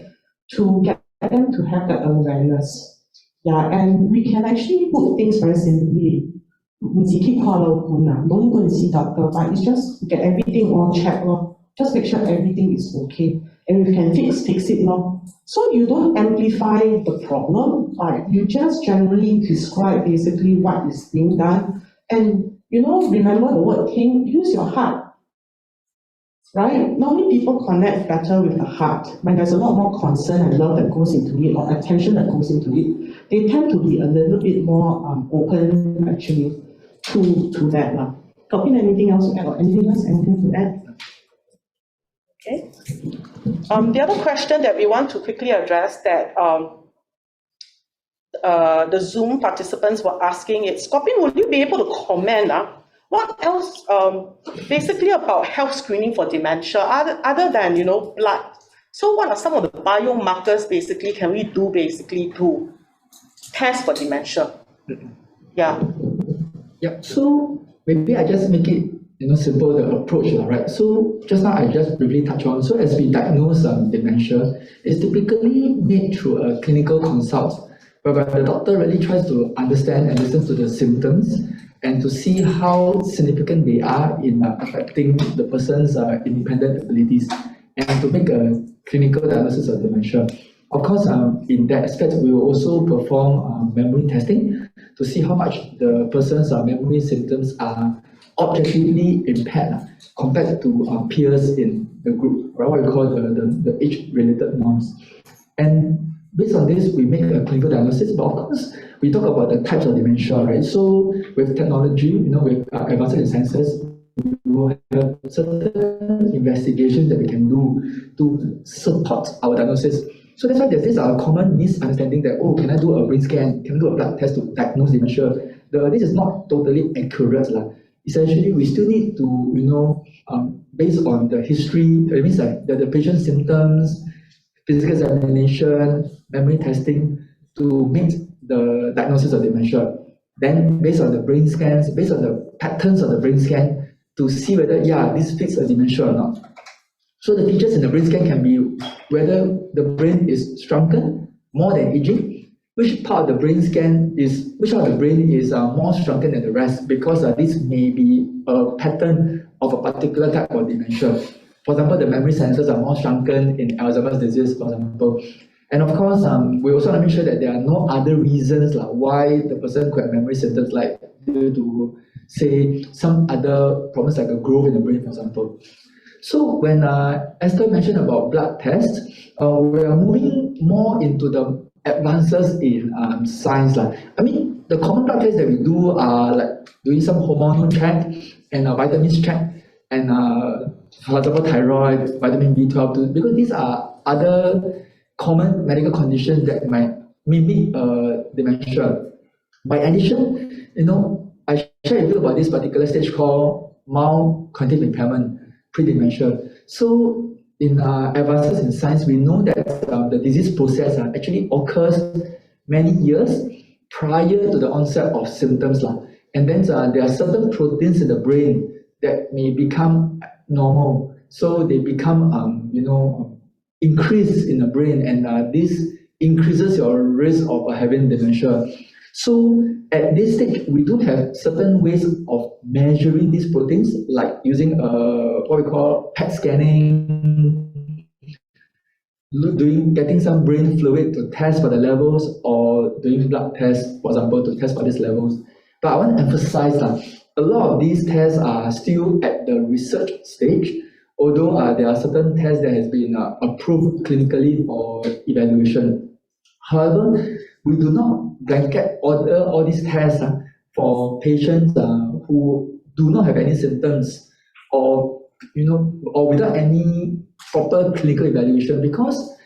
to get them to have that awareness. Yeah, and we can actually put things very simply. Don't go and see doctor, but it's just get everything all checked. Just make sure everything is okay. And if you can fix it. So you don't amplify the problem, but you just generally describe basically what is being done. And remember the word think, use your heart. Right? Normally people connect better with the heart. When there's a lot more concern and love that goes into it, or attention that goes into it, they tend to be a little bit more open actually to that. Corbin, anything else to add, or anything to add? Okay. The other question that we want to quickly address that the Zoom participants were asking is, Corbin, will you be able to comment what else basically about health screening for dementia other than blood? So what are some of the biomarkers basically can we do basically to test for dementia? Yeah. Yeah, so maybe I just make it simple, the approach, right? So just now I just briefly touched on, so as we diagnose dementia, it's typically made through a clinical consult, whereby the doctor really tries to understand and listen to the symptoms and to see how significant they are in affecting the person's independent abilities, and to make a clinical diagnosis of dementia. Of course, in that aspect, we will also perform memory testing to see how much the person's memory symptoms are objectively impaired compared to peers in the group, right? What we call the age-related norms. And based on this, we make a clinical diagnosis, but of course, we talk about the types of dementia, right? So with technology, with advances in sensors, we will have certain investigations that we can do to support our diagnosis. So that's why there's this common misunderstanding that, can I do a brain scan? Can I do a blood test to diagnose dementia? This is not totally accurate. Essentially, we still need to, based on the history, it means like the patient's symptoms, physical examination, memory testing, to make the diagnosis of dementia. Then, based on the brain scans, based on the patterns of the brain scan, to see whether, this fits a dementia or not. So the features in the brain scan can be whether the brain is shrunken, more than aging, which part of the brain is more shrunken than the rest, because this may be a pattern of a particular type of dementia. For example, the memory sensors are more shrunken in Alzheimer's disease, for example. And of course, we also want to make sure that there are no other reasons why the person could have memory symptoms, like due to, say, some other problems like a growth in the brain, for example. So when Esther mentioned about blood tests, we are moving more into the advances in science. I mean, the common blood tests that we do are like doing some hormonal check and vitamins check, and for example thyroid, vitamin B12, because these are other common medical conditions that might mimic dementia. By addition, I shared with you about this particular stage called mild cognitive impairment, pre-dementia. So in advances in science, we know that the disease process actually occurs many years prior to the onset of symptoms. And then there are certain proteins in the brain that may become normal. So they become, increase in the brain, and this increases your risk of having dementia. So at this stage, we do have certain ways of measuring these proteins, like using what we call PET scanning, getting some brain fluid to test for the levels, or doing blood tests, for example, to test for these levels. But I want to emphasize that a lot of these tests are still at the research stage, although there are certain tests that has been approved clinically for evaluation. However, we do not blanket order all these tests for patients who do not have any symptoms, or without any proper clinical evaluation, because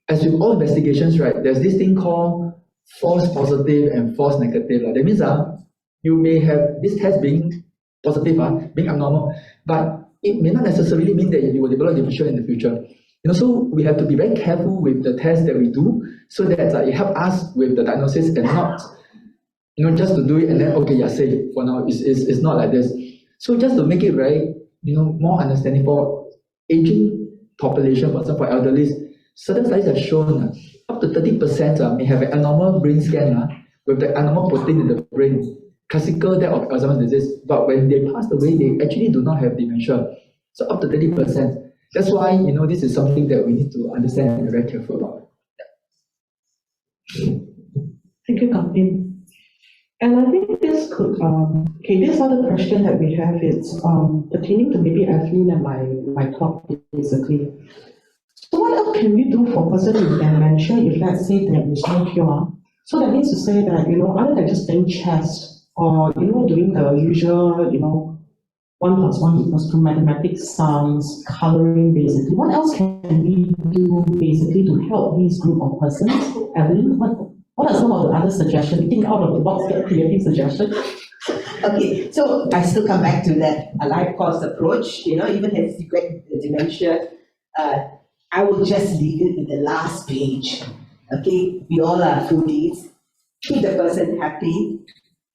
as with all investigations, right, there's this thing called false positive and false negative. That means you may have this test being positive, being abnormal, but it may not necessarily mean that you will develop dementia in the future. So we have to be very careful with the tests that we do, so that it helps us with the diagnosis, and not just to do it and then okay, you're safe for now. It's not like this. So just to make it very more understanding for aging population, for example, for elderly, certain studies have shown up to 30% may have an abnormal brain scan with the abnormal protein in the brain, classical that of Alzheimer's disease. But when they passed away, they actually do not have dementia. So up to 30%. That's why this is something that we need to understand and be very careful about. Thank you, Kapin. And I think this could, this other question that we have is pertaining to maybe Evelyn and my talk, basically. So what else can we do for a person with dementia if, let's say, there is no cure? So that means to say that, other than just playing chess or, doing the usual, 1 + 1 = 2 mathematics, science, coloring, basically. What else can we do, basically, to help these group of persons? Evelyn, what are some of the other suggestions? You think out of the box, get creative suggestions? Okay, so I still come back to that life course approach. Even as you get the dementia, I will just leave it with the last page. Okay, we all are foodies. Keep the person happy.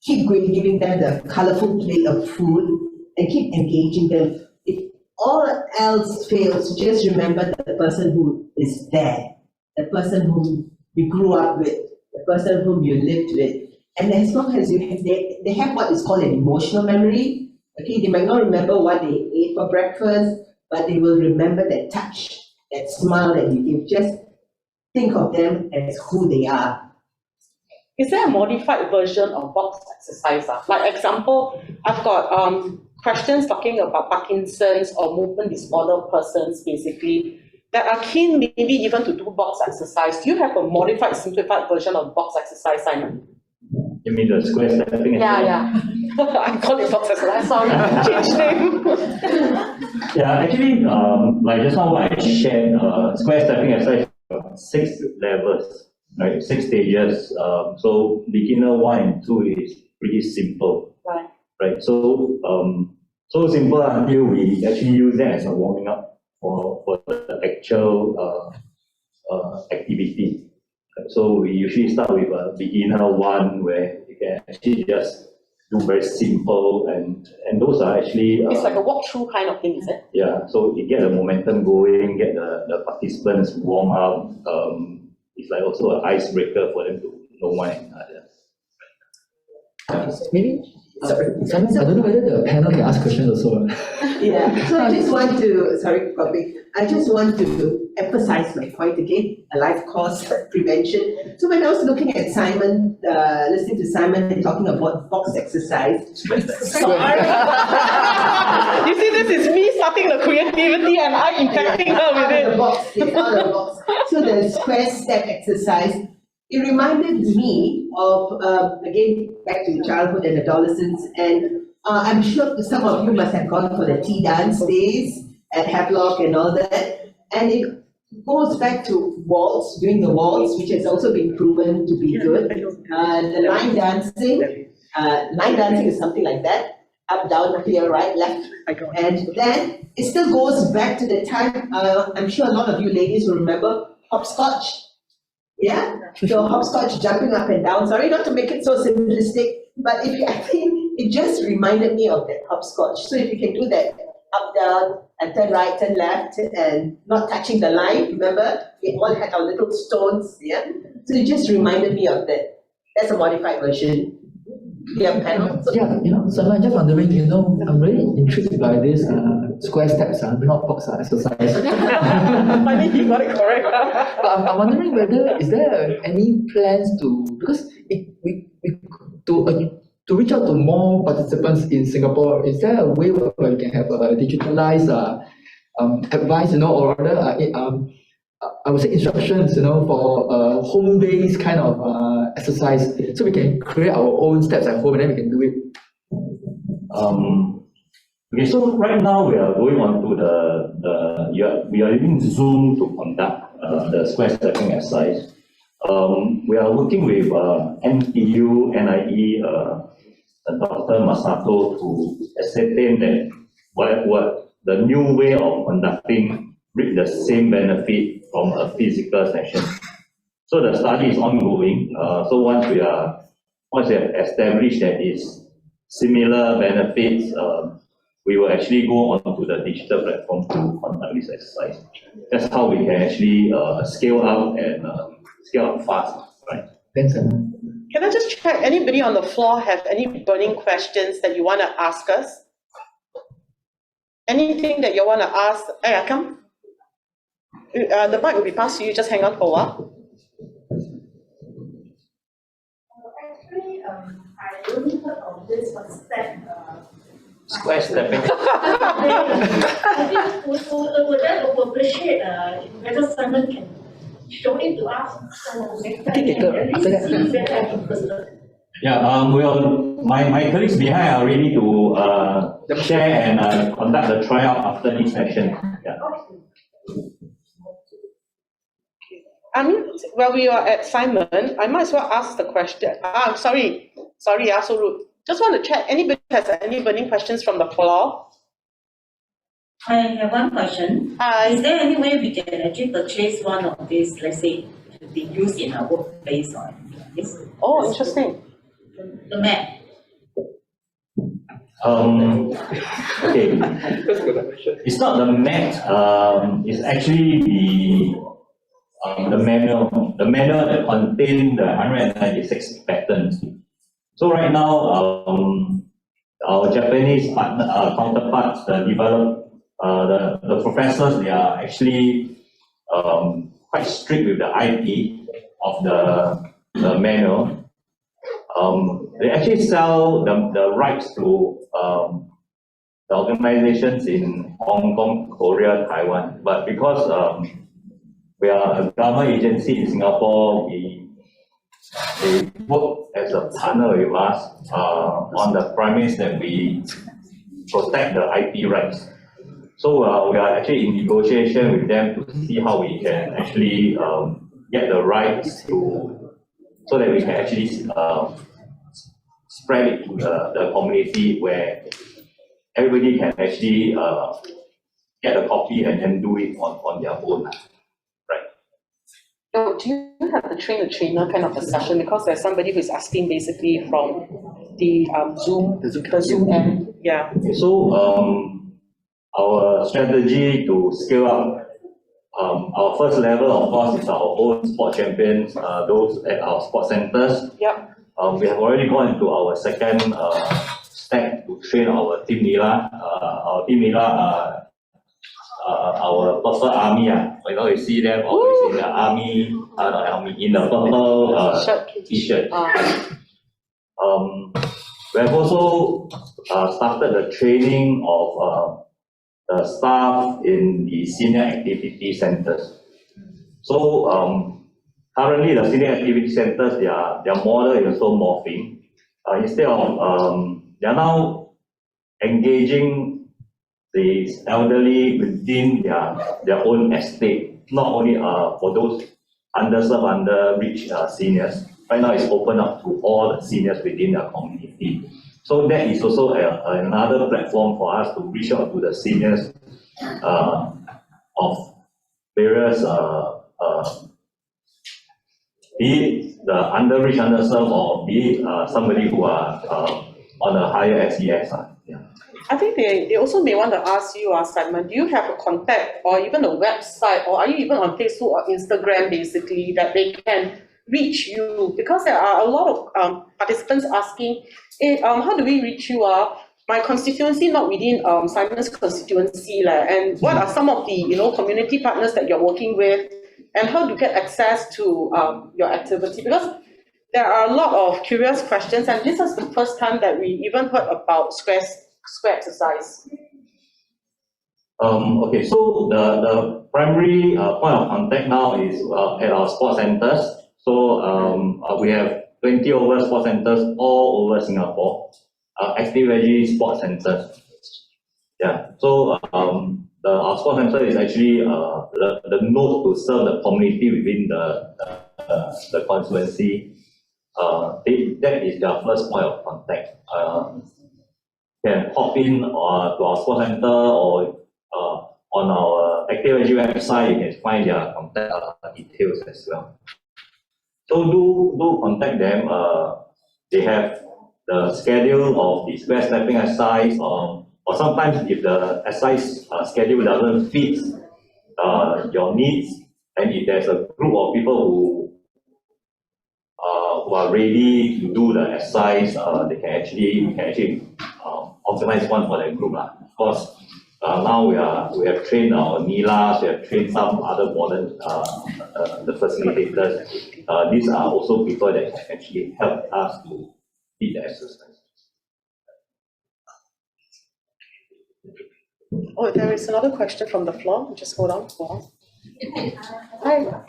Keep giving them the colorful plate of food, and keep engaging them. If all else fails, just remember the person who is there, the person whom you grew up with, the person whom you lived with. And as long as they have what is called an emotional memory. Okay, they might not remember what they ate for breakfast, but they will remember that touch, that smile that you give. Just think of them as who they are. Is there a modified version of box exercise? Like example, I've got questions talking about Parkinson's or movement disorder persons, basically, that are keen maybe even to do box exercise. Do you have a modified, simplified version of box exercise, Simon? You mean the square stepping? Yeah. I call it box exercise, sorry, change name. Yeah, actually, like just now what I shared, square stepping exercise, 6 levels, right? 6 stages. So beginner 1 and 2 is pretty simple. Right. So so simple until we actually use that as a warming up for the actual activity. So we usually start with a beginner 1 where you can actually just do very simple, and those are actually it's like a walkthrough kind of thing, is it? Yeah. So you get the momentum going, get the participants warm up. It's like also an icebreaker for them to know one another. Maybe. Sorry, Simon, I don't know whether the panel can ask questions also. Yeah, so I just want to emphasize my point again, a life course prevention. So when I was looking at Simon, listening to Simon and talking about box exercise, sorry. You see, this is me starting the creativity and I'm infecting her with it. Out of the box. So the square step exercise, it reminded me of, again, back to childhood and adolescence, and I'm sure some of you must have gone for the tea dance days at Havelock and all that, and it goes back to waltz, doing the waltz, which has also been proven to be good. The line dancing is something like that, up, down, clear, right, left, and then it still goes back to the time, I'm sure a lot of you ladies will remember, hopscotch. Yeah, so hopscotch, jumping up and down. Sorry not to make it so simplistic, but I think it just reminded me of that hopscotch. So if you can do that up, down, and turn right, turn left, and not touching the line, remember? We all had our little stones, yeah? So it just reminded me of that. That's a modified version. Yeah, panel. So I'm just wondering, I'm really intrigued by this square steps, not box exercise. Funny, you got it correct. But I'm wondering whether is there any plans because to reach out to more participants in Singapore, is there a way where we can have a digitalized advice, or rather, I would say instructions, for home-based kind of exercise, so we can create our own steps at home and then we can do it. Okay, so right now we are going on to we are using Zoom to conduct the square stepping exercise. We are working with NTU, NIE, Dr. Masato to ascertain that what the new way of conducting bring the same benefit from a physical session. So the study is ongoing. So once we have established that it's similar benefits, we will actually go onto the digital platform to conduct this exercise. That's how we can actually scale up and scale up fast, right? Thanks, Can I just check, anybody on the floor have any burning questions that you want to ask us? Anything that you want to ask? Hey, come. The mic will be passed to you, just hang on for a while. Actually, I only heard of this concept. Square stepping. I think would that appreciate whether Simon can show it to us? I think my colleagues behind are ready to share and conduct the tryout after this session. Yeah. I mean, while we are at Simon, I might as well ask the question. Sorry, so rude. Just want to check, anybody has any burning questions from the floor? I have one question. Is there any way we can actually purchase one of these, let's say, to be used in our workplace or this? Oh, interesting. The map. Okay. It's not the mat. It's actually the manual. The manual that contains the 196 patterns. So right now, our Japanese counterparts, the professors, they are actually quite strict with the IP of the manual. They actually sell the rights to the organizations in Hong Kong, Korea, Taiwan. But because we are a government agency in Singapore, they work as a partner with us on the premise that we protect the IP rights. So we are actually in negotiation with them to see how we can actually get the rights so that we can actually spread it to the community where everybody can actually get a copy and then do it on their own. Oh, do you have the trainer kind of a session? Because there's somebody who's asking basically from the Zoom end. Yeah. Okay, so our strategy to scale up, our first level, of course, is our own sport champions, those at our sport centers. Yep. We have already gone into our second step to train our Team Nila. Our Team Nila our purple army, you see them always in the army, in the purple t-shirt. We have also started the training of the staff in the senior activity centers. So currently the senior activity centers, their model is also morphing. Instead of, they are now engaging the elderly within their own estate, not only for those underserved, underreached seniors. Right now it's open up to all the seniors within the community. So that is also another platform for us to reach out to the seniors of various, be it the underreached, underserved, or be it somebody who are on a higher SES. I think they also may want to ask you, Simon, do you have a contact or even a website, or are you even on Facebook or Instagram basically that they can reach you? Because there are a lot of participants asking, hey, how do we reach you? My constituency not within Simon's constituency, and what are some of the community partners that you're working with, and how to get access to your activity? Because there are a lot of curious questions, and this is the first time that we even heard about Square exercise. Okay, so the primary point of contact now is at our sports centers. So we have 20 over sports centers all over Singapore, active veggie sports centers. Yeah, so our sports center is actually the node to serve the community within the constituency. That is their first point of contact. Can hop in to our sports center or on our active veggie website. You can find their contact details as well. So do contact them. They have the schedule of the square stepping exercise, or sometimes if the exercise schedule doesn't fit your needs, and if there's a group of people who are ready to do the exercise, we can actually organize one for that group. Of course, now we have trained our NILAs, we have trained some other modern the facilitators. These are also people that can actually help us to lead the exercise. Oh, there is another question from the floor. Just hold on. Hi.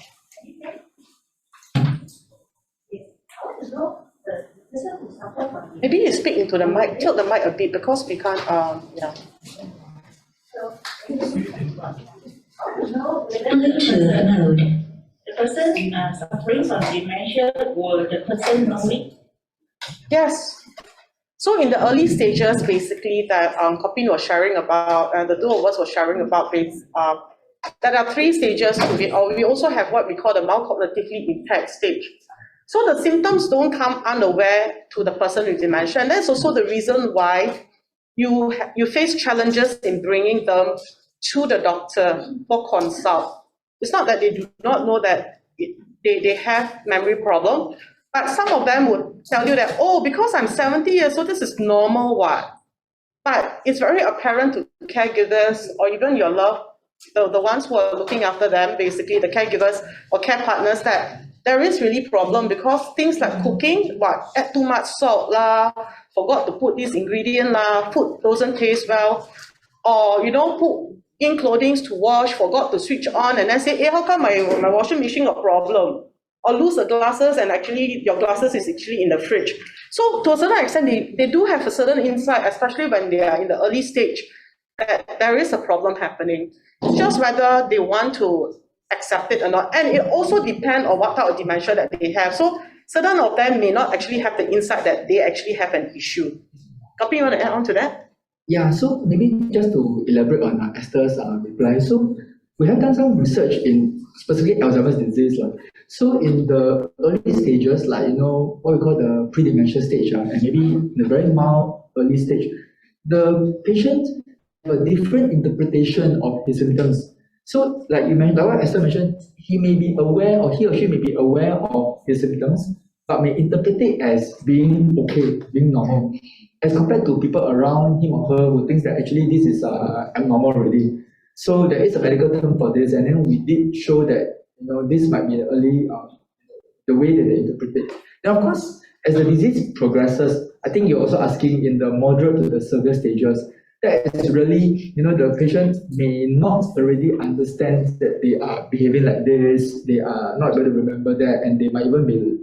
Maybe you speak into the mic, tilt the mic a bit because we can't, yeah. The person suffering from dementia, will the person know it? Yes. So in the early stages, basically, that Kopin was sharing about, and the two of us were sharing about, there are 3 stages to it, or we also have what we call the mild cognitively impaired stage. So the symptoms don't come unaware to the person with dementia, and that's also the reason why you face challenges in bringing them to the doctor for consult. It's not that they do not know that they have memory problem, but some of them would tell you that, oh, because I'm 70 years old, this is normal, what? But it's very apparent to caregivers or even your the ones who are looking after them, basically the caregivers or care partners, that there is really problem because things like cooking, add too much salt lah, forgot to put this ingredient lah, food doesn't taste well, or put in clothing to wash, forgot to switch on, and then say, hey, how come my washing machine got problem? Or lose the glasses and actually your glasses is actually in the fridge. So to a certain extent, they do have a certain insight, especially when they are in the early stage, that there is a problem happening. It's just whether they want to accept it or not. And it also depends on what type of dementia that they have. So certain of them may not actually have the insight that they actually have an issue. Copy, you want to add on to that? Yeah, so maybe just to elaborate on Esther's reply. So we have done some research in specifically Alzheimer's disease. So in the early stages, what we call the pre-dementia stage, and maybe in the very mild early stage, the patient have a different interpretation of his symptoms. So like you mentioned, like what Esther mentioned, he may be aware, or he or she may be aware of his symptoms, but may interpret it as being okay, being normal, as compared to people around him or her who thinks that actually this is abnormal already. So there is a medical term for this, and then we did show that this might be the early the way that they interpret it. Now, of course, as the disease progresses, I think you're also asking in the moderate to the severe stages, that is really, the patient may not already understand that they are behaving like this, they are not going to remember that, and they might even be,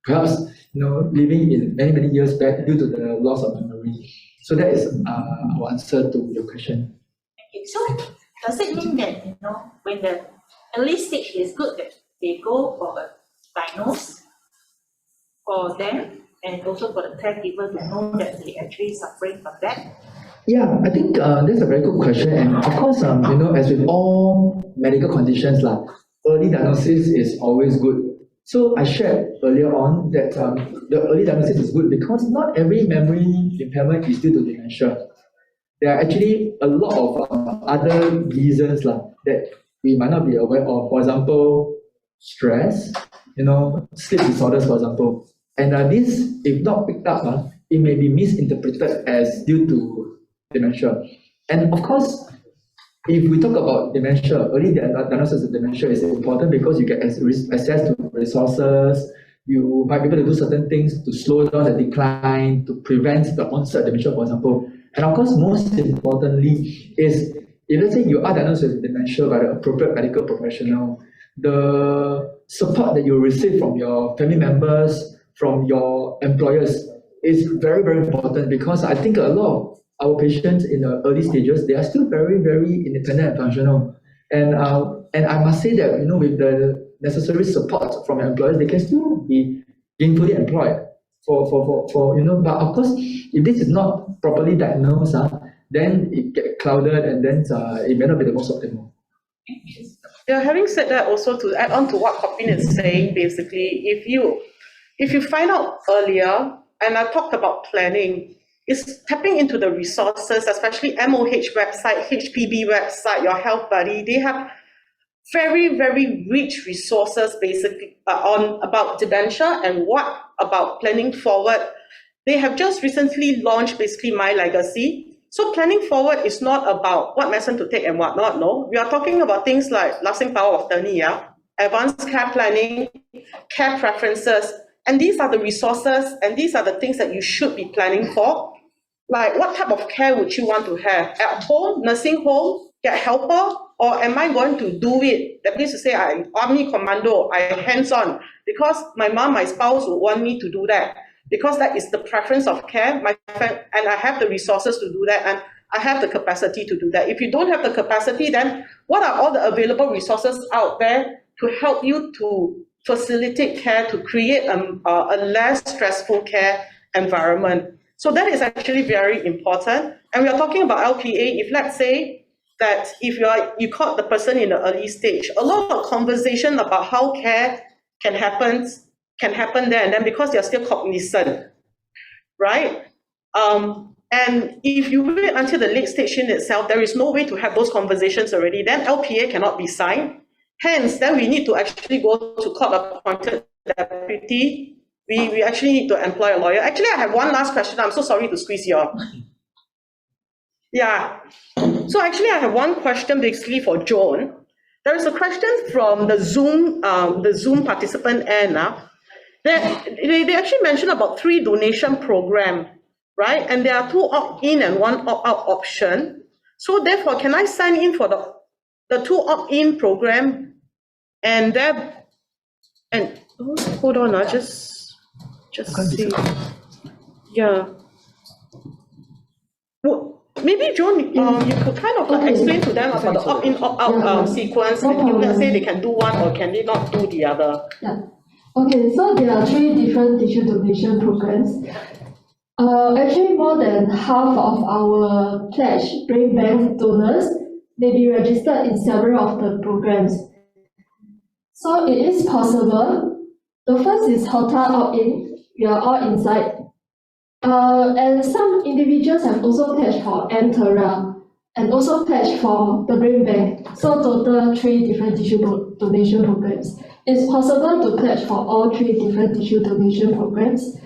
perhaps, living in many, many years back due to the loss of memory. So that is our answer to your question. Okay, so does it mean that, when the early stage is good, that they go for a diagnosis for them and also for the caregiver to know that they actually suffering from that? Yeah, I think that's a very good question. And of course, as with all medical conditions, early diagnosis is always good. So I shared earlier on that the early diagnosis is good because not every memory impairment is due to dementia. There are actually a lot of other reasons that we might not be aware of. For example, stress, sleep disorders, for example. And this, if not picked up, it may be misinterpreted as due to dementia. And of course, if we talk about dementia, early diagnosis of dementia is important because you get access to resources, you might be able to do certain things to slow down the decline, to prevent the onset of dementia, for example. And of course, most importantly is, if let's say you are diagnosed with dementia by the appropriate medical professional, the support that you receive from your family members, from your employers is very, very important, because I think a lot of our patients in the early stages, they are still very, very independent and functional. And I must say that, with the necessary support from your employers, they can still be gainfully employed but of course, if this is not properly diagnosed, then it gets clouded, and then it may not be the most optimal. Yeah, having said that, also to add on to what Kopin is saying, basically, if you find out earlier, and I talked about planning, is tapping into the resources, especially MOH website, HPB website, your health buddy. They have very, very rich resources basically about dementia and what about planning forward. They have just recently launched basically My Legacy. So planning forward is not about what medicine to take and what not, no. We are talking about things like lasting power of attorney, advanced care planning, care preferences, and these are the resources and these are the things that you should be planning for. Like, what type of care would you want to have? At home, nursing home, get helper, or am I going to do it? That means to say I'm army commando, I hands-on, because my mom, my spouse would want me to do that, because that is the preference of care, and I have the resources to do that, and I have the capacity to do that. If you don't have the capacity, then what are all the available resources out there to help you to facilitate care, to create a less stressful care environment? So that is actually very important. And we are talking about LPA. If let's say that if you caught the person in the early stage, a lot of conversation about how care can happen there, and then because they're still cognizant, right? And if you wait until the late stage in itself, there is no way to have those conversations already, then LPA cannot be signed. Hence, then we need to actually go to court-appointed deputy. We actually need to employ a lawyer. Actually, I have one last question. I'm so sorry to squeeze you up. Yeah. So actually, I have one question basically for Joan. There is a question from the Zoom participant, Anna. They actually mentioned about 3 donation program, right? And there are 2 opt-in and 1 opt-out option. So therefore, can I sign in for the 2 opt-in program? And hold on, just see. Yeah. Well, maybe Joan, you could kind of explain to them about the opt-in, opt-out sequence. And let's say they can do one, or can they not do the other? Yeah. Okay, so there are 3 different tissue donation programs. Actually, more than half of our pledge brain bank donors may be registered in several of the programs. So it is possible. The first is hotel opt-in. We are all inside. And some individuals have also pledged for Mtera and also pledged for the brain bank. So total 3 different tissue donation programs. It's possible to pledge for all 3 different tissue donation programs.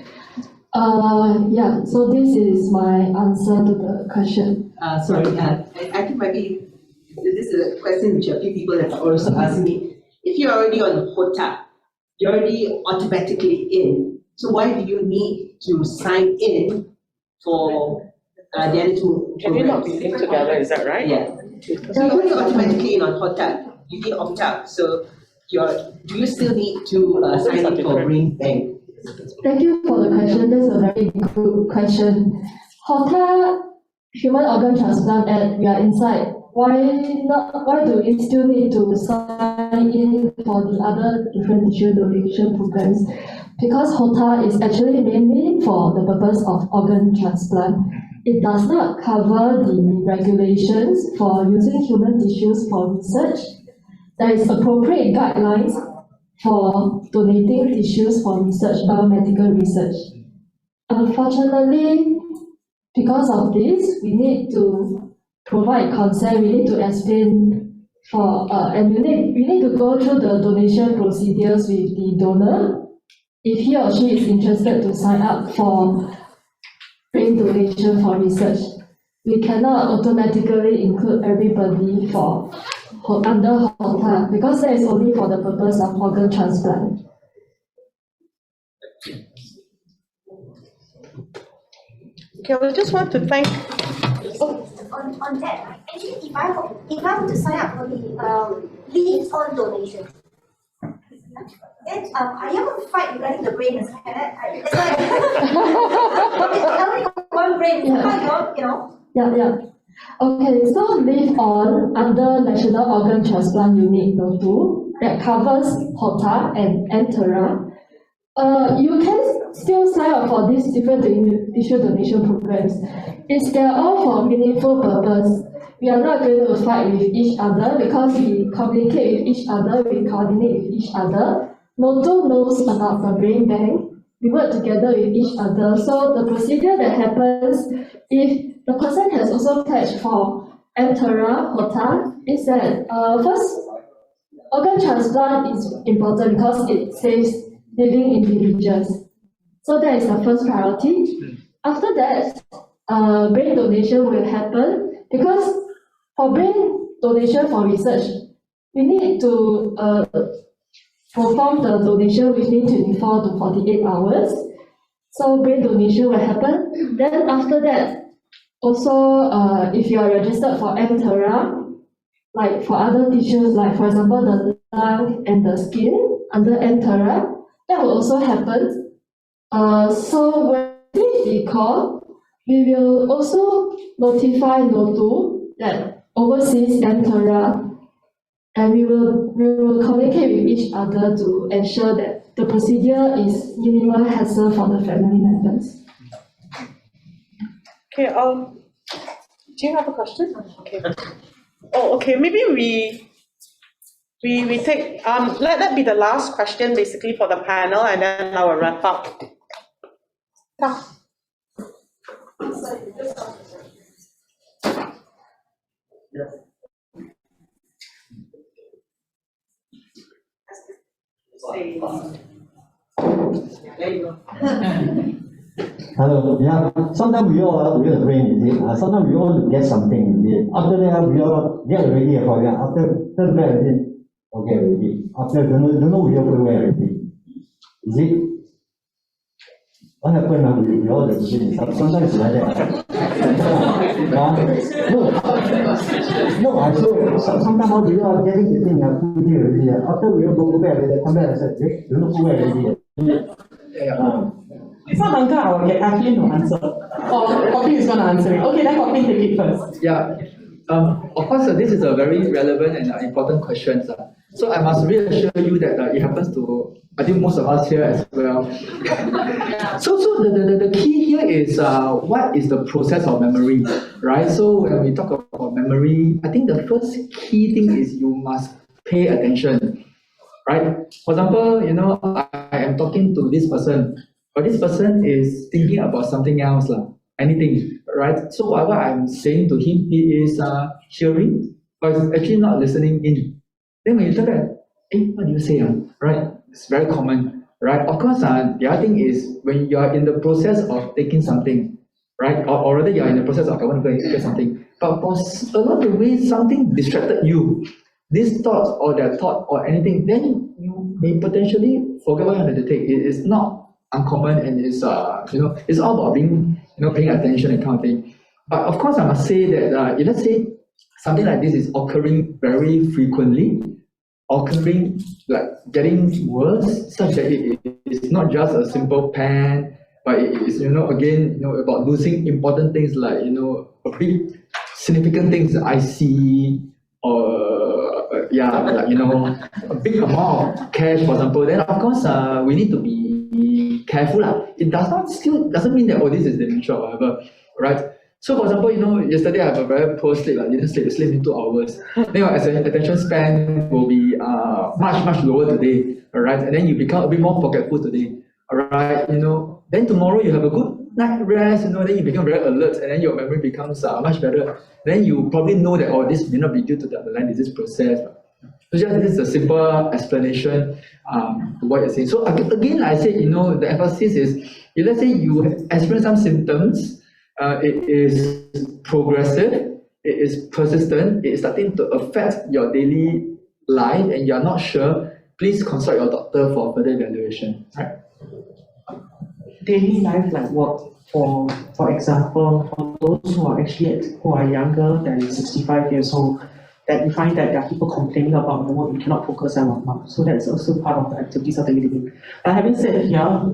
Yeah, so this is my answer to the question. Sorry, I think maybe this is a question which a few people have also asked me. If you're already on HOTA, you're already automatically in. So why do you need to sign in for the other two Can you not programs. be linked together, is that right? Yeah. So you're already automatically in on HOTA. You didn't opt out. So do you still need to sign up for Brain Bank? Thank you for the question. That's a very good question. HOTA, Human Organ Transplant, and we are inside. Why do we still need to sign in for the other different tissue donation programs? Because HOTA is actually mainly for the purpose of organ transplant. It does not cover the regulations for using human tissues for research. There is appropriate guidelines for donating tissues for research, biomedical research. Unfortunately, because of this, we need to provide consent, we need to explain and we need to go through the donation procedures with the donor if he or she is interested to sign up for brain donation for research. We cannot automatically include everybody under HOTA because that is only for the purpose of organ transplant. Okay, we just want to thank. On that, actually, if I were to sign up for the leave on donation, then I have a fight regarding the brain. It's like I only got one brain. Yeah. Okay, so leave on under National Organ Transplant Unit No. 2 that covers HOTA and ENTERA. You can still sign up for these different tissue donation programs. They're all for meaningful purpose. We are not going to fight with each other because we communicate with each other, we coordinate with each other. No2 knows about the brain bank. We work together with each other. So the procedure that happens if the person has also pledged for ENTERA, HOTA, is that first, organ transplant is important because it saves living individuals. So that is the first priority. After that, brain donation will happen because for brain donation for research, we need to perform the donation within 24 to 48 hours. So brain donation will happen. Then after that, also if you are registered for ENTERA, like for other tissues, like for example the lung and the skin under ENTERA, that will also happen. So when we call, we will also notify No2 that overseas ENTERA, and we will communicate with each other to ensure that the procedure is minimal hassle for the family members. Okay, do you have a question? Okay. Oh, okay, maybe we take, let that be the last question basically for the panel, and then I will wrap up. Yeah. Hello, yeah. Sometimes we all have the brain, is it? Sometimes we all want to get something, is it? After that, we all get ready for that. After that, is it? Okay, ready. After don't know we have to wear already. Is it? What happened now? We all the same. Sometimes it's like that. No, I saw sometimes we all getting the thing food here already. After we all go back, they come back and say, don't know who already. It's not Lanka, I will get Kathleen to answer. Or Coffee is going to answer it. Okay, then Coffee take it first. Yeah, of course, this is a very relevant and important question. So I must reassure you that it happens to, I think, most of us here as well. So the key here is what is the process of memory, right? So when we talk about memory, I think the first key thing is you must pay attention, right? For example, I am talking to this person, but this person is thinking about something else, anything, right? So whatever I'm saying to him, he is hearing, but he's actually not listening in. Then when you look at, what do you say, right? It's very common, right? Of course, the other thing is when you are in the process of taking something, right? Or rather, you are in the process of, I want to go and take something, but for along the way, something distracted you, this thought or that thought or anything, then you may potentially forget what you wanted to take. It is not uncommon, and it's it's all about being paying attention and kind of thing. But of course, I must say that if let's say something like this is occurring very frequently, occurring like getting worse, such that it's not just a simple pan, but it is again about losing important things like a big significant things that I see, or a big amount of cash, for example. Then of course we need to be careful. It doesn't mean that this is dementia or whatever, right? So for example, yesterday I have a very poor sleep. I didn't sleep in 2 hours. Then your attention span will be much lower today, all right? And then you become a bit more forgetful today, all right? Then tomorrow you have a good night rest, then you become very alert, and then your memory becomes much better. Then you probably know that this may not be due to the underlying disease process. So just this is a simple explanation to what you're saying. So again, I say the emphasis is if let's say you experience some symptoms. It is progressive, it is persistent, it is starting to affect your daily life and you're not sure, please consult your doctor for further evaluation. Right? Daily life like what? For example, for those who are younger than 65 years old, that you find that there are people complaining about the work, you cannot focus and whatnot. So that's also part of the activities of daily living. Having said here,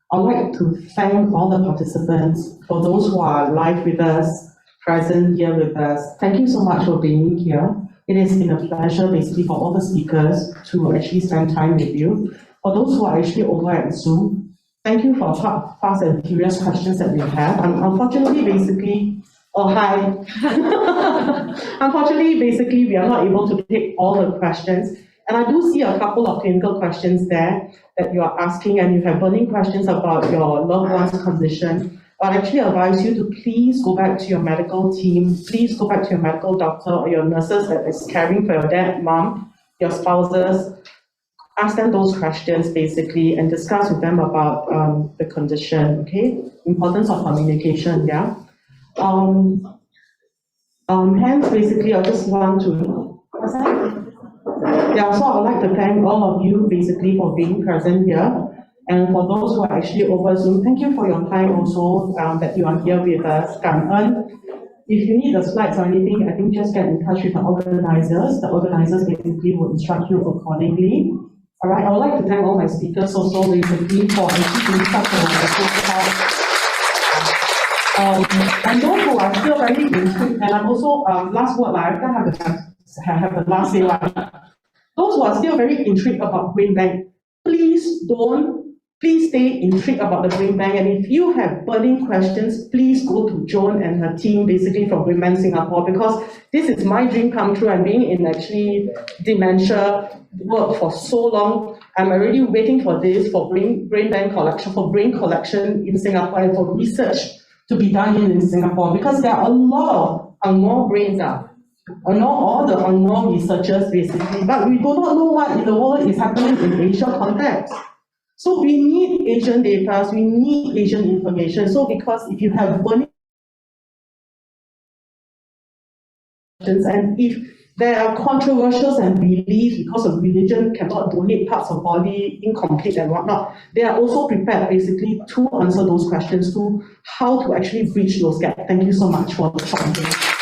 I'd like to thank all the participants, for those who are live with us, present here with us. Thank you so much for being here. It has been a pleasure basically for all the speakers to actually spend time with you. For those who are actually over at Zoom, thank you for fast and curious questions that we have. Unfortunately, basically, hi. Unfortunately, basically, we are not able to take all the questions. And I do see a couple of clinical questions there that you are asking, and you have burning questions about your loved one's condition. I actually advise you to please go back to your medical team, please go back to your medical doctor or your nurses that is caring for your dad, mom, your spouses. Ask them those questions basically and discuss with them about the condition, okay? Importance of communication, yeah? Hence, basically, I just want to, what's that? Yeah, so I'd like to thank all of you basically for being present here. And for those who are actually over Zoom, thank you for your time also that you are here with us. If you need the slides or anything, I think just get in touch with the organizers. The organizers basically will instruct you accordingly. All right, I would like to thank all my speakers also basically for actually such a wonderful talk. And those who are still very intrigued, and I'm also, last word, I have the last say one. Those who are still very intrigued about brain bank, please stay intrigued about the brain bank. And if you have burning questions, please go to Joan and her team basically from Brain Bank Singapore, because this is my dream come true. I'm being in actually dementia work for so long. I'm already waiting for this, for brain bank collection, for brain collection in Singapore, and for research to be done in Singapore, because there are a lot of Angmo brains all the Angmo researchers basically, but we do not know what in the world is happening in Asia context. So we need Asian data, we need Asian information. So because if you have burning questions, and if there are controversials and beliefs because of religion cannot donate parts of body, incomplete and whatnot, they are also prepared basically to answer those questions, to how to actually bridge those gaps. Thank you so much for the talk.